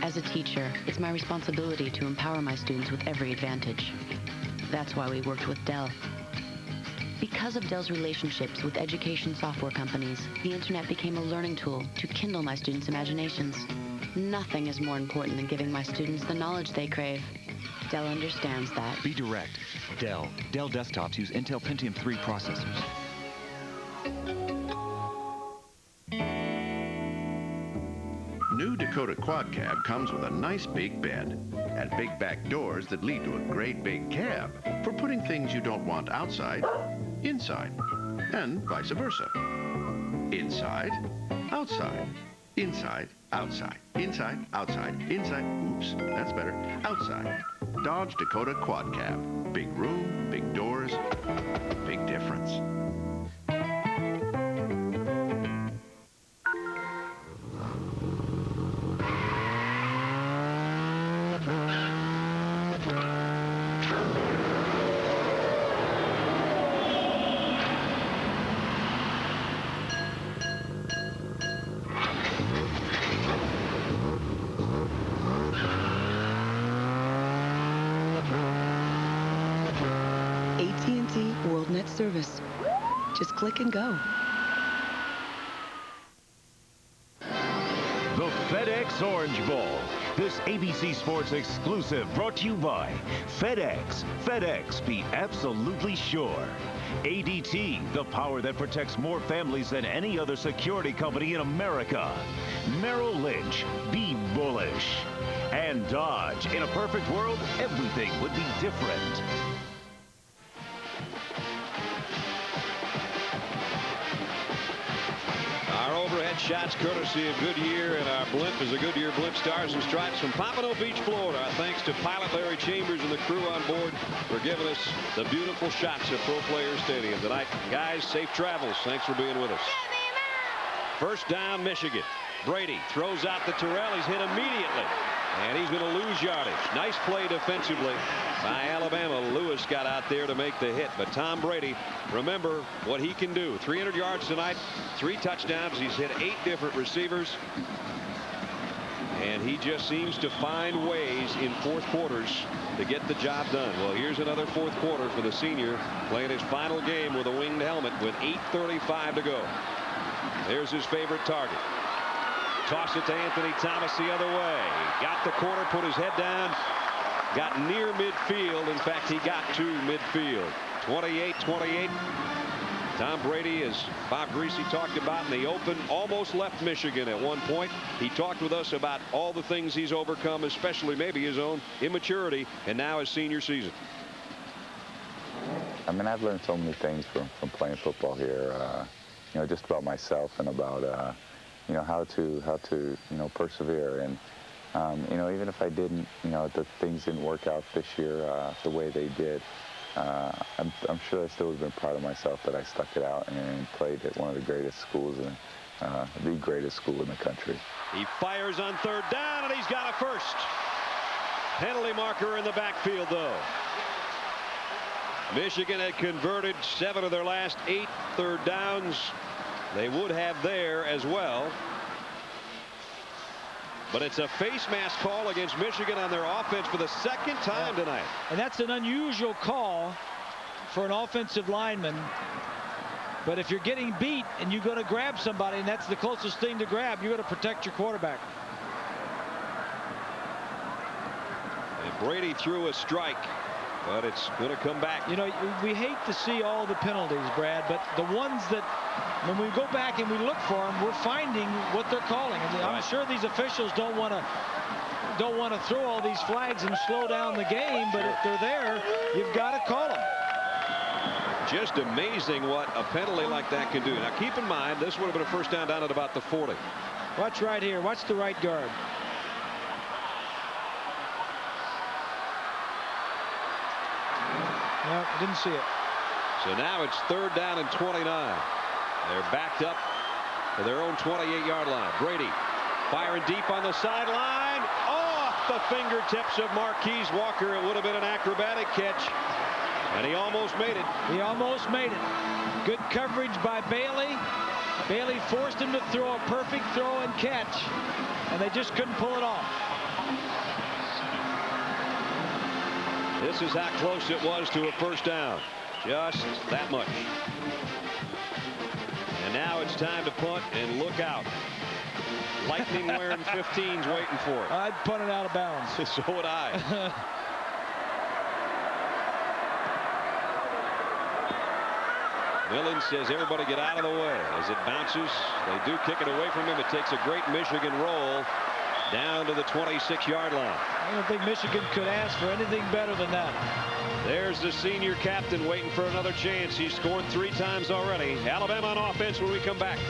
As a teacher, it's my responsibility to empower my students with every advantage. That's why we worked with Dell. Because of Dell's relationships with education software companies, the internet became a learning tool to kindle my students' imaginations. Nothing is more important than giving my students the knowledge they crave. Dell understands that. Be direct. Dell. Dell desktops use Intel Pentium 3 processors. New Dakota Quad Cab comes with a nice big bed and big back doors that lead to a great big cab for putting things you don't want outside, inside, and vice versa. Inside, outside, inside, outside, inside, outside, inside. Oops, that's better. Outside. Dodge Dakota Quad Cab. Big room, big doors, big difference. AT&T WorldNet service. Just click and go. The FedEx Orange Bowl. This ABC Sports exclusive brought to you by FedEx. FedEx, be absolutely sure. ADT, the power that protects more families than any other security company in America. Merrill Lynch, be bullish. And Dodge, in a perfect world, everything would be different. Overhead shots courtesy of Goodyear, and our blimp is a Goodyear blimp Stars and Stripes from Pompano Beach, Florida. Our thanks to pilot Larry Chambers and the crew on board for giving us the beautiful shots of Pro Players Stadium tonight. Guys, safe travels. Thanks for being with us. First down, Michigan. Brady throws out the Terrell. He's hit immediately, and he's going to lose yardage. Nice play defensively by Alabama. Lewis got out there to make the hit, but Tom Brady, remember what he can do. 300 yards tonight, 3 touchdowns. He's hit 8 different receivers, And he just seems to find ways in fourth quarters to get the job done. Well, here's another fourth quarter for the senior, playing his final game with a winged helmet with 8:35 to go. There's his favorite target. Toss it to Anthony Thomas the other way. Got the corner, put his head down, got near midfield. In fact, he got to midfield. 28-28. Tom Brady, as Bob Greasy talked about in the open, almost left Michigan at one point. He talked with us about all the things he's overcome, especially maybe his own immaturity, and now his senior season. I mean, I've learned so many things from playing football here. You know, just about myself and about you know, how to you know, persevere. And you know, even if I didn't, you know, the things didn't work out this year the way they did, I'm sure I still would have been proud of myself that I stuck it out and played at one of the greatest schools, the greatest school in the country. He fires on third down, and he's got a first. Penalty marker in the backfield, though. Michigan had converted 7 of their last 8 third downs. They would have there as well. But it's a face mask call against Michigan on their offense for the second time tonight. And that's an unusual call for an offensive lineman. But if you're getting beat and you're going to grab somebody, and that's the closest thing to grab, you're going to protect your quarterback. And Brady threw a strike, but it's going to come back. You know, we hate to see all the penalties, Brad, but the ones that, when we go back and we look for them, we're finding what they're calling. And I'm sure these officials don't want to throw all these flags and slow down the game, but if they're there, you've got to call them. Just amazing what a penalty like that can do. Now, keep in mind, this would have been a first down at about the 40. Watch right here. Watch the right guard. No, didn't see it. So now it's third down and 29. They're backed up to their own 28-yard line. Brady firing deep on the sideline. Off the fingertips of Marquise Walker. It would have been an acrobatic catch. And he almost made it. He almost made it. Good coverage by Bailey. Bailey forced him to throw a perfect throw and catch. And they just couldn't pull it off. This is how close it was to a first down. Just that much. And now it's time to punt, and look out. Lightning wearing 15's waiting for it. I'd punt it out of bounds. So would I. Millen says everybody get out of the way. As it bounces, they do kick it away from him. It takes a great Michigan roll down to the 26-yard line. I don't think Michigan could ask for anything better than that. There's the senior captain waiting for another chance. He's scored 3 times already. Alabama on offense when we come back.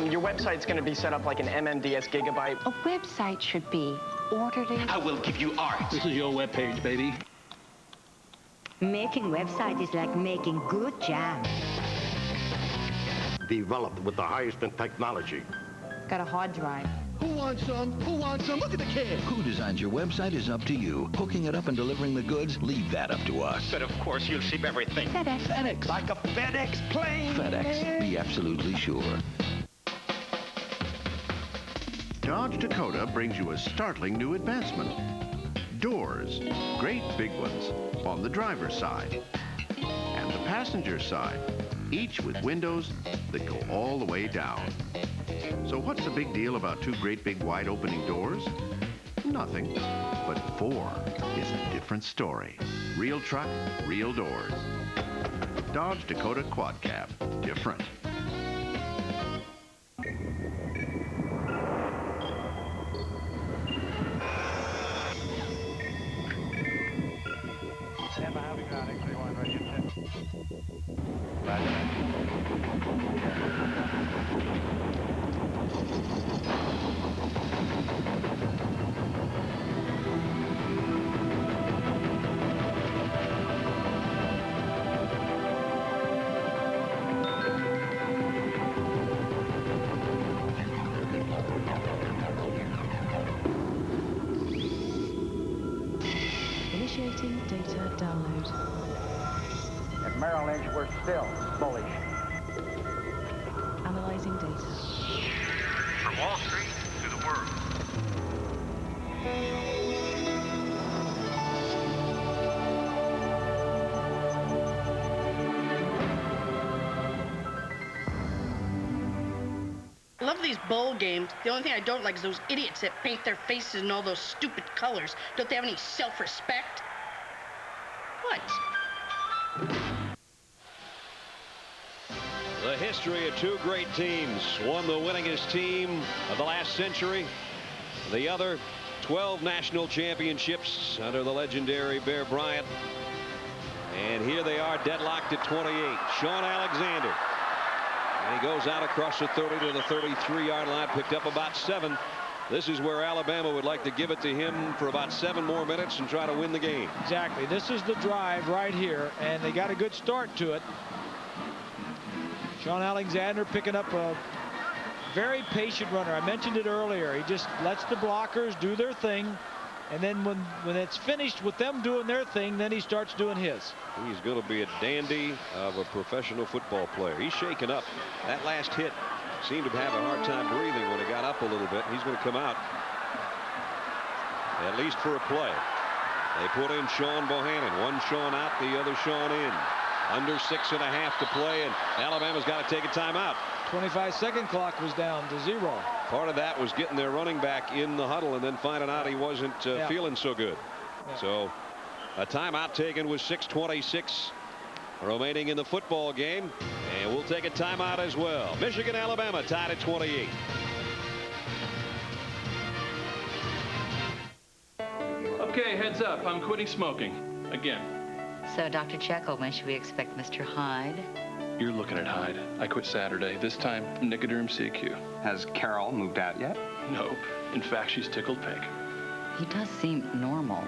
Your website's going to be set up like an MMDS gigabyte. A website should be orderly. I will give you art. This is your webpage, baby. Making website is like making good jam. Developed with the highest in technology. Got a hard drive. Who wants some? Who wants some? Look at the kid. Who designs your website is up to you. Hooking it up and delivering the goods, leave that up to us. But of course you'll ship everything. FedEx. FedEx. Like a FedEx plane. FedEx. Be absolutely sure. Dodge Dakota brings you a startling new advancement. Doors, great big ones, on the driver's side. And the passenger side, each with windows that go all the way down. So what's the big deal about 2 great big wide opening doors? Nothing. But 4 is a different story. Real truck, real doors. Dodge Dakota Quad Cab. Different. Initiating data download. At Merrill Lynch, we're still bullish. Analyzing data. From Wall Street to the world. I love these bowl games. The only thing I don't like is those idiots that paint their faces in all those stupid colors. Don't they have any self-respect? What? The history of two great teams. One the winningest team of the last century. The other 12 national championships under the legendary Bear Bryant. And here they are deadlocked at 28. Sean Alexander. And he goes out across the 30 to the 33-yard line, picked up about 7. This is where Alabama would like to give it to him for about 7 more minutes and try to win the game. Exactly. This is the drive right here, and they got a good start to it. Sean Alexander picking up a very patient runner. I mentioned it earlier. He just lets the blockers do their thing. And then when it's finished with them doing their thing, then he starts doing his. He's going to be a dandy of a professional football player. He's shaken up. That last hit seemed to have a hard time breathing when he got up a little bit. He's going to come out at least for a play. They put in Sean Bohannon. One Sean out, the other Sean in. Under 6.5 to play, and Alabama's got to take a timeout. 25-second clock was down to 0. Part of that was getting their running back in the huddle and then finding out he wasn't feeling so good. Yeah. So a timeout taken with 6:26 remaining in the football game, and we'll take a timeout as well. Michigan, Alabama tied at 28. Okay, heads up. I'm quitting smoking again. So, Dr. Jekyll, when should we expect Mr. Hyde? You're looking at Hyde. I quit Saturday. This time, Nicoderm CQ. Has Carol moved out yet? Nope. In fact, she's tickled pink. He does seem normal.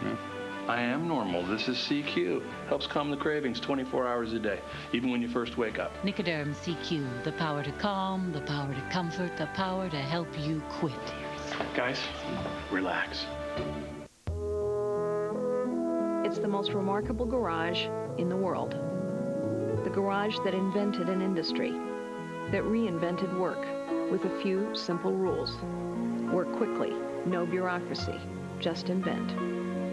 I am normal. This is CQ. Helps calm the cravings 24 hours a day, even when you first wake up. Nicoderm CQ. The power to calm, the power to comfort, the power to help you quit. Guys, relax. It's the most remarkable garage in the world. The garage that invented an industry, that reinvented work with a few simple rules. Work quickly, no bureaucracy, just invent.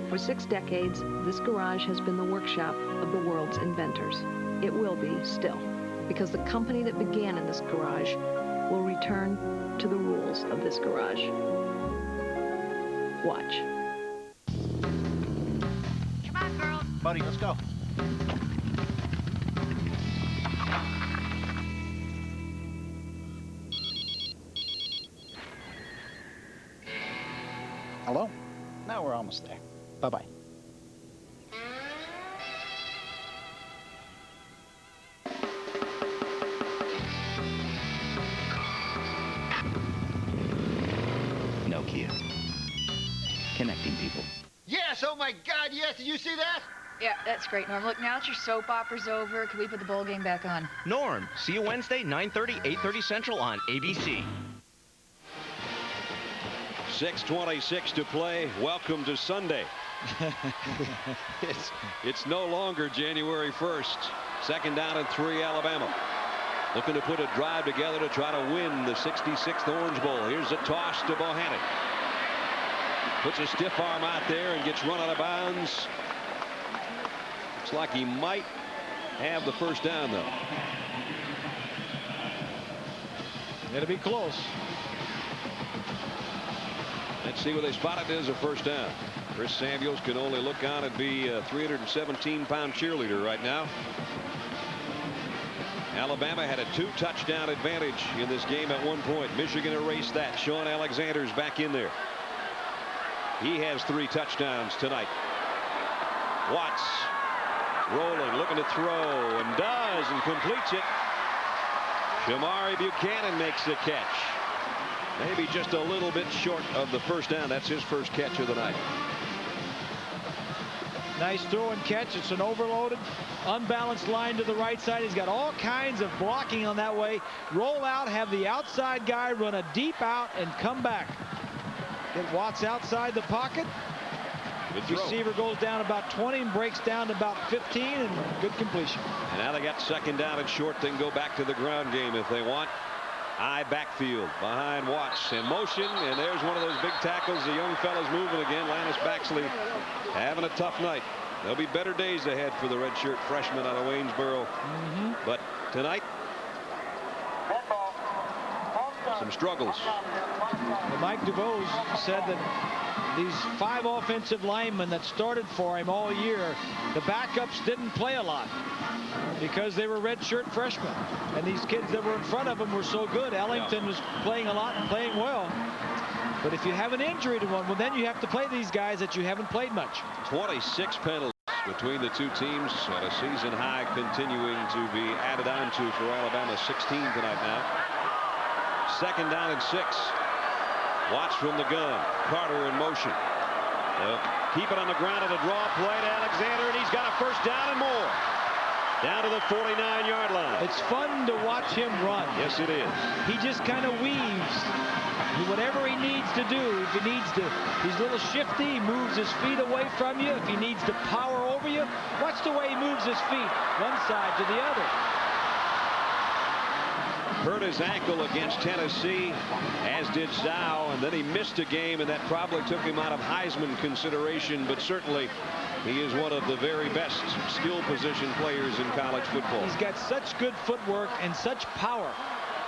For 6 decades, this garage has been the workshop of the world's inventors. It will be still, because the company that began in this garage will return to the rules of this garage. Watch. Buddy, let's go. Hello? Now we're almost there. Bye-bye. Nokia. Connecting people. Yes, oh my God, yes, did you see that? Yeah, that's great, Norm. Look, now that your soap opera's over, can we put the bowl game back on? Norm, see you Wednesday, 9:30, 8:30 Central on ABC. 6:26 to play. Welcome to Sunday. It's no longer January 1st. 2nd down and 3, Alabama. Looking to put a drive together to try to win the 66th Orange Bowl. Here's a toss to Bohannon. Puts a stiff arm out there and gets run out of bounds. Looks like he might have the first down, though. It'll be close. Let's see where they spot it as a first down. Chris Samuels can only look on and be a 317-pound cheerleader right now. Alabama had a 2-touchdown advantage in this game at one point. Michigan erased that. Sean Alexander's back in there. He has 3 touchdowns tonight. Watts rolling, looking to throw, and does, and completes it. Shamari Buchanan makes the catch. Maybe just a little bit short of the first down. That's his first catch of the night. Nice throw and catch. It's an overloaded, unbalanced line to the right side. He's got all kinds of blocking on that way. Roll out, have the outside guy run a deep out and come back. Get Watts outside the pocket. Receiver goes down about 20 and breaks down to about 15, and good completion. And now they got 2nd down and short. They can go back to the ground game if they want. High backfield behind Watts in motion, and there's one of those big tackles. The young fella's moving again. Lannis Baxley having a tough night. There'll be better days ahead for the redshirt freshman out of Waynesboro. But tonight, some struggles. Well, Mike DeVos said that these 5 offensive linemen that started for him all year, the backups didn't play a lot because they were redshirt freshmen. And these kids that were in front of him were so good. Ellington was playing a lot and playing well. But if you have an injury to one, well, then you have to play these guys that you haven't played much. 26 penalties between the two teams, and a season high continuing to be added on to for Alabama. 16 tonight now. 2nd down and 6. Watts from the gun. Carter in motion. They'll keep it on the ground on a draw play to Alexander, and he's got a 1st down and more. Down to the 49-yard line. It's fun to watch him run. Yes, it is. He just kind of weaves. Whatever he needs to do, if he needs to, he's a little shifty, he moves his feet away from you. If he needs to power over you, watch the way he moves his feet, one side to the other. Hurt his ankle against Tennessee, as did Zhao, and then he missed a game, and that probably took him out of Heisman consideration, but certainly he is one of the very best skill position players in college football. He's got such good footwork and such power.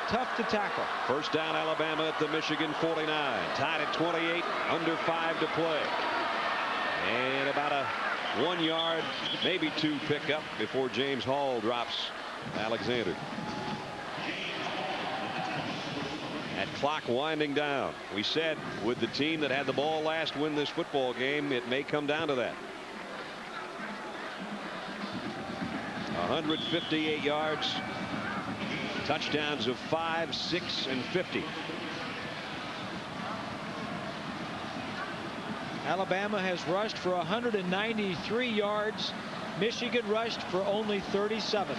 Tough to tackle. 1st down, Alabama at the Michigan 49. Tied at 28, under 5 to play. And about a 1 yard, maybe 2 pickup before James Hall drops Alexander. That clock winding down. We said with the team that had the ball last win this football game, it may come down to that. 158 yards. Touchdowns of 5, 6, and 50. Alabama has rushed for 193 yards. Michigan rushed for only 37.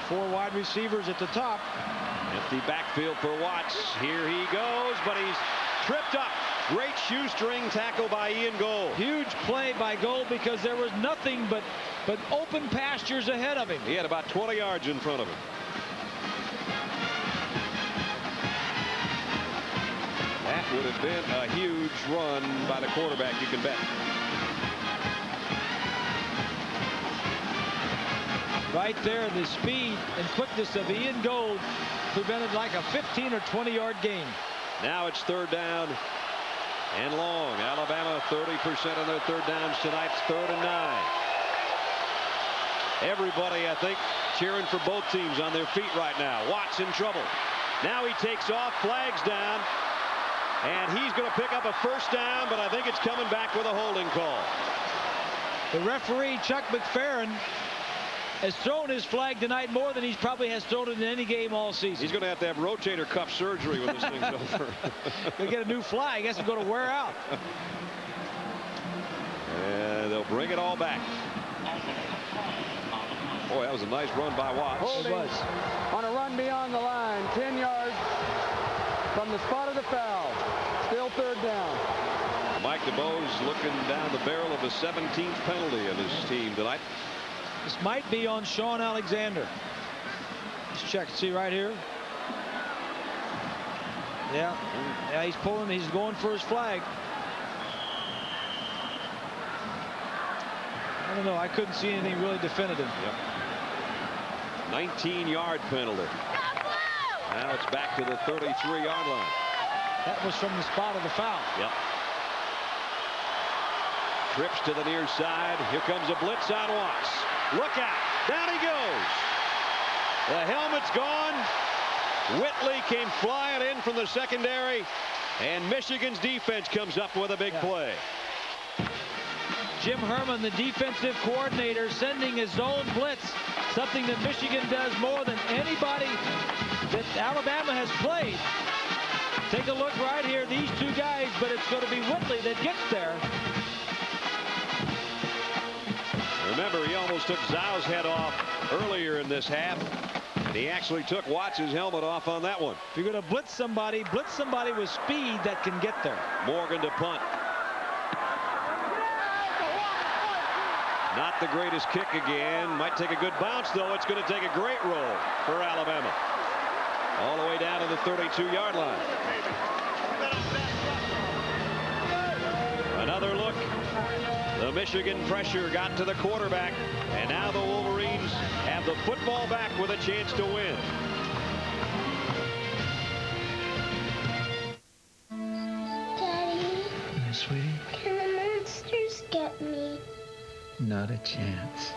4 wide receivers at the top. Empty backfield for Watts. Here he goes, but he's tripped up. Great shoestring tackle by Ian Gold. Huge play by Gold because there was nothing but open pastures ahead of him. He had about 20 yards in front of him. That would have been a huge run by the quarterback, you can bet. Right there, the speed and quickness of Ian Gold prevented like a 15 or 20 yard gain. Now it's 3rd down and long. Alabama 30% of their 3rd downs tonight. 3rd and 9. Everybody, I think, cheering for both teams on their feet right now. Watts in trouble. Now he takes off, flags down, and he's going to pick up a 1st down, but I think it's coming back with a holding call. The referee, Chuck McFerrin, has thrown his flag tonight more than he probably has thrown it in any game all season. He's going to have rotator cuff surgery when this thing's over. They'll get a new flag. I guess it's going to wear out. And they'll bring it all back. Boy, that was a nice run by Watts. Holding on a run beyond the line, 10 yards from the spot of the foul. Still 3rd down. Mike DeBose looking down the barrel of a 17th penalty of his team tonight. This might be on Sean Alexander. Let's check. See right here. Yeah, he's pulling. He's going for his flag. I don't know. I couldn't see anything really definitive. Yep. 19-yard penalty. Now it's back to the 33-yard line. That was from the spot of the foul. Yep. Trips to the near side. Here comes a blitz on Watts. Look out. Down he goes. The helmet's gone. Whitley came flying in from the secondary, and Michigan's defense comes up with a big play. Jim Herman, the defensive coordinator, sending his zone blitz, something that Michigan does more than anybody that Alabama has played. Take a look right here, these 2 guys, but it's going to be Whitley that gets there. Remember, he almost took Zhao's head off earlier in this half, and he actually took Watts' helmet off on that one. If you're going to blitz somebody with speed that can get there. Morgan to punt. Not the greatest kick again. Might take a good bounce, though. It's going to take a great roll for Alabama. All the way down to the 32-yard line. Another look. The Michigan pressure got to the quarterback, and now the Wolverines have the football back with a chance to win. Daddy. Yeah, sweetie? Can the monsters get me? Not a chance.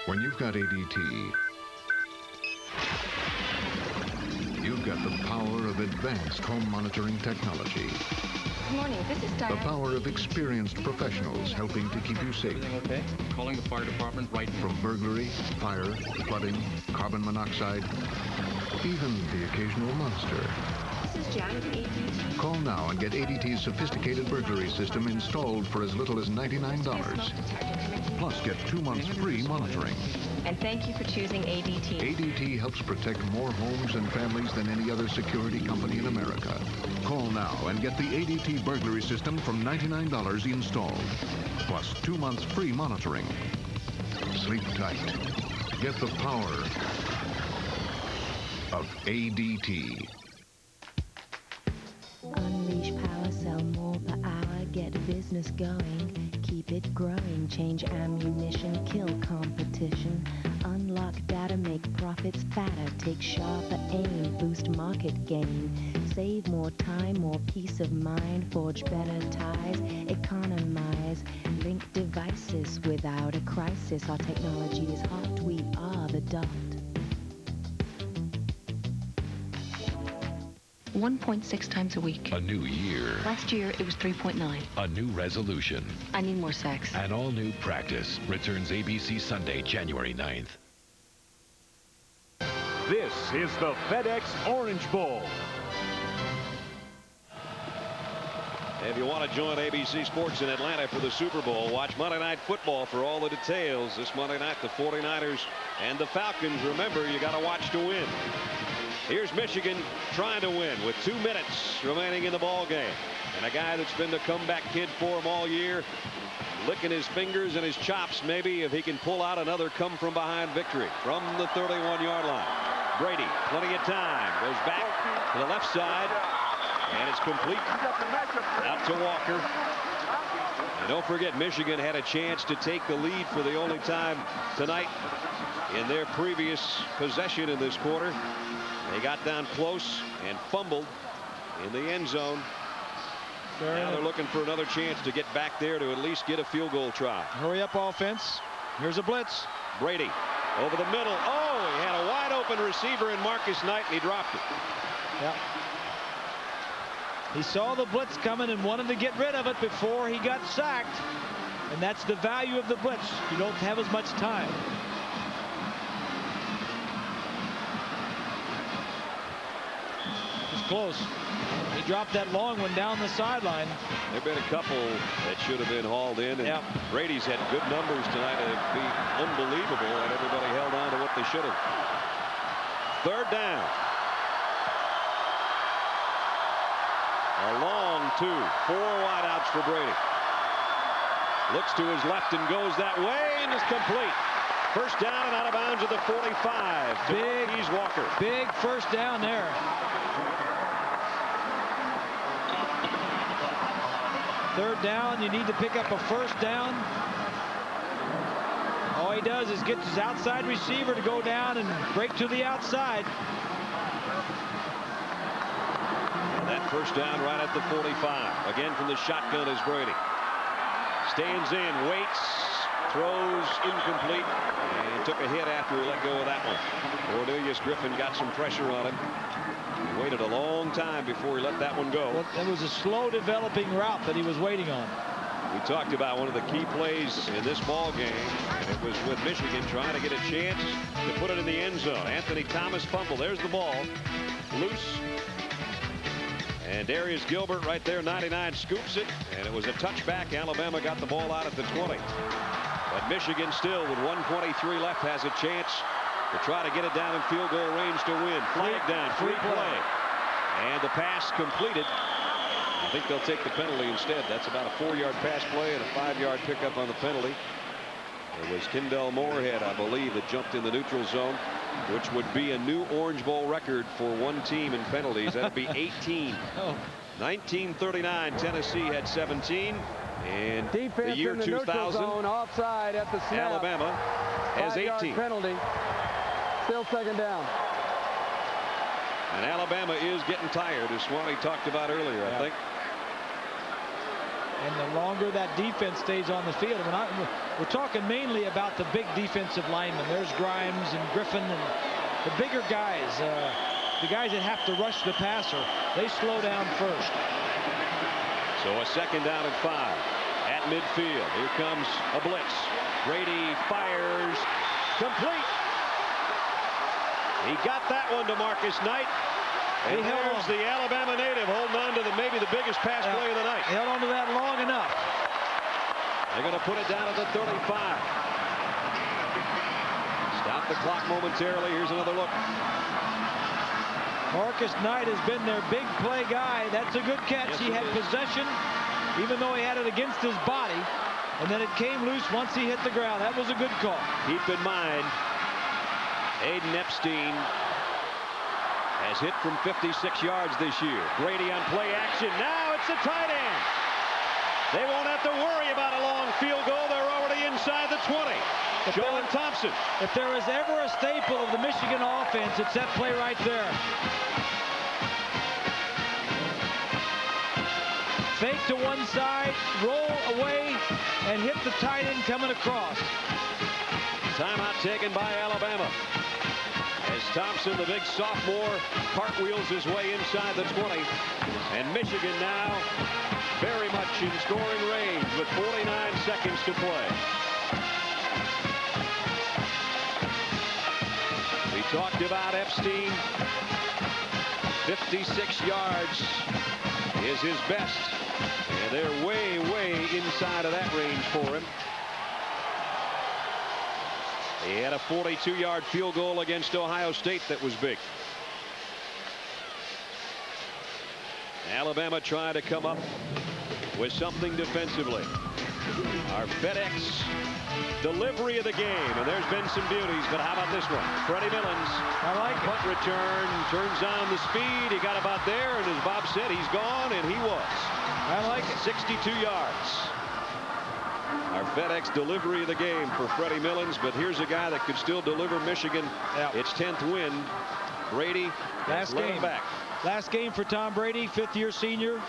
When you've got ADT, you've got the power of advanced home monitoring technology. Good morning, this is The Diane. power of experienced professionals helping to keep you safe. Okay. Calling the fire department right now. From burglary, fire, flooding, carbon monoxide, even the occasional monster. This is Janet at ADT. Call now and get ADT's sophisticated burglary system installed for as little as $99. Plus, get 2 months free monitoring. And thank you for choosing ADT. ADT helps protect more homes and families than any other security company in America. Call now and get the ADT burglary system from $99 installed. Plus 2 months free monitoring. Sleep tight. Get the power of ADT. Unleash power, sell more per hour, get business going, keep it growing, change ammunition, kill competition, unlock data, make profits fatter, take sharper aim, boost market gain, save more time, more peace of mind, forge better ties, economize, link devices without a crisis. Our technology is hot, we are the dot. 1.6 times a week. A new year. Last year, it was 3.9. A new resolution. I need more sex. An all-new practice returns ABC Sunday, January 9th. This is the FedEx Orange Bowl. If you want to join ABC Sports in Atlanta for the Super Bowl, watch Monday Night Football for all the details. This Monday night, the 49ers and the Falcons. Remember, you got to watch to win. Here's Michigan trying to win with 2 minutes remaining in the ball game. And a guy that's been the comeback kid for him all year, licking his fingers and his chops maybe if he can pull out another come-from-behind victory from the 31-yard line. Brady, plenty of time, goes back to the left side, and it's complete out to Walker. And don't forget, Michigan had a chance to take the lead for the only time tonight in their previous possession in this quarter. They got down close and fumbled in the end zone. Now they're looking for another chance to get back there to at least get a field goal try. Hurry up offense. Here's a blitz. Brady over the middle. Oh, he had a wide open receiver in Marcus Knight, and he dropped it. Yep. He saw the blitz coming and wanted to get rid of it before he got sacked. And that's the value of the blitz. You don't have as much time. Close. He dropped that long one down the sideline. There have been a couple that should have been hauled in. And Brady's had good numbers tonight. It'd be unbelievable and everybody held on to what they should have. Third down. A long 2. 4 wideouts for Brady. Looks to his left and goes that way and is complete. First down and out of bounds at the 45. Big Walker. Big first down there. Third down, you need to pick up a first down. All he does is get his outside receiver to go down and break to the outside. And that first down right at the 45. Again from the shotgun is Brady. Stands in, waits, throws incomplete, and took a hit after he let go of that one. Cornelius Griffin got some pressure on him. He waited a long time before he let that one go. Well, it was a slow developing route that he was waiting on. We talked about one of the key plays in this ball game, and it was with Michigan trying to get a chance to put it in the end zone. Anthony Thomas fumble. There's the ball. Loose. And Darius Gilbert right there, 99, scoops it, and it was a touchback. Alabama got the ball out at the 20. But Michigan still, with 1:23 left, has a chance to try to get it down in field goal range to win. Flag down, free play. And the pass completed. I think they'll take the penalty instead. That's about a 4-yard pass play and a 5-yard pickup on the penalty. It was Kendall Moorhead, I believe, that jumped in the neutral zone, which would be a new Orange Bowl record for one team in penalties. That'd be 18. 1939, Tennessee had 17. And defense the year in the 2000, neutral zone, offside at the snap. Alabama has 18. Penalty. Still second down. And Alabama is getting tired, as Swanee talked about earlier, I think. And the longer that defense stays on the field, we're talking mainly about the big defensive linemen. There's Grimes and Griffin and the bigger guys, the guys that have to rush the passer. They slow down first. So a second down and 5 at midfield. Here comes a blitz. Brady fires, complete. He got that one to Marcus Knight. And there's the Alabama native holding on to maybe the biggest pass play of the night. Held on to that long enough. They're going to put it down at the 35. Stop the clock momentarily. Here's another look. Marcus Knight has been their big play guy. That's a good catch. Yes, he had possession, even though he had it against his body. And then it came loose once he hit the ground. That was a good call. Keep in mind, Aiden Epstein has hit from 56 yards this year. Brady on play action. Now it's a tight end. They won't have to worry about a long field goal. They're already inside the 20. Joe Thompson. If there was ever a staple of the Michigan offense, it's that play right there. Fake to one side, roll away, and hit the tight end coming across. Timeout taken by Alabama. As Thompson, the big sophomore, cartwheels his way inside the 20. And Michigan now very much in scoring range with 49 seconds to play. We talked about Epstein. 56 yards is his best. And they're way, way inside of that range for him. He had a 42-yard field goal against Ohio State that was big. Alabama trying to come up with something defensively. Our FedEx delivery of the game, and there's been some beauties, but how about this one? Freddie Millens. I like it. Punt return, turns on the speed. He got about there, and as Bob said, he's gone, and he was. I like it. 62 yards. Our FedEx delivery of the game for Freddie Millens, but here's a guy that could still deliver Michigan its 10th win. Brady last game back. Last game for Tom Brady, 5th-year senior,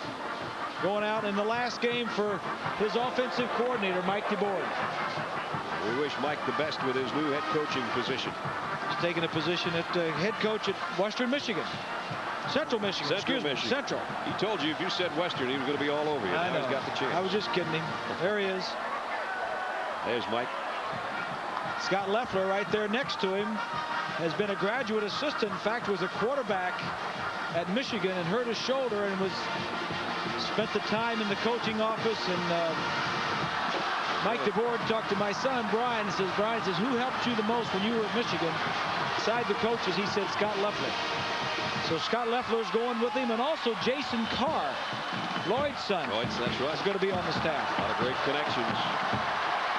going out in the last game for his offensive coordinator, Mike DeBoer. We wish Mike the best with his new head coaching position. He's taking a position at head coach at Western Michigan. Central Michigan. Central. He told you if you said Western, he was going to be all over you. I know. He's got the chance. I was just kidding him. There he is. There's Mike. Scott Loeffler right there next to him has been a graduate assistant. In fact, was a quarterback at Michigan and hurt his shoulder and spent the time in the coaching office. And Mike DeBoer talked to my son Brian and says, who helped you the most when you were at Michigan? Beside the coaches, he said Scott Loeffler. So Scott Loeffler's going with him, and also Jason Carr, Lloyd's son. Lloyd's, that's right. Is going to be on the staff. A lot of great connections.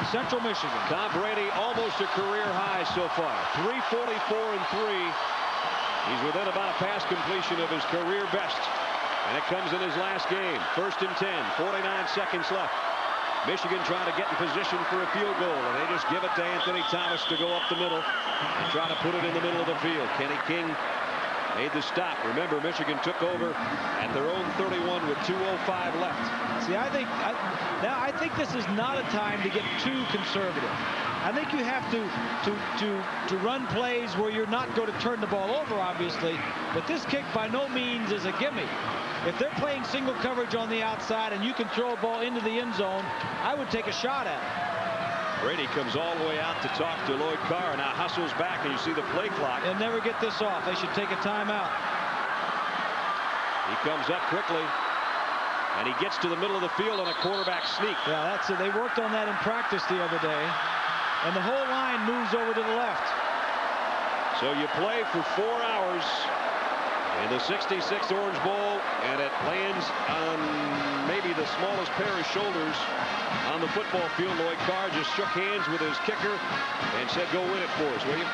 Central Michigan. Tom Brady almost a career high so far. 344 and 3. He's within about a pass completion of his career best. And it comes in his last game. 1st and 10. 49 seconds left. Michigan trying to get in position for a field goal. And they just give it to Anthony Thomas to go up the middle and try to put it in the middle of the field. Kenny King made the stop. Remember, Michigan took over at their own 31 with 2:05 left. See, I think this is not a time to get too conservative. I think you have to run plays where you're not going to turn the ball over, obviously. But this kick by no means is a gimme. If they're playing single coverage on the outside and you can throw a ball into the end zone, I would take a shot at it. Brady comes all the way out to talk to Lloyd Carr. Now hustles back, and you see the play clock. They'll never get this off. They should take a timeout. He comes up quickly, and he gets to the middle of the field on a quarterback sneak. Yeah, that's it. They worked on that in practice the other day, and the whole line moves over to the left. So you play for 4 hours, in the 66th Orange Bowl, and it lands on maybe the smallest pair of shoulders on the football field. Lloyd Carr just shook hands with his kicker and said, "Go win it for us, will you?"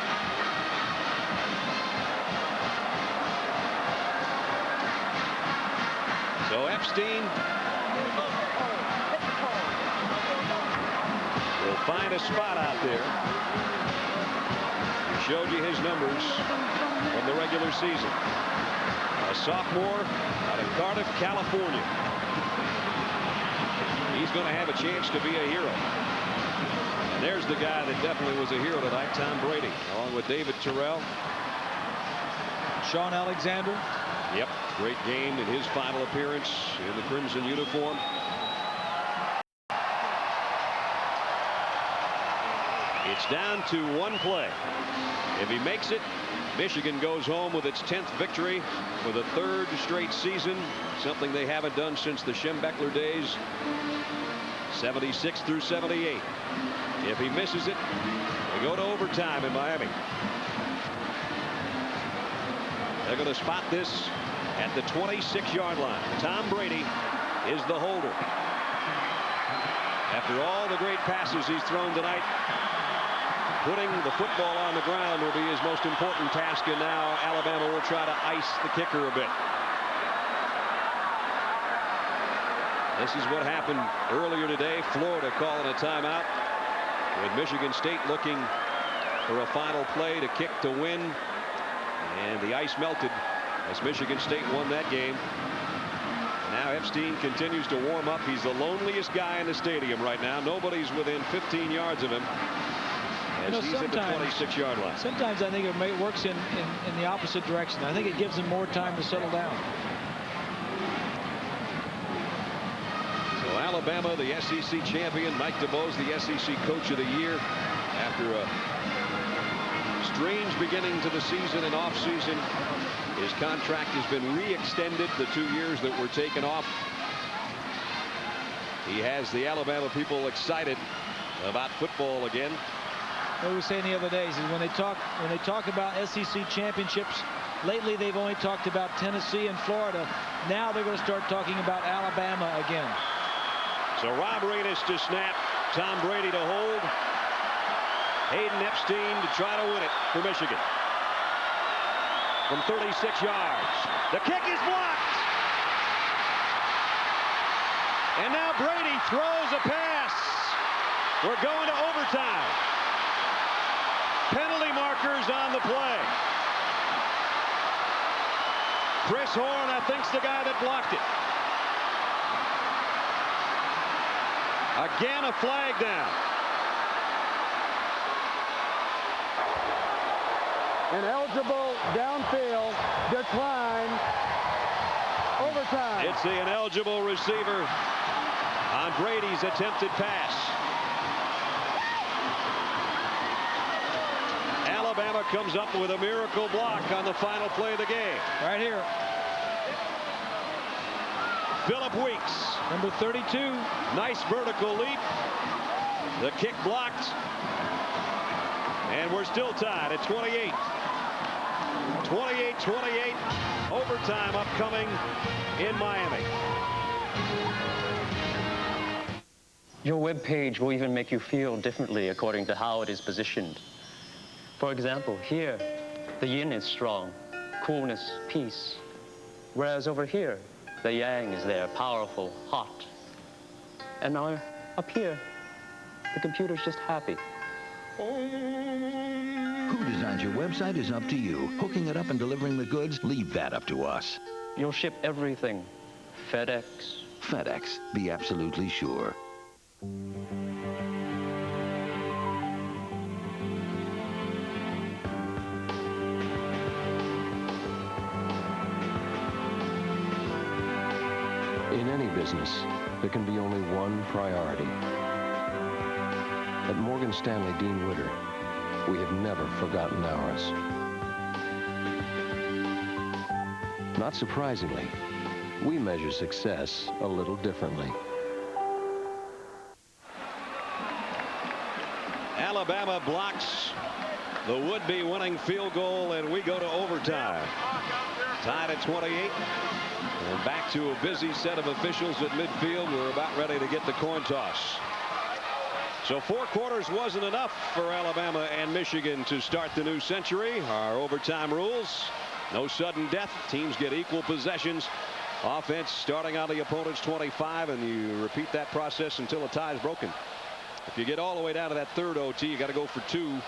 So Epstein will find a spot out there. He showed you his numbers from the regular season. A sophomore out of Cardiff, California. He's going to have a chance to be a hero. And there's the guy that definitely was a hero tonight, Tom Brady, along with David Terrell. Sean Alexander. Yep, great game in his final appearance in the crimson uniform. It's down to one play. If he makes it, Michigan goes home with its 10th victory for the 3rd straight season, something they haven't done since the Schembechler days, 76 through 78. If he misses it, they go to overtime in Miami. They're going to spot this at the 26-yard line. Tom Brady is the holder. After all the great passes he's thrown tonight, putting the football on the ground will be his most important task, and now Alabama will try to ice the kicker a bit. This is what happened earlier today. Florida calling a timeout with Michigan State looking for a final play to kick to win, and the ice melted as Michigan State won that game. Now Epstein continues to warm up. He's the loneliest guy in the stadium right now. Nobody's within 15 yards of him. As he's at the 26-yard line. Sometimes I think it works in the opposite direction. I think it gives him more time to settle down. So Alabama, the SEC champion. Mike DeBose, the SEC Coach of the Year, after a strange beginning to the season and offseason. His contract has been re-extended the 2 years that were taken off. He has the Alabama people excited about football again. What we were saying the other day is when they talk about SEC championships, lately they've only talked about Tennessee and Florida. Now they're going to start talking about Alabama again. So Rob Raines to snap, Tom Brady to hold, Hayden Epstein to try to win it for Michigan from 36 yards. The kick is blocked, and now Brady throws a pass. We're going to overtime. Penalty markers on the play. Chris Horn, I think, is the guy that blocked it. Again, a flag down. An eligible downfield decline. Overtime. It's the ineligible receiver on Brady's attempted pass. Alabama comes up with a miracle block on the final play of the game. Right here. Phillip Weeks. Number 32. Nice vertical leap. The kick blocked. And we're still tied at 28. 28-28. Overtime upcoming in Miami. Your web page will even make you feel differently according to how it is positioned. For example, here, the yin is strong, coolness, peace. Whereas over here, the yang is there, powerful, hot. And now, up here, the computer's just happy. Who designs your website is up to you. Hooking it up and delivering the goods, leave that up to us. You'll ship everything. FedEx. FedEx, be absolutely sure. In any business, there can be only one priority. At Morgan Stanley Dean Witter, we have never forgotten ours. Not surprisingly, we measure success a little differently. Alabama blocks the would-be winning field goal, and we go to overtime. Tied at 28. And back to a busy set of officials at midfield. We're about ready to get the coin toss. So 4 quarters wasn't enough for Alabama and Michigan to start the new century. Our overtime rules: no sudden death. Teams get equal possessions. Offense starting on the opponent's 25, and you repeat that process until a tie is broken. If you get all the way down to that third OT, you got to go for 2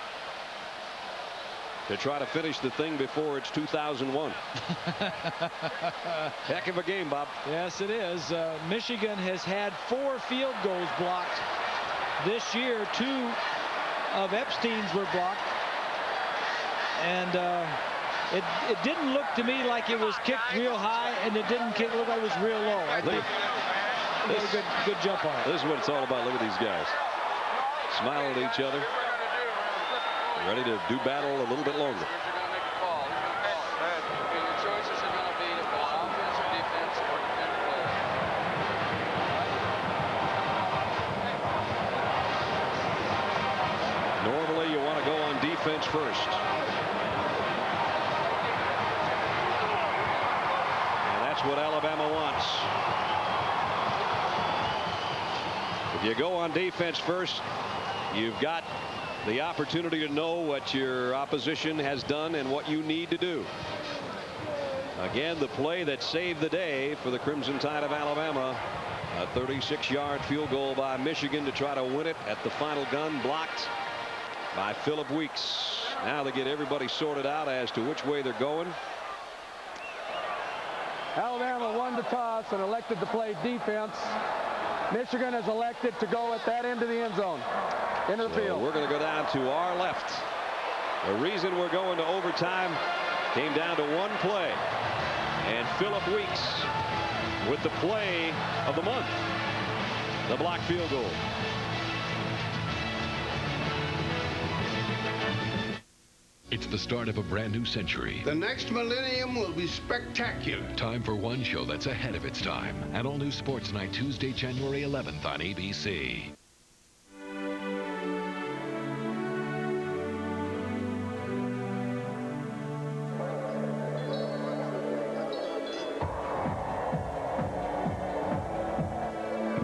to try to finish the thing before it's 2001. Heck of a game, Bob. Yes, it is. Michigan has had 4 field goals blocked this year. 2 of Epstein's were blocked. And it didn't look to me like it was kicked real high, and it didn't look like it was real low. I think it was a good jump on it. This is what it's all about. Look at these guys smiling at each other, ready to do battle a little bit longer. Normally, you want to go on defense first. And that's what Alabama wants. If you go on defense first, you've got the opportunity to know what your opposition has done and what you need to do. Again, the play that saved the day for the Crimson Tide of Alabama. A 36-yard field goal by Michigan to try to win it at the final gun, blocked by Phillip Weeks. Now they get everybody sorted out as to which way they're going. Alabama won the toss and elected to play defense. Michigan has elected to go at that end of the end zone, into the field. We're going to go down to our left. The reason we're going to overtime came down to one play, and Phillip Weeks with the play of the month, the blocked field goal. It's the start of a brand new century. The next millennium will be spectacular. Time for one show that's ahead of its time. An all-new Sports Night, Tuesday, January 11th on ABC.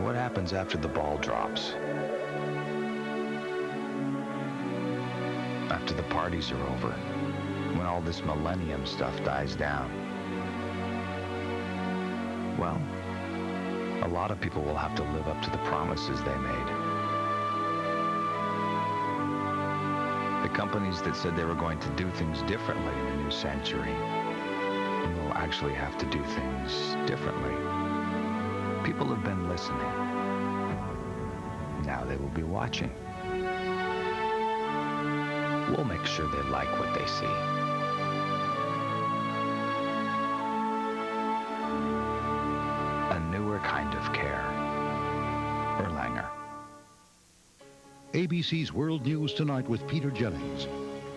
What happens after the ball drops? After the parties are over, when all this millennium stuff dies down? Well, a lot of people will have to live up to the promises they made. The companies that said they were going to do things differently in the new century will actually have to do things differently. People have been listening. Now they will be watching. We'll make sure they like what they see. A newer kind of care. Erlanger. ABC's World News Tonight with Peter Jennings.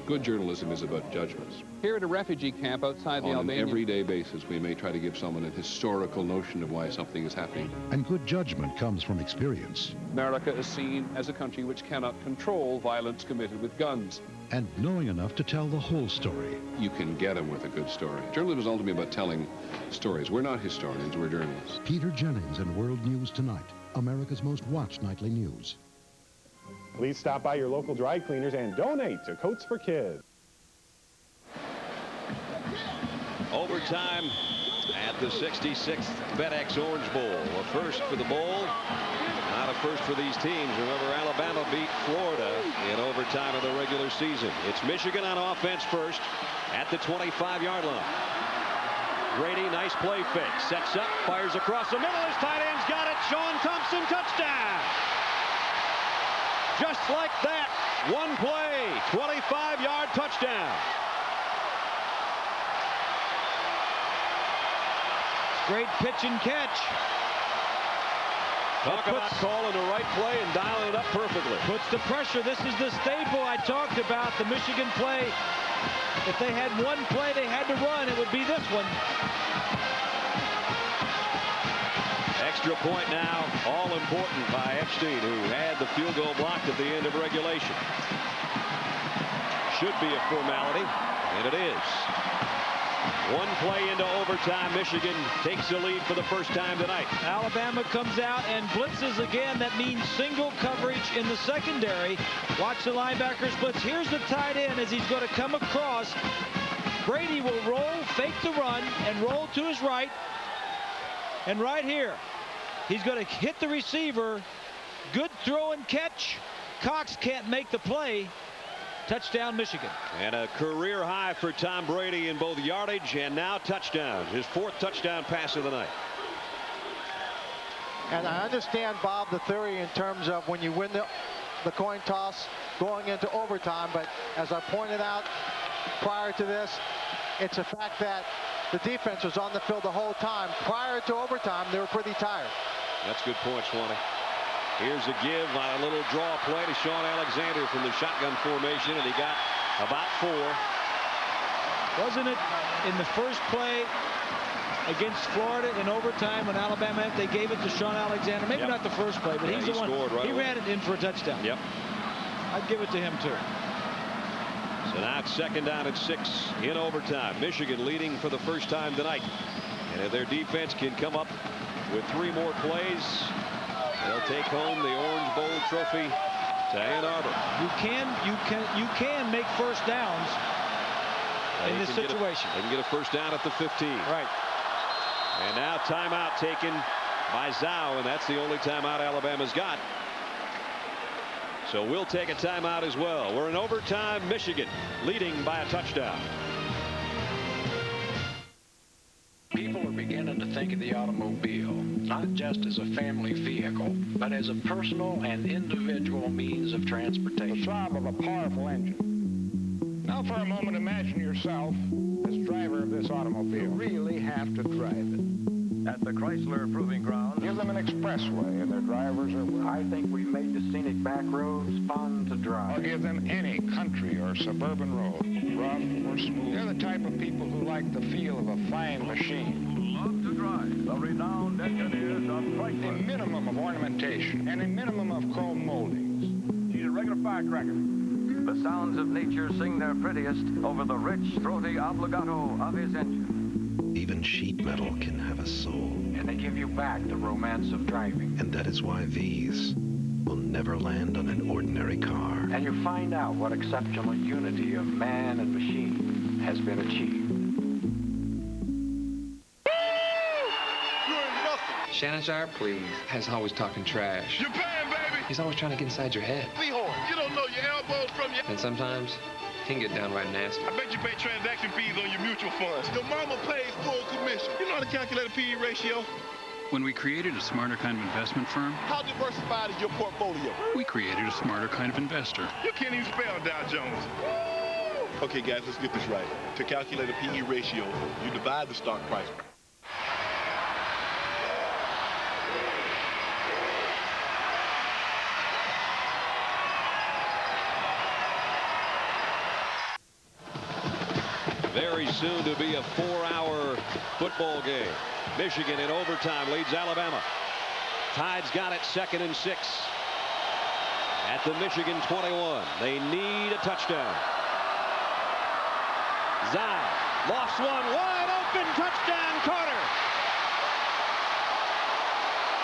Good journalism is about judgments. Here at a refugee camp outside the Albanian... On an everyday basis, we may try to give someone a historical notion of why something is happening. And good judgment comes from experience. America is seen as a country which cannot control violence committed with guns. And knowing enough to tell the whole story. You can get them with a good story. Journalism is ultimately about telling stories. We're not historians, we're journalists. Peter Jennings in World News Tonight, America's most watched nightly news. Please stop by your local dry cleaners and donate to Coats for Kids. Overtime at the 66th FedEx Orange Bowl. A first for the bowl, not a first for these teams. Remember, Alabama beat Florida in overtime of the regular season. It's Michigan on offense first at the 25-yard line. Brady, nice play fake. Sets up, fires across the middle. His tight end's got it. Sean Thompson, touchdown. Just like that, one play, 25-yard touchdown. Great pitch and catch. Talk about calling the right play and dialing it up perfectly. Puts the pressure. This is the staple I talked about, the Michigan play. If they had one play they had to run, it would be this one. Extra point now, all important by Epstein, who had the field goal blocked at the end of regulation. should be a formality, and it is. One play into overtime. Michigan takes the lead for the first time tonight. Alabama comes out and blitzes again. That means single coverage in the secondary. Watch the linebackers blitz. Here's the tight end as he's going to come across. Brady will roll, fake the run, and roll to his right. And right here, he's going to hit the receiver. Good throw and catch. Cox can't make the play. Touchdown, Michigan. And a career high for Tom Brady in both yardage and now touchdowns. His 4th touchdown pass of the night. And I understand, Bob, the theory in terms of when you win the coin toss going into overtime. But as I pointed out prior to this, it's a fact that the defense was on the field the whole time. Prior to overtime, they were pretty tired. That's a good point, Swanee. Here's a give on a little draw play to Sean Alexander from the shotgun formation, and he got about 4. Wasn't it in the first play against Florida in overtime when Alabama, they gave it to Sean Alexander? Maybe not the first play, but he's the one. Right he away. ran it in for a touchdown. Yep. I'd give it to him, too. So now it's 2nd down and 6 in overtime. Michigan leading for the first time tonight. And if their defense can come up with 3 more plays, they'll take home the Orange Bowl trophy to Ann Arbor. You can make first downs in this situation. They can get a first down at the 15. Right. And now timeout taken by Zhao, and that's the only timeout Alabama's got. So we'll take a timeout as well. We're in overtime. Michigan leading by a touchdown. People are beginning to think of the automobile not just as a family vehicle, but as a personal and individual means of transportation. The throb of a powerful engine. Now for a moment, imagine yourself as driver of this automobile. You really have to drive it. At the Chrysler Proving Ground, give them an expressway and their drivers are... I think we've made the scenic back roads fun to drive. Or give them any country or suburban road, rough or smooth. They're the type of people who like the feel of a fine machine. Love to drive the renowned engineers of Chrysler. A minimum of ornamentation and a minimum of chrome moldings. She's a regular firecracker. The sounds of nature sing their prettiest over the rich, throaty obligato of his engine. Even sheet metal can have a soul. And they give you back the romance of driving. And that is why these will never land on an ordinary car. And you find out what exceptional unity of man and machine has been achieved. Shannon Sharp, please. Has always talking trash. You're paying, baby! He's always trying to get inside your head. Lehorn, you don't know your elbows from your... And sometimes, he can get downright nasty. I bet you pay transaction fees on your mutual funds. Your mama pays full commission. You know how to calculate a P/E ratio? When we created a smarter kind of investment firm, How diversified is your portfolio? we created a smarter kind of investor. You can't even spell Dow Jones. Okay, guys, let's get this right. To calculate a P/E ratio, you divide the stock price. Very soon to be a 4-hour football game. Michigan in overtime leads Alabama. Tide's got it 2nd and 6 at the Michigan 21. They need a touchdown. Zhao lofts one wide open. Touchdown, Carter.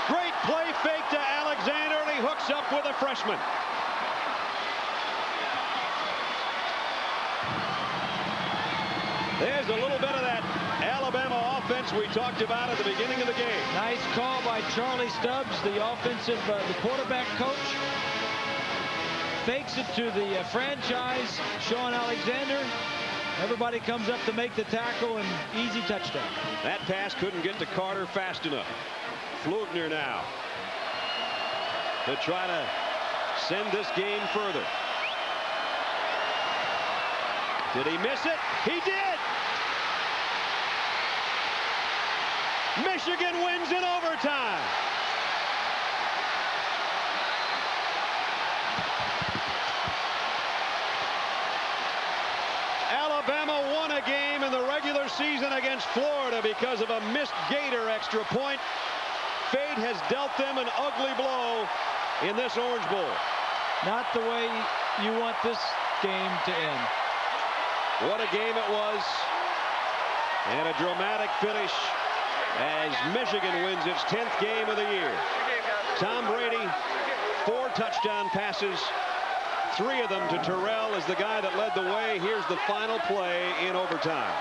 Great play fake to Alexander, and he hooks up with a freshman. There's a little bit of that Alabama offense we talked about at the beginning of the game. Nice call by Charlie Stubbs, the the quarterback coach. Fakes it to the franchise, Sean Alexander. Everybody comes up to make the tackle, and easy touchdown. That pass couldn't get to Carter fast enough. Flugner now to try to send this game further. Did he miss it? He did! Michigan wins in overtime. Alabama won a game in the regular season against Florida because of a missed Gator extra point. Fate has dealt them an ugly blow in this Orange Bowl. Not the way you want this game to end. What a game it was. And a dramatic finish as Michigan wins its 10th game of the year. Tom Brady, 4 touchdown passes, 3 of them to Terrell as the guy that led the way. Here's the final play in overtime.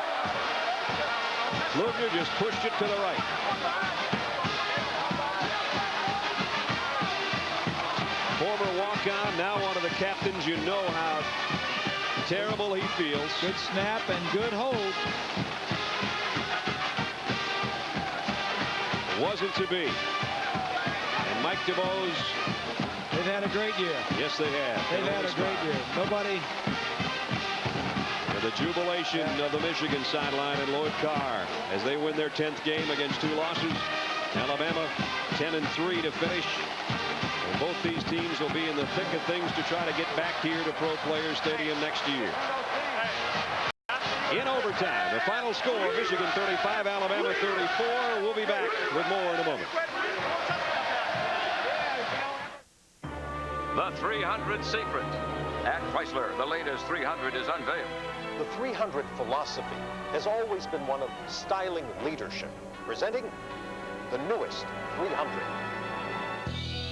Luger just pushed it to the right. Former walk-on, now one of the captains. You know how terrible he feels. Good snap and good hold. Wasn't to be. And Mike DeVos. They've had a great year. Yes, they have. They've had a great year. Nobody. And the jubilation of the Michigan sideline and Lloyd Carr as they win their 10th game against 2 losses. Alabama 10-3 to finish. And both these teams will be in the thick of things to try to get back here to Pro Players Stadium next year. In overtime, the final score, Michigan 35, Alabama 34. We'll be back with more in a moment. The 300 secret. At Chrysler, the latest 300 is unveiled. The 300 philosophy has always been one of styling leadership, presenting the newest 300.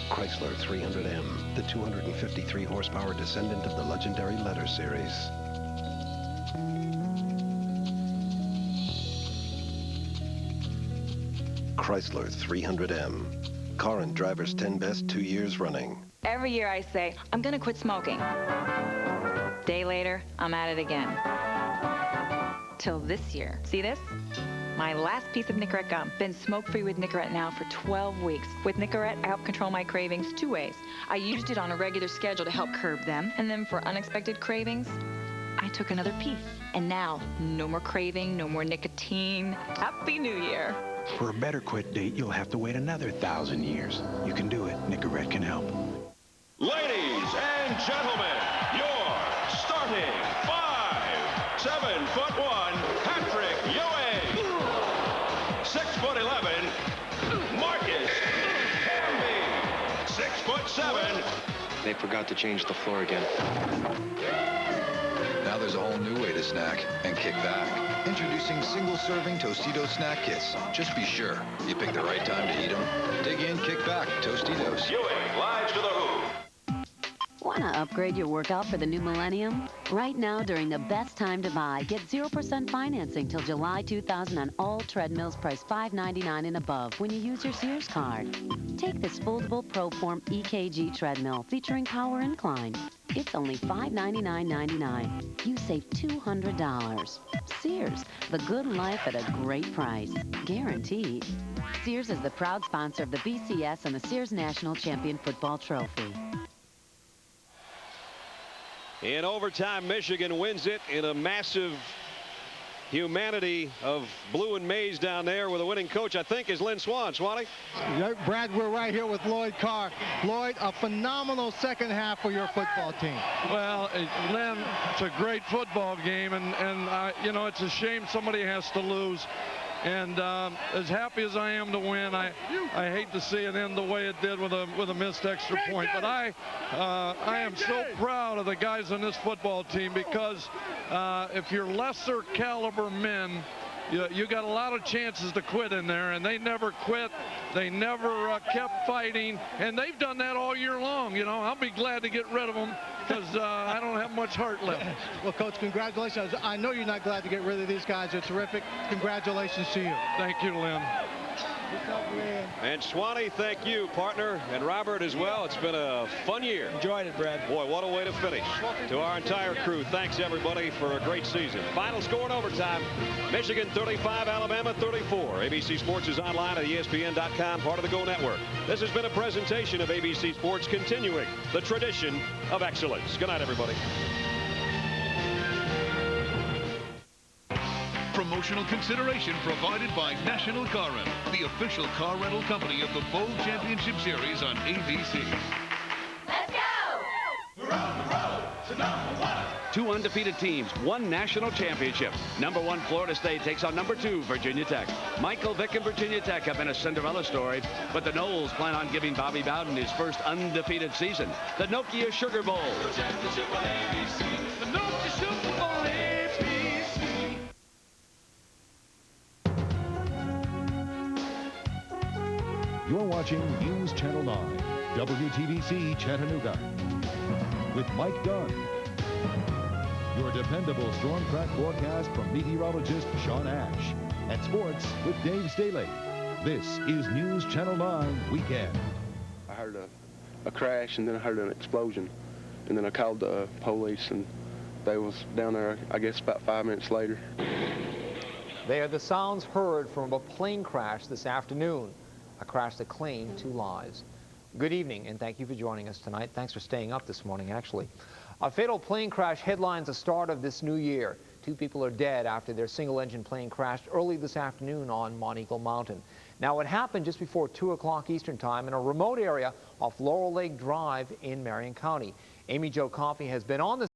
Chrysler 300M, the 253 horsepower descendant of the legendary Letter series. Chrysler 300M. Car and Driver's 10 Best 2 years running. Every year I say, I'm gonna quit smoking. Day later, I'm at it again. Till this year. See this? My last piece of Nicorette gum. Been smoke-free with Nicorette now for 12 weeks. With Nicorette, I help control my cravings 2 ways. I used it on a regular schedule to help curb them, and then for unexpected cravings, I took another piece. And now, no more craving, no more nicotine. Happy New Year. For a better quit date, you'll have to wait another 1,000 years. You can do it. Nicorette can help. Ladies and gentlemen, your starting 5'7", Patrick Ewing. 6'11", Marcus Camby. 6'7". They forgot to change the floor again. Now there's a whole new way to snack and kick back. Introducing single-serving Tostitos snack kits. Just be sure you pick the right time to eat them. Dig in, kick back, Tostitos. Ewing, live to the hoop. Want to upgrade your workout for the new millennium? Right now, during the best time to buy, get 0% financing till July 2000 on all treadmills priced $5.99 and above when you use your Sears card. Take this foldable ProForm EKG treadmill featuring power incline. It's only $599.99. You save $200. Sears, the good life at a great price. Guaranteed. Sears is the proud sponsor of the BCS and the Sears National Champion Football Trophy. In overtime, Michigan wins it in a massive humanity of blue and maize down there with a winning coach, I think, is Lynn Swann. Swanee? Yeah, Brad, we're right here with Lloyd Carr. Lloyd, a phenomenal second half for your football team. Well, Lynn, it's a great football game, and you know, it's a shame somebody has to lose. And as happy as I am to win, I hate to see it end the way it did with a missed extra point. But I am so proud of the guys on this football team because if you're lesser caliber men, you got a lot of chances to quit in there, and they never quit. They never kept fighting, and they've done that all year long. You know, I'll be glad to get rid of them because I don't have much heart left. Well, Coach, congratulations. I know you're not glad to get rid of these guys. They're terrific. Congratulations to you. Thank you, Lynn. And Swanee, thank you, partner, and Robert as well. It's been a fun year. Enjoyed it, Brad. Boy, what a way to finish. To our entire crew, thanks, everybody, for a great season. Final score in overtime, Michigan 35, Alabama 34. ABC Sports is online at ESPN.com, part of the Go Network. This has been a presentation of ABC Sports, continuing the tradition of excellence. Good night, everybody. Promotional consideration provided by National Car Rental, the official car rental company of the Bowl Championship Series on ABC. Let's go! #1. 2 undefeated teams, 1 national championship. #1 Florida State takes on #2 Virginia Tech. Michael Vick and Virginia Tech have been a Cinderella story, but the Noles plan on giving Bobby Bowden his first undefeated season. The Nokia Sugar Bowl. The Nokia Sugar Bowl ABC. watching News Channel 9, WTBC Chattanooga. With Mike Dunn. Your dependable Stormtrack forecast from meteorologist Sean Ash. And sports with Dave Staley. This is News Channel 9 Weekend. I heard a crash, and then I heard an explosion. And then I called the police, and they was down there, I guess, about 5 minutes later. They are the sounds heard from a plane crash this afternoon, a crash that claimed 2 lives. Good evening, and thank you for joining us tonight. Thanks for staying up this morning, actually. A fatal plane crash headlines the start of this new year. 2 people are dead after their single-engine plane crashed early this afternoon on Monteagle Mountain. Now, it happened just before 2 o'clock Eastern Time in a remote area off Laurel Lake Drive in Marion County. Amy Jo Coffey has been on the